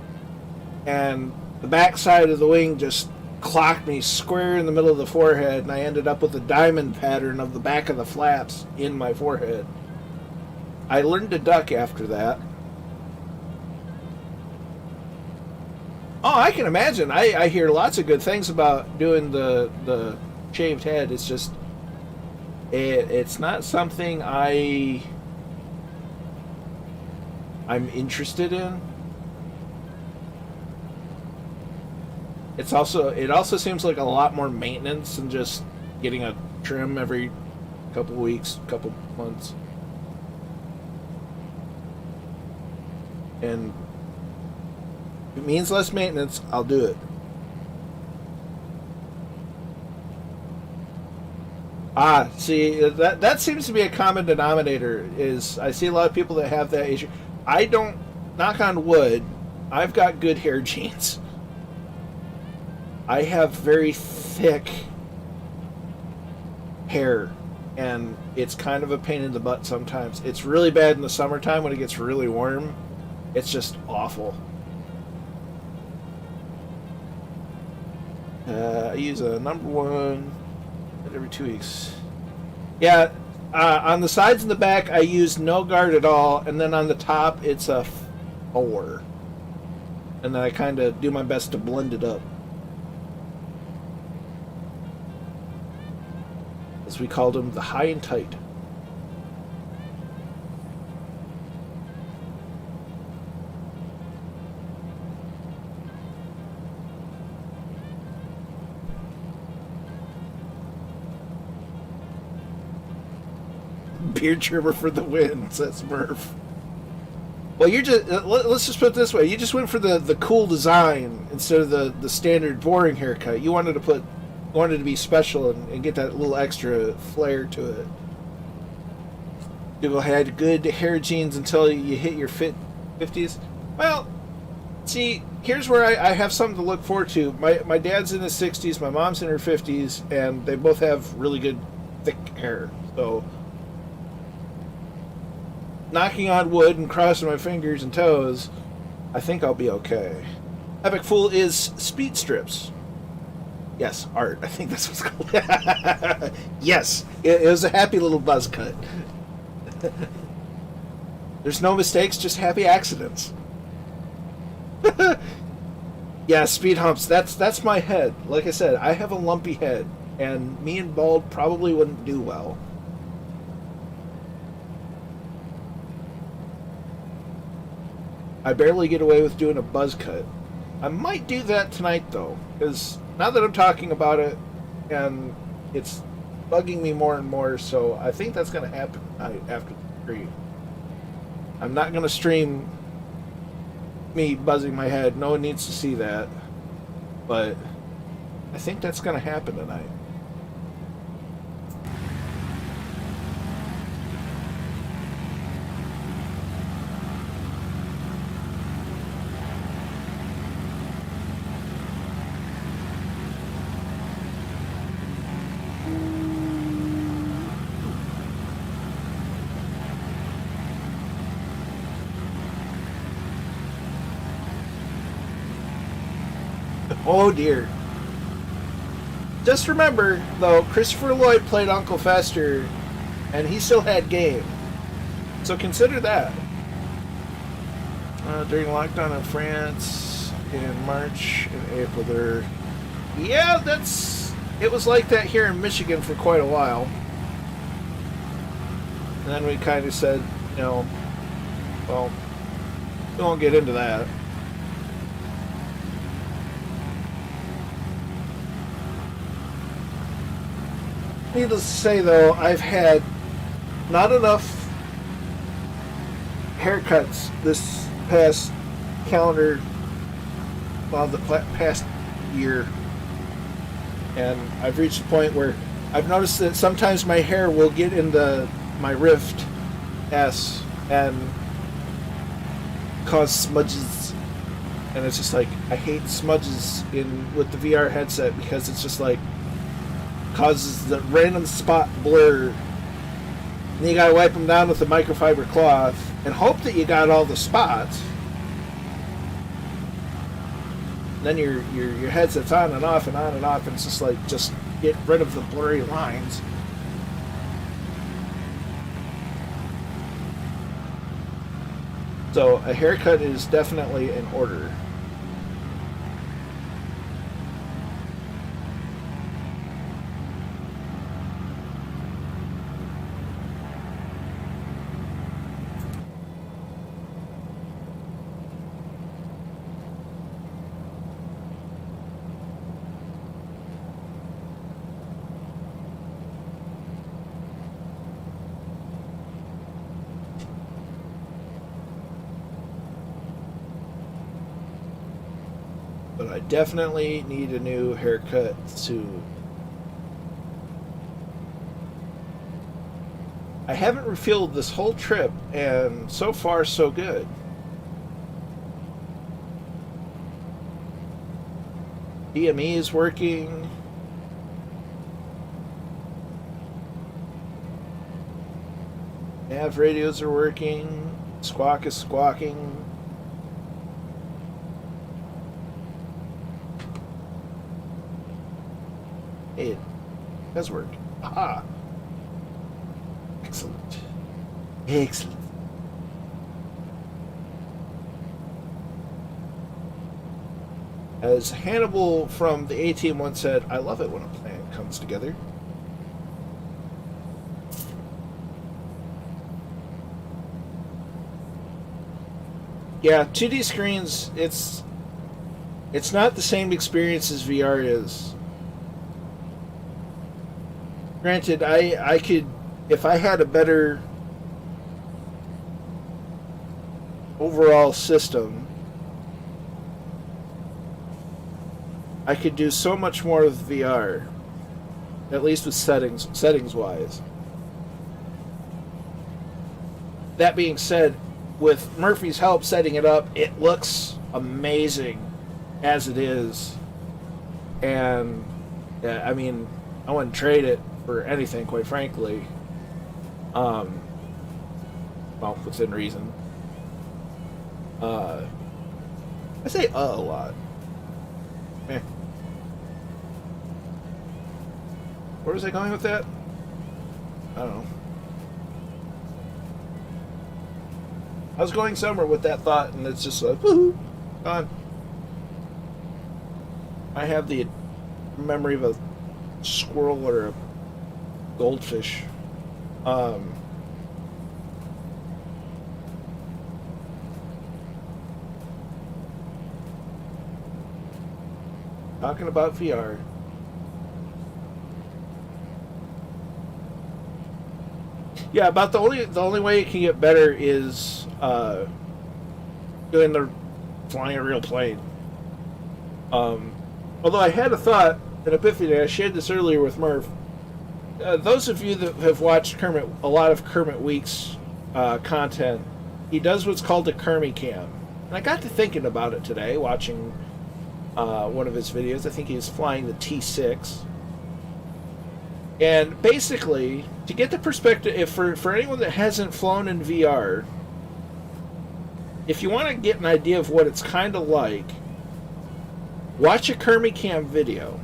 and the back side of the wing just clocked me square in the middle of the forehead, and I ended up with a diamond pattern of the back of the flaps in my forehead. I learned to duck after that. Oh, I can imagine. I hear lots of good things about doing the shaved head. It's just it's not something I'm interested in. It also seems like a lot more maintenance than just getting a trim every couple weeks, couple months. And if it means less maintenance, I'll do it. Ah, see, that seems to be a common denominator. Is I see a lot of people that have that issue. I don't, knock on wood, I've got good hair genes. I have very thick hair, and it's kind of a pain in the butt sometimes. It's really bad in the summertime when it gets really warm. It's just awful. I use a number 1 every 2 weeks. Yeah, on the sides and the back, I use no guard at all, and then on the top, it's a 4. And then I kind of do my best to blend it up. As we called them, the high and tight. Beard trimmer for the win, says Murph. Well, you're just let's just put it this way: you just went for the cool design instead of the standard boring haircut. You wanted to be special and get that little extra flair to it. People had good hair genes until you hit your 50s. Well, see, here's where I have something to look forward to. My dad's in his 60s, my mom's in her 50s, and they both have really good thick hair. So, knocking on wood and crossing my fingers and toes, I think I'll be okay. Epic Fool is speed strips. Yes, art. I think that's what's called. Yes, it was a happy little buzz cut. There's no mistakes, just happy accidents. Yeah, speed humps. That's my head. Like I said, I have a lumpy head, and me and bald probably wouldn't do well. I barely get away with doing a buzz cut. I might do that tonight, though, because now that I'm talking about it, and it's bugging me more and more, so I think that's going to happen tonight after the stream. I'm not going to stream me buzzing my head. No one needs to see that. But I think that's going to happen tonight. Oh dear. Just remember, though, Christopher Lloyd played Uncle Fester, and he still had game. So consider that. During lockdown in France in March and April there. Yeah, it was like that here in Michigan for quite a while. And then we kind of said, well, we won't get into that. Needless to say, though, I've had not enough haircuts this past calendar, the past year, and I've reached a point where I've noticed that sometimes my hair will get into my Rift S and cause smudges, and it's just like, I hate smudges with the VR headset, because it's just like causes the random spot blur, and you gotta wipe them down with a microfiber cloth and hope that you got all the spots. then your headset's on and off and on and off, and it's just like, just get rid of the blurry lines. So a haircut is definitely in order. But I definitely need a new haircut soon. I haven't refilled this whole trip, and so far so good. DME is working. Nav radios are working. Squawk is squawking. It does work. Aha! Excellent. Excellent. As Hannibal from the A-Team once said, I love it when a plan comes together. Yeah, 2D screens, it's not the same experience as VR is. Granted, I could, if I had a better overall system, I could do so much more with VR, at least with settings wise. That being said, with Murphy's help setting it up, it looks amazing as it is, and I mean, I wouldn't trade it for anything, quite frankly. Well, within reason. I say a lot. Eh. Where was I going with that? I don't know. I was going somewhere with that thought, and it's just like, woohoo, gone. I have the memory of a squirrel or a goldfish. Talking about VR. Yeah, about the only way it can get better is doing the flying a real plane. Although I had a thought, an epiphany. I shared this earlier with Murph. Those of you that have watched a lot of Kermit Week's content, he does what's called a Kermit cam. And I got to thinking about it today, watching one of his videos. I think he was flying the T6. And basically, to get the perspective, if for anyone that hasn't flown in VR, if you want to get an idea of what it's kind of like, watch a Kermit cam video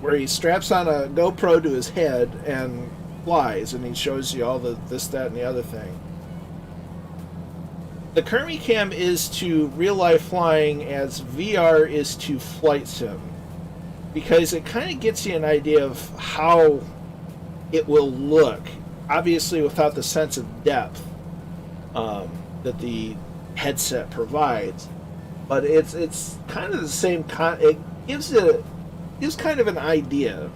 where he straps on a GoPro to his head and flies, and he shows you all the this, that, and the other thing. The Kermit cam is to real-life flying as VR is to flight sim, because it kind of gets you an idea of how it will look, obviously without the sense of depth that the headset provides, but it's kind of the same it gives kind of an idea.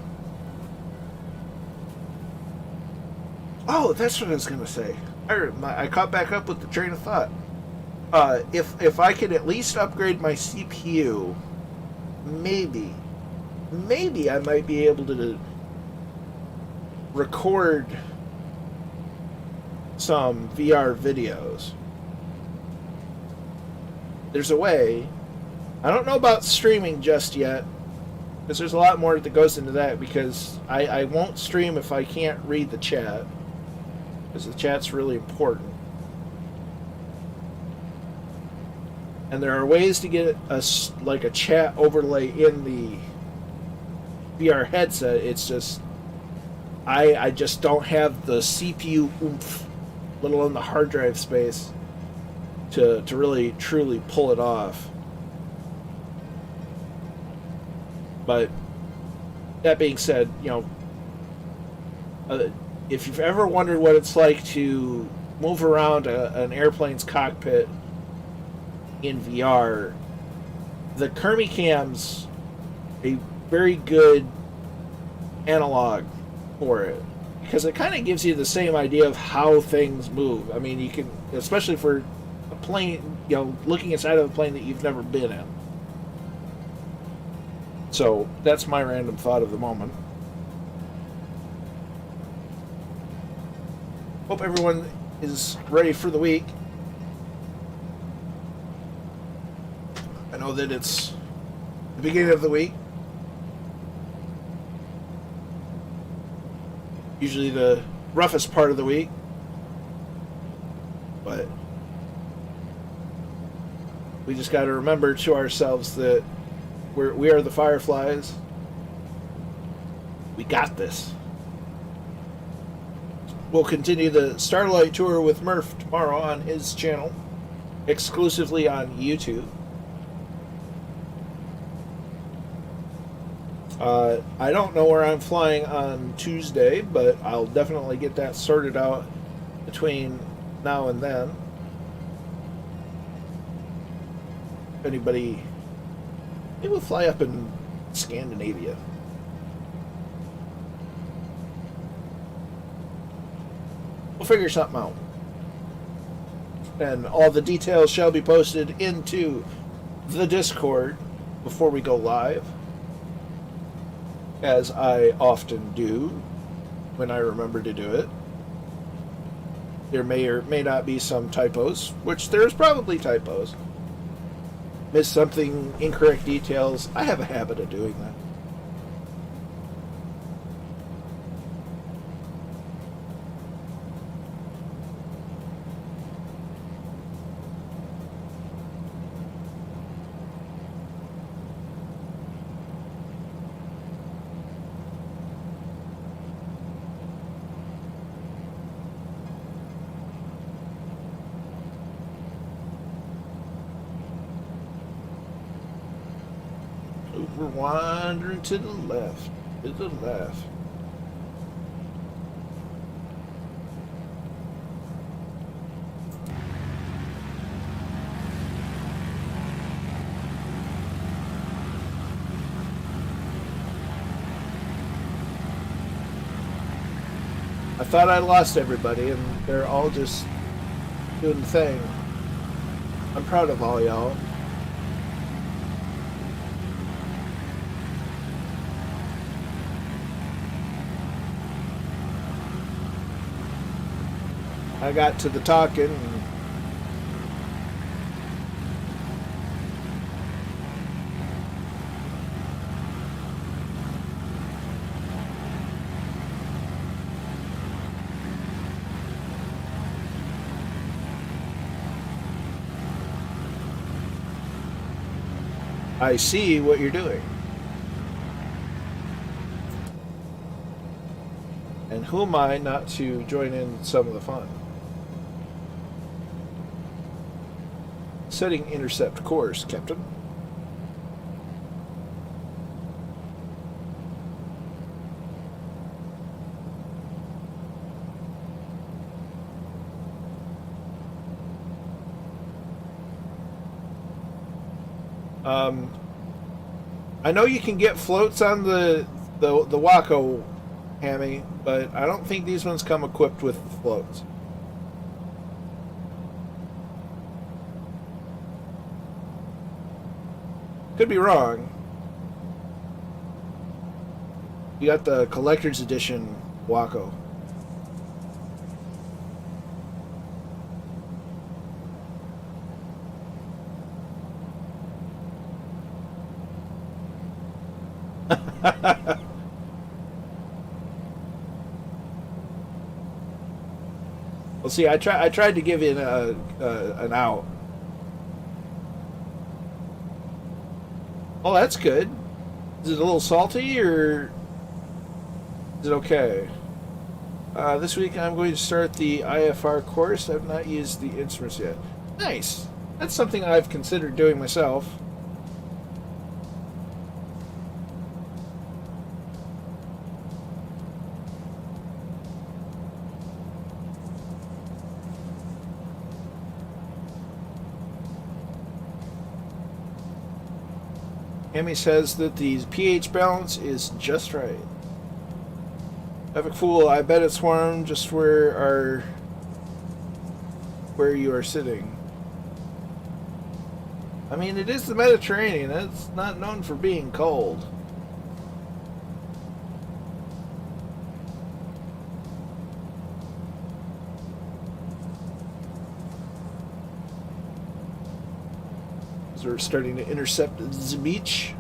Oh, that's what I was going to say. I caught back up with the train of thought. If I could at least upgrade my CPU, maybe I might be able to record some VR videos. There's a way. I don't know about streaming just yet, because there's a lot more that goes into that, because I won't stream if I can't read the chat, because the chat's really important. And there are ways to get like a chat overlay in the VR headset. It's just I just don't have the CPU oomph, let alone the hard drive space, to really truly pull it off. But that being said, if you've ever wondered what it's like to move around an airplane's cockpit in VR, the Kermi cam's a very good analog for it, because it kind of gives you the same idea of how things move. I mean, you can, especially for a plane, looking inside of a plane that you've never been in. So that's my random thought of the moment. Hope everyone is ready for the week. I know that it's the beginning of the week. Usually the roughest part of the week. But we just got to remember to ourselves that we are the Fireflies. We got this. We'll continue the Starlight Tour with Murph tomorrow on his channel, exclusively on YouTube. I don't know where I'm flying on Tuesday, but I'll definitely get that sorted out between now and then. If anybody, maybe we'll fly up in Scandinavia. We'll figure something out. And all the details shall be posted into the Discord before we go live, as I often do when I remember to do it. There may or may not be some typos, which there's probably typos. Miss something, incorrect details. I have a habit of doing that. We're wandering to the left, to the left. I thought I lost everybody, and they're all just doing the thing. I'm proud of all y'all. I got to the talking, and I see what you're doing. And who am I not to join in some of the fun? Setting intercept course, Captain. I know you can get floats on the Waco, Hammy, but I don't think these ones come equipped with floats. Could be wrong. You got the collector's edition Waco. Well, see, I tried to give you an out. Oh, that's good. Is it a little salty or is it okay? This week I'm going to start the IFR course. I've not used the instruments yet. Nice. That's something I've considered doing myself. Amy says that the pH balance is just right. Epic Fool, I bet it's warm just where you are sitting. I mean, it is the Mediterranean. It's not known for being cold. We're starting to intercept the beach.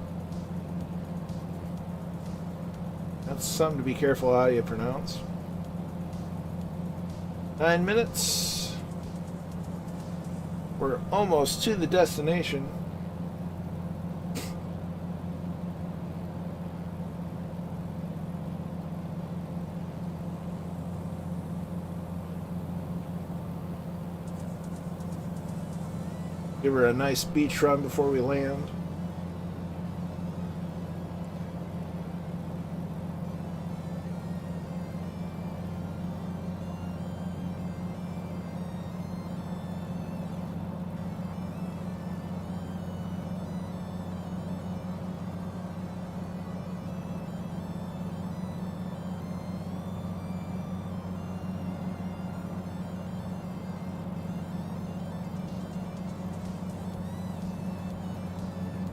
That's something to be careful how you pronounce. 9 minutes. We're almost to the destination. Give her a nice beach run before we land.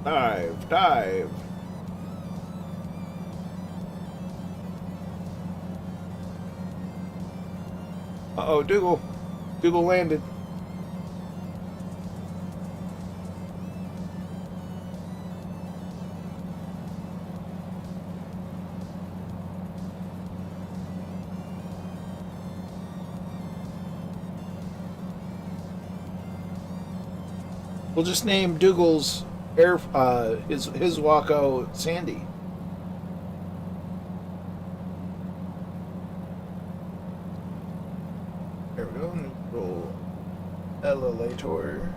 Dive, dive. Uh-oh, Dougal. Dougal landed. We'll just name Dougal's his Waco Sandy. There we go. Neutral elevator.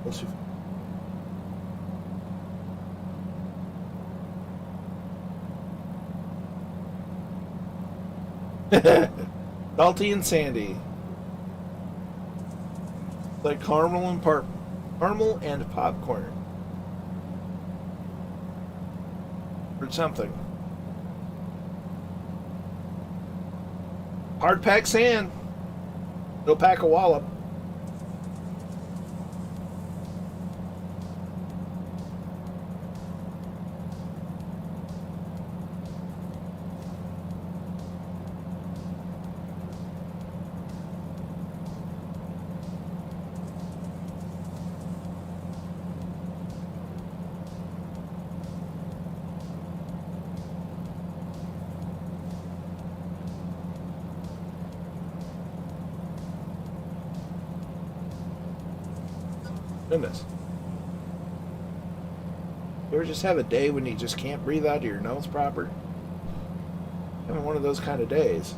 Let's see. Salty and sandy. Like caramel and popcorn. Or something. Hard pack sand. It'll pack a wallop. Goodness. You ever just have a day when you just can't breathe out of your nose proper? Having one of those kind of days.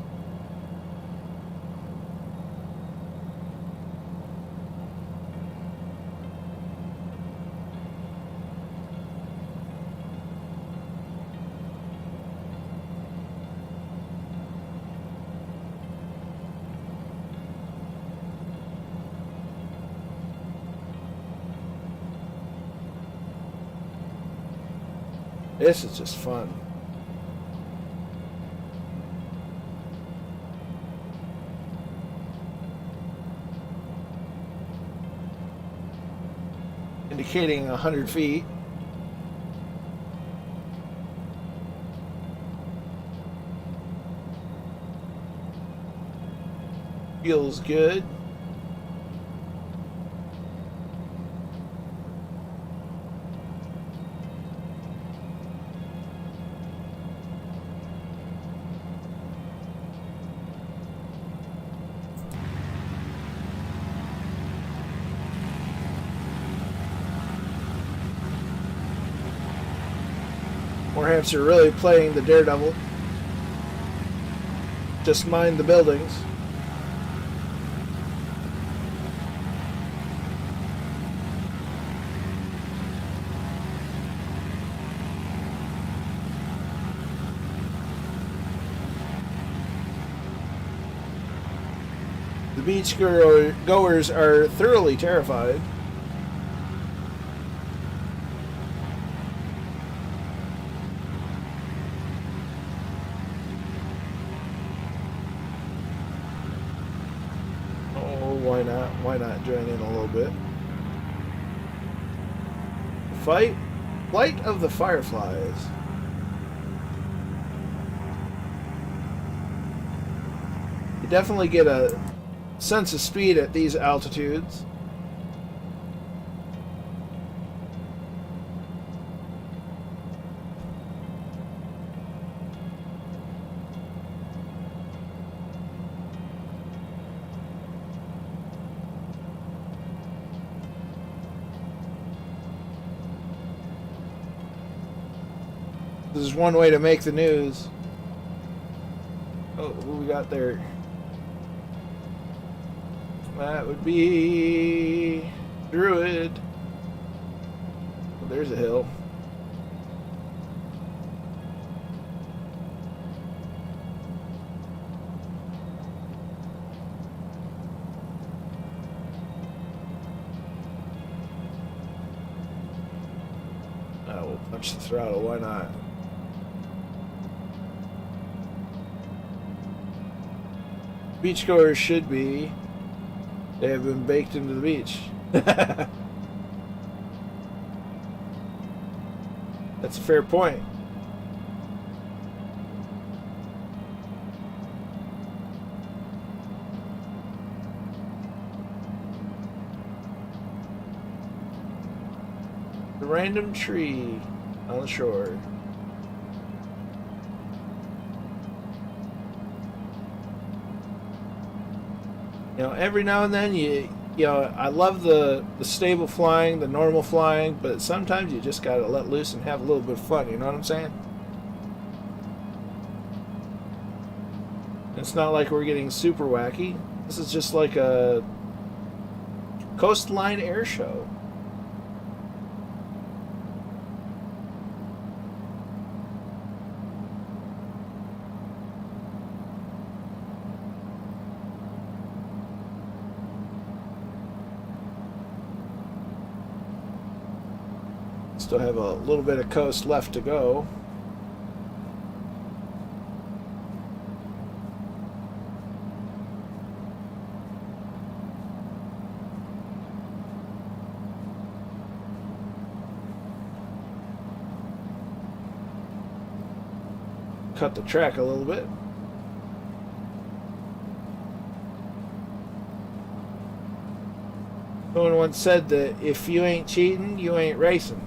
This is just fun. Indicating 100 feet. Feels good. perhaps you're really playing the daredevil. Just mind the buildings. The beach goers are thoroughly terrified. Why not? Why not join in a little bit? Flight of the Fireflies. You definitely get a sense of speed at these altitudes. This is one way to make the news. Oh, what we got there? That would be Druid. Well, there's a hill. Oh, we'll punch the throttle. Why not? Beachgoers should be. They have been baked into the beach. That's a fair point. The random tree on the shore. You know, every now and then you know, I love the stable flying, the normal flying, but sometimes you just gotta let loose and have a little bit of fun, you know what I'm saying? It's not like we're getting super wacky. This is just like a coastline air show. Still have a little bit of coast left to go. Cut the track a little bit. Someone once said that if you ain't cheating, you ain't racing.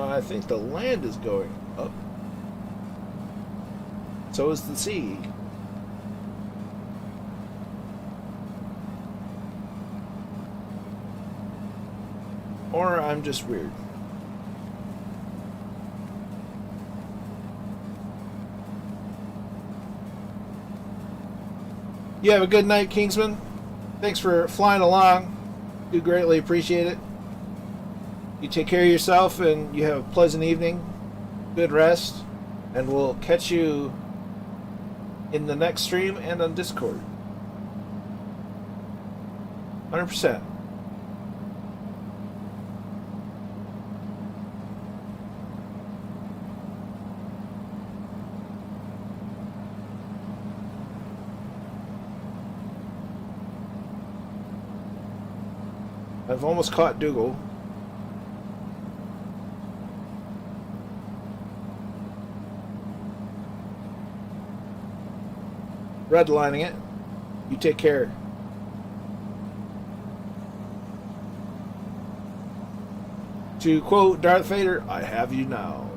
I think the land is going up. So is the sea. Or I'm just weird. You have a good night, Kingsman. Thanks for flying along. Do greatly appreciate it. You take care of yourself and you have a pleasant evening. Good rest. And we'll catch you in the next stream and on Discord. 100%. I've almost caught Dougal. Redlining it. You take care. To quote Darth Vader, I have you now.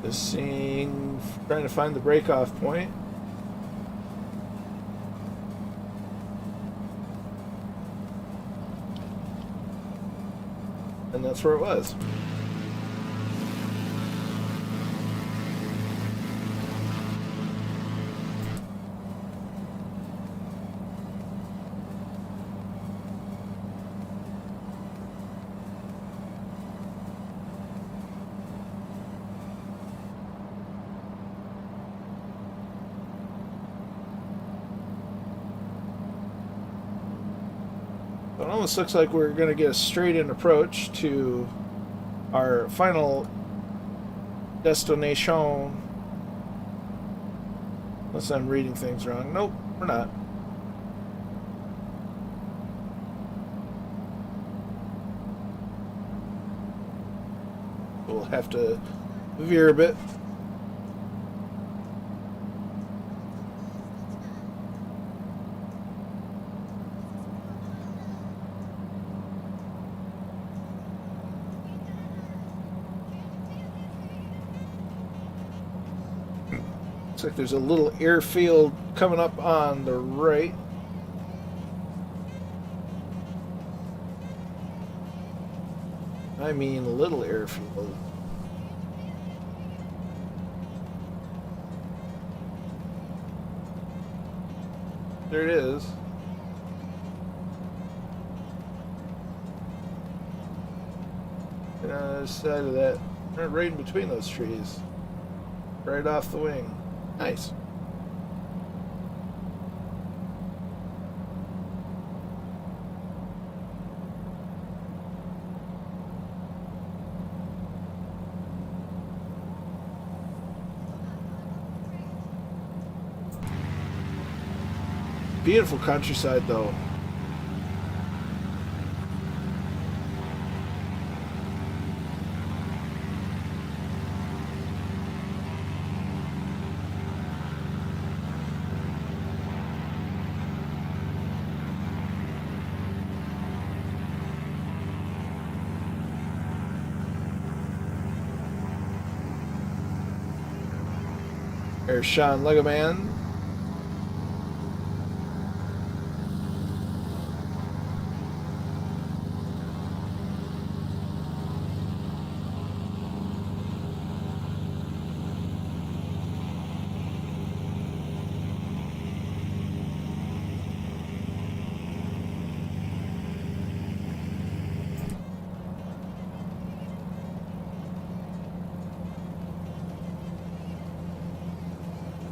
Just seeing, trying to find the breakoff point. And that's where it was. It almost looks like we're going to get a straight-in approach to our final destination. Unless I'm reading things wrong. Nope, we're not. We'll have to veer a bit. Looks like there's a little airfield coming up on the right. I mean, a little airfield. There it is. And on the other side of that, right in between those trees. Right off the wing. Nice. Beautiful countryside, though. There's Sean Legaman.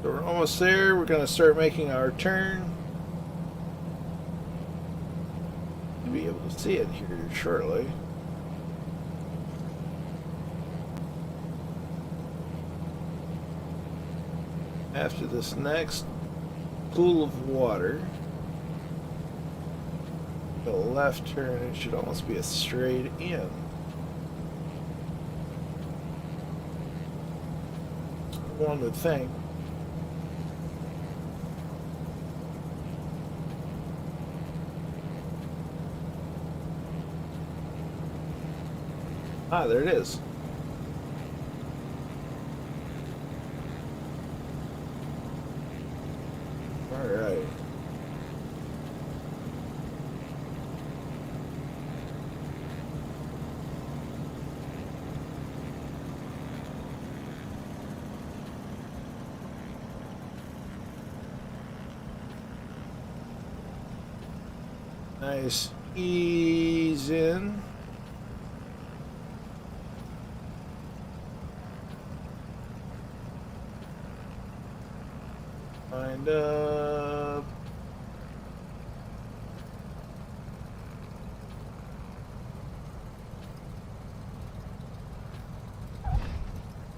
So we're almost there. We're going to start making our turn. You'll be able to see it here shortly. After this next pool of water, the left turn, it should almost be a straight in. One would think. Ah, there it is. All right. Nice ease in. Wind up.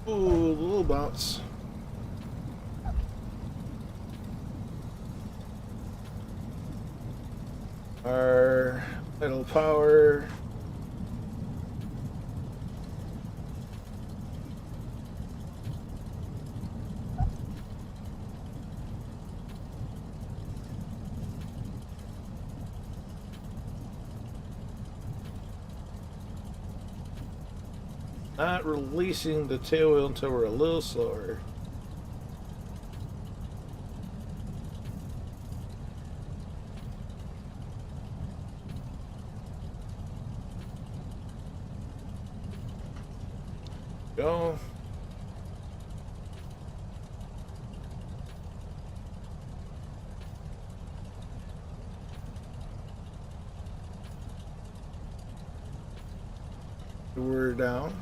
Ooh, a little bounce. Our idle power. Not releasing the tail wheel until we're a little slower. Go. We're down.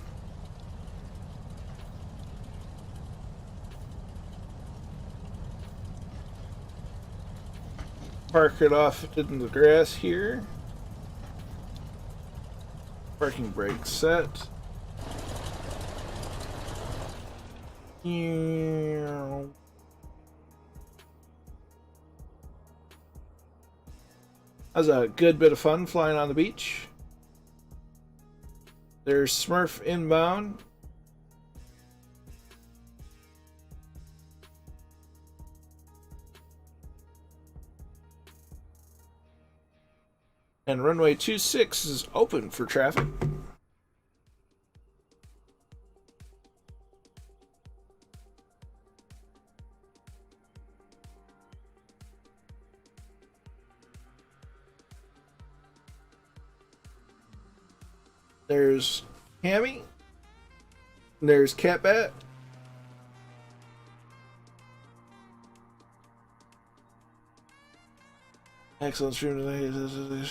Park it off in the grass here. Parking brake set. That was a good bit of fun flying on the beach. There's Smurf inbound. And runway 26 is open for traffic. There's Hammy. There's Catbat. Excellent stream tonight.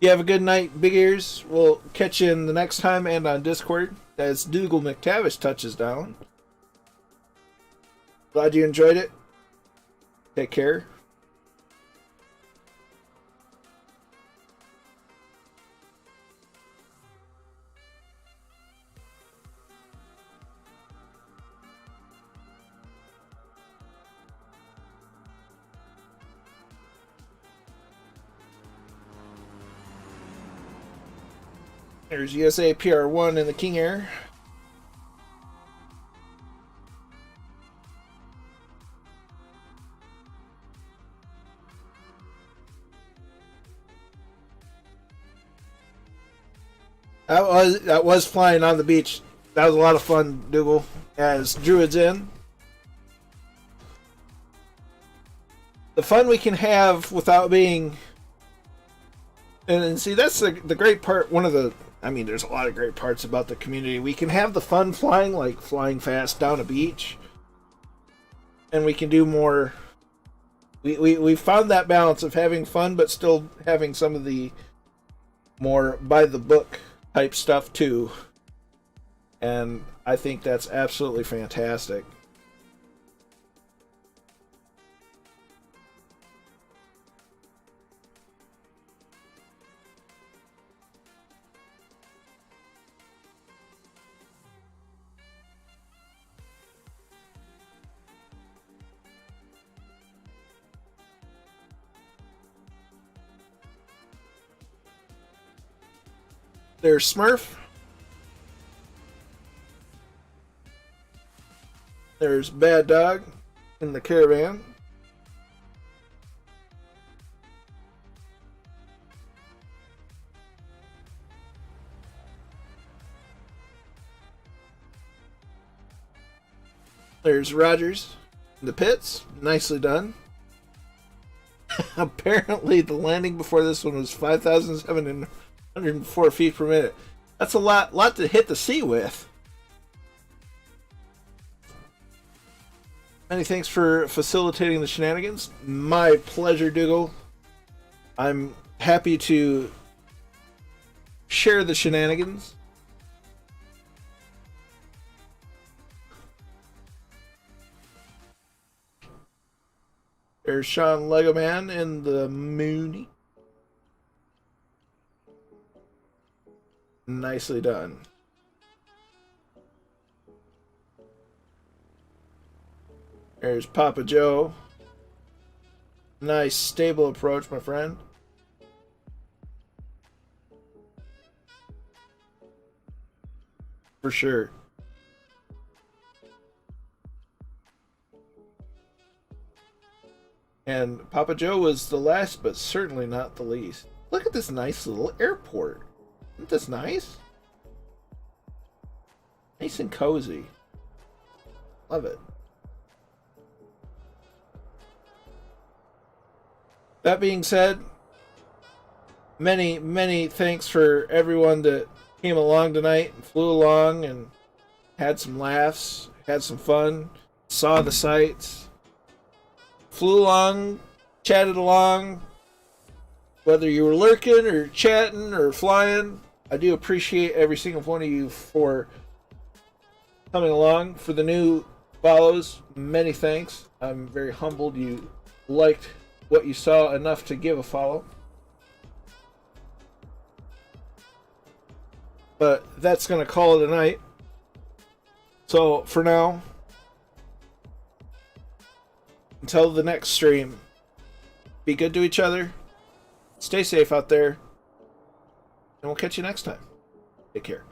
You have a good night, Big Ears. We'll catch you in the next time and on Discord as Dougal McTavish touches down. Glad you enjoyed it. Take care. There's USA PR1 in the King Air. That was flying on the beach. That was a lot of fun, Dougal. As Druid's in. The fun we can have without being... And see, that's the great part. One of the... I mean, there's a lot of great parts about the community. We can have the fun flying, like flying fast down a beach. And we can do more... We found that balance of having fun, but still having some of the more by-the-book type stuff, too. And I think that's absolutely fantastic. There's Smurf. There's Bad Dog in the caravan. There's Rogers in the pits. Nicely done. Apparently the landing before this one was 5,704 feet per minute. That's a lot to hit the sea with. Many thanks for facilitating the shenanigans. My pleasure, Dougal. I'm happy to share the shenanigans. There's Sean Legoman in the Mooney. Nicely done. There's Papa Joe. Nice, stable approach, my friend. For sure. And Papa Joe was the last, but certainly not the least. Look at this nice little airport. Isn't this nice? Nice and cozy. Love it. That being said, many thanks for everyone that came along tonight and flew along and had some laughs, had some fun, saw the sights, flew along, chatted along, whether you were lurking or chatting or flying. I do appreciate every single one of you for coming along. For the new follows, many thanks. I'm very humbled you liked what you saw enough to give a follow. But that's going to call it a night. So for now, until the next stream, be good to each other, stay safe out there, and we'll catch you next time. Take care.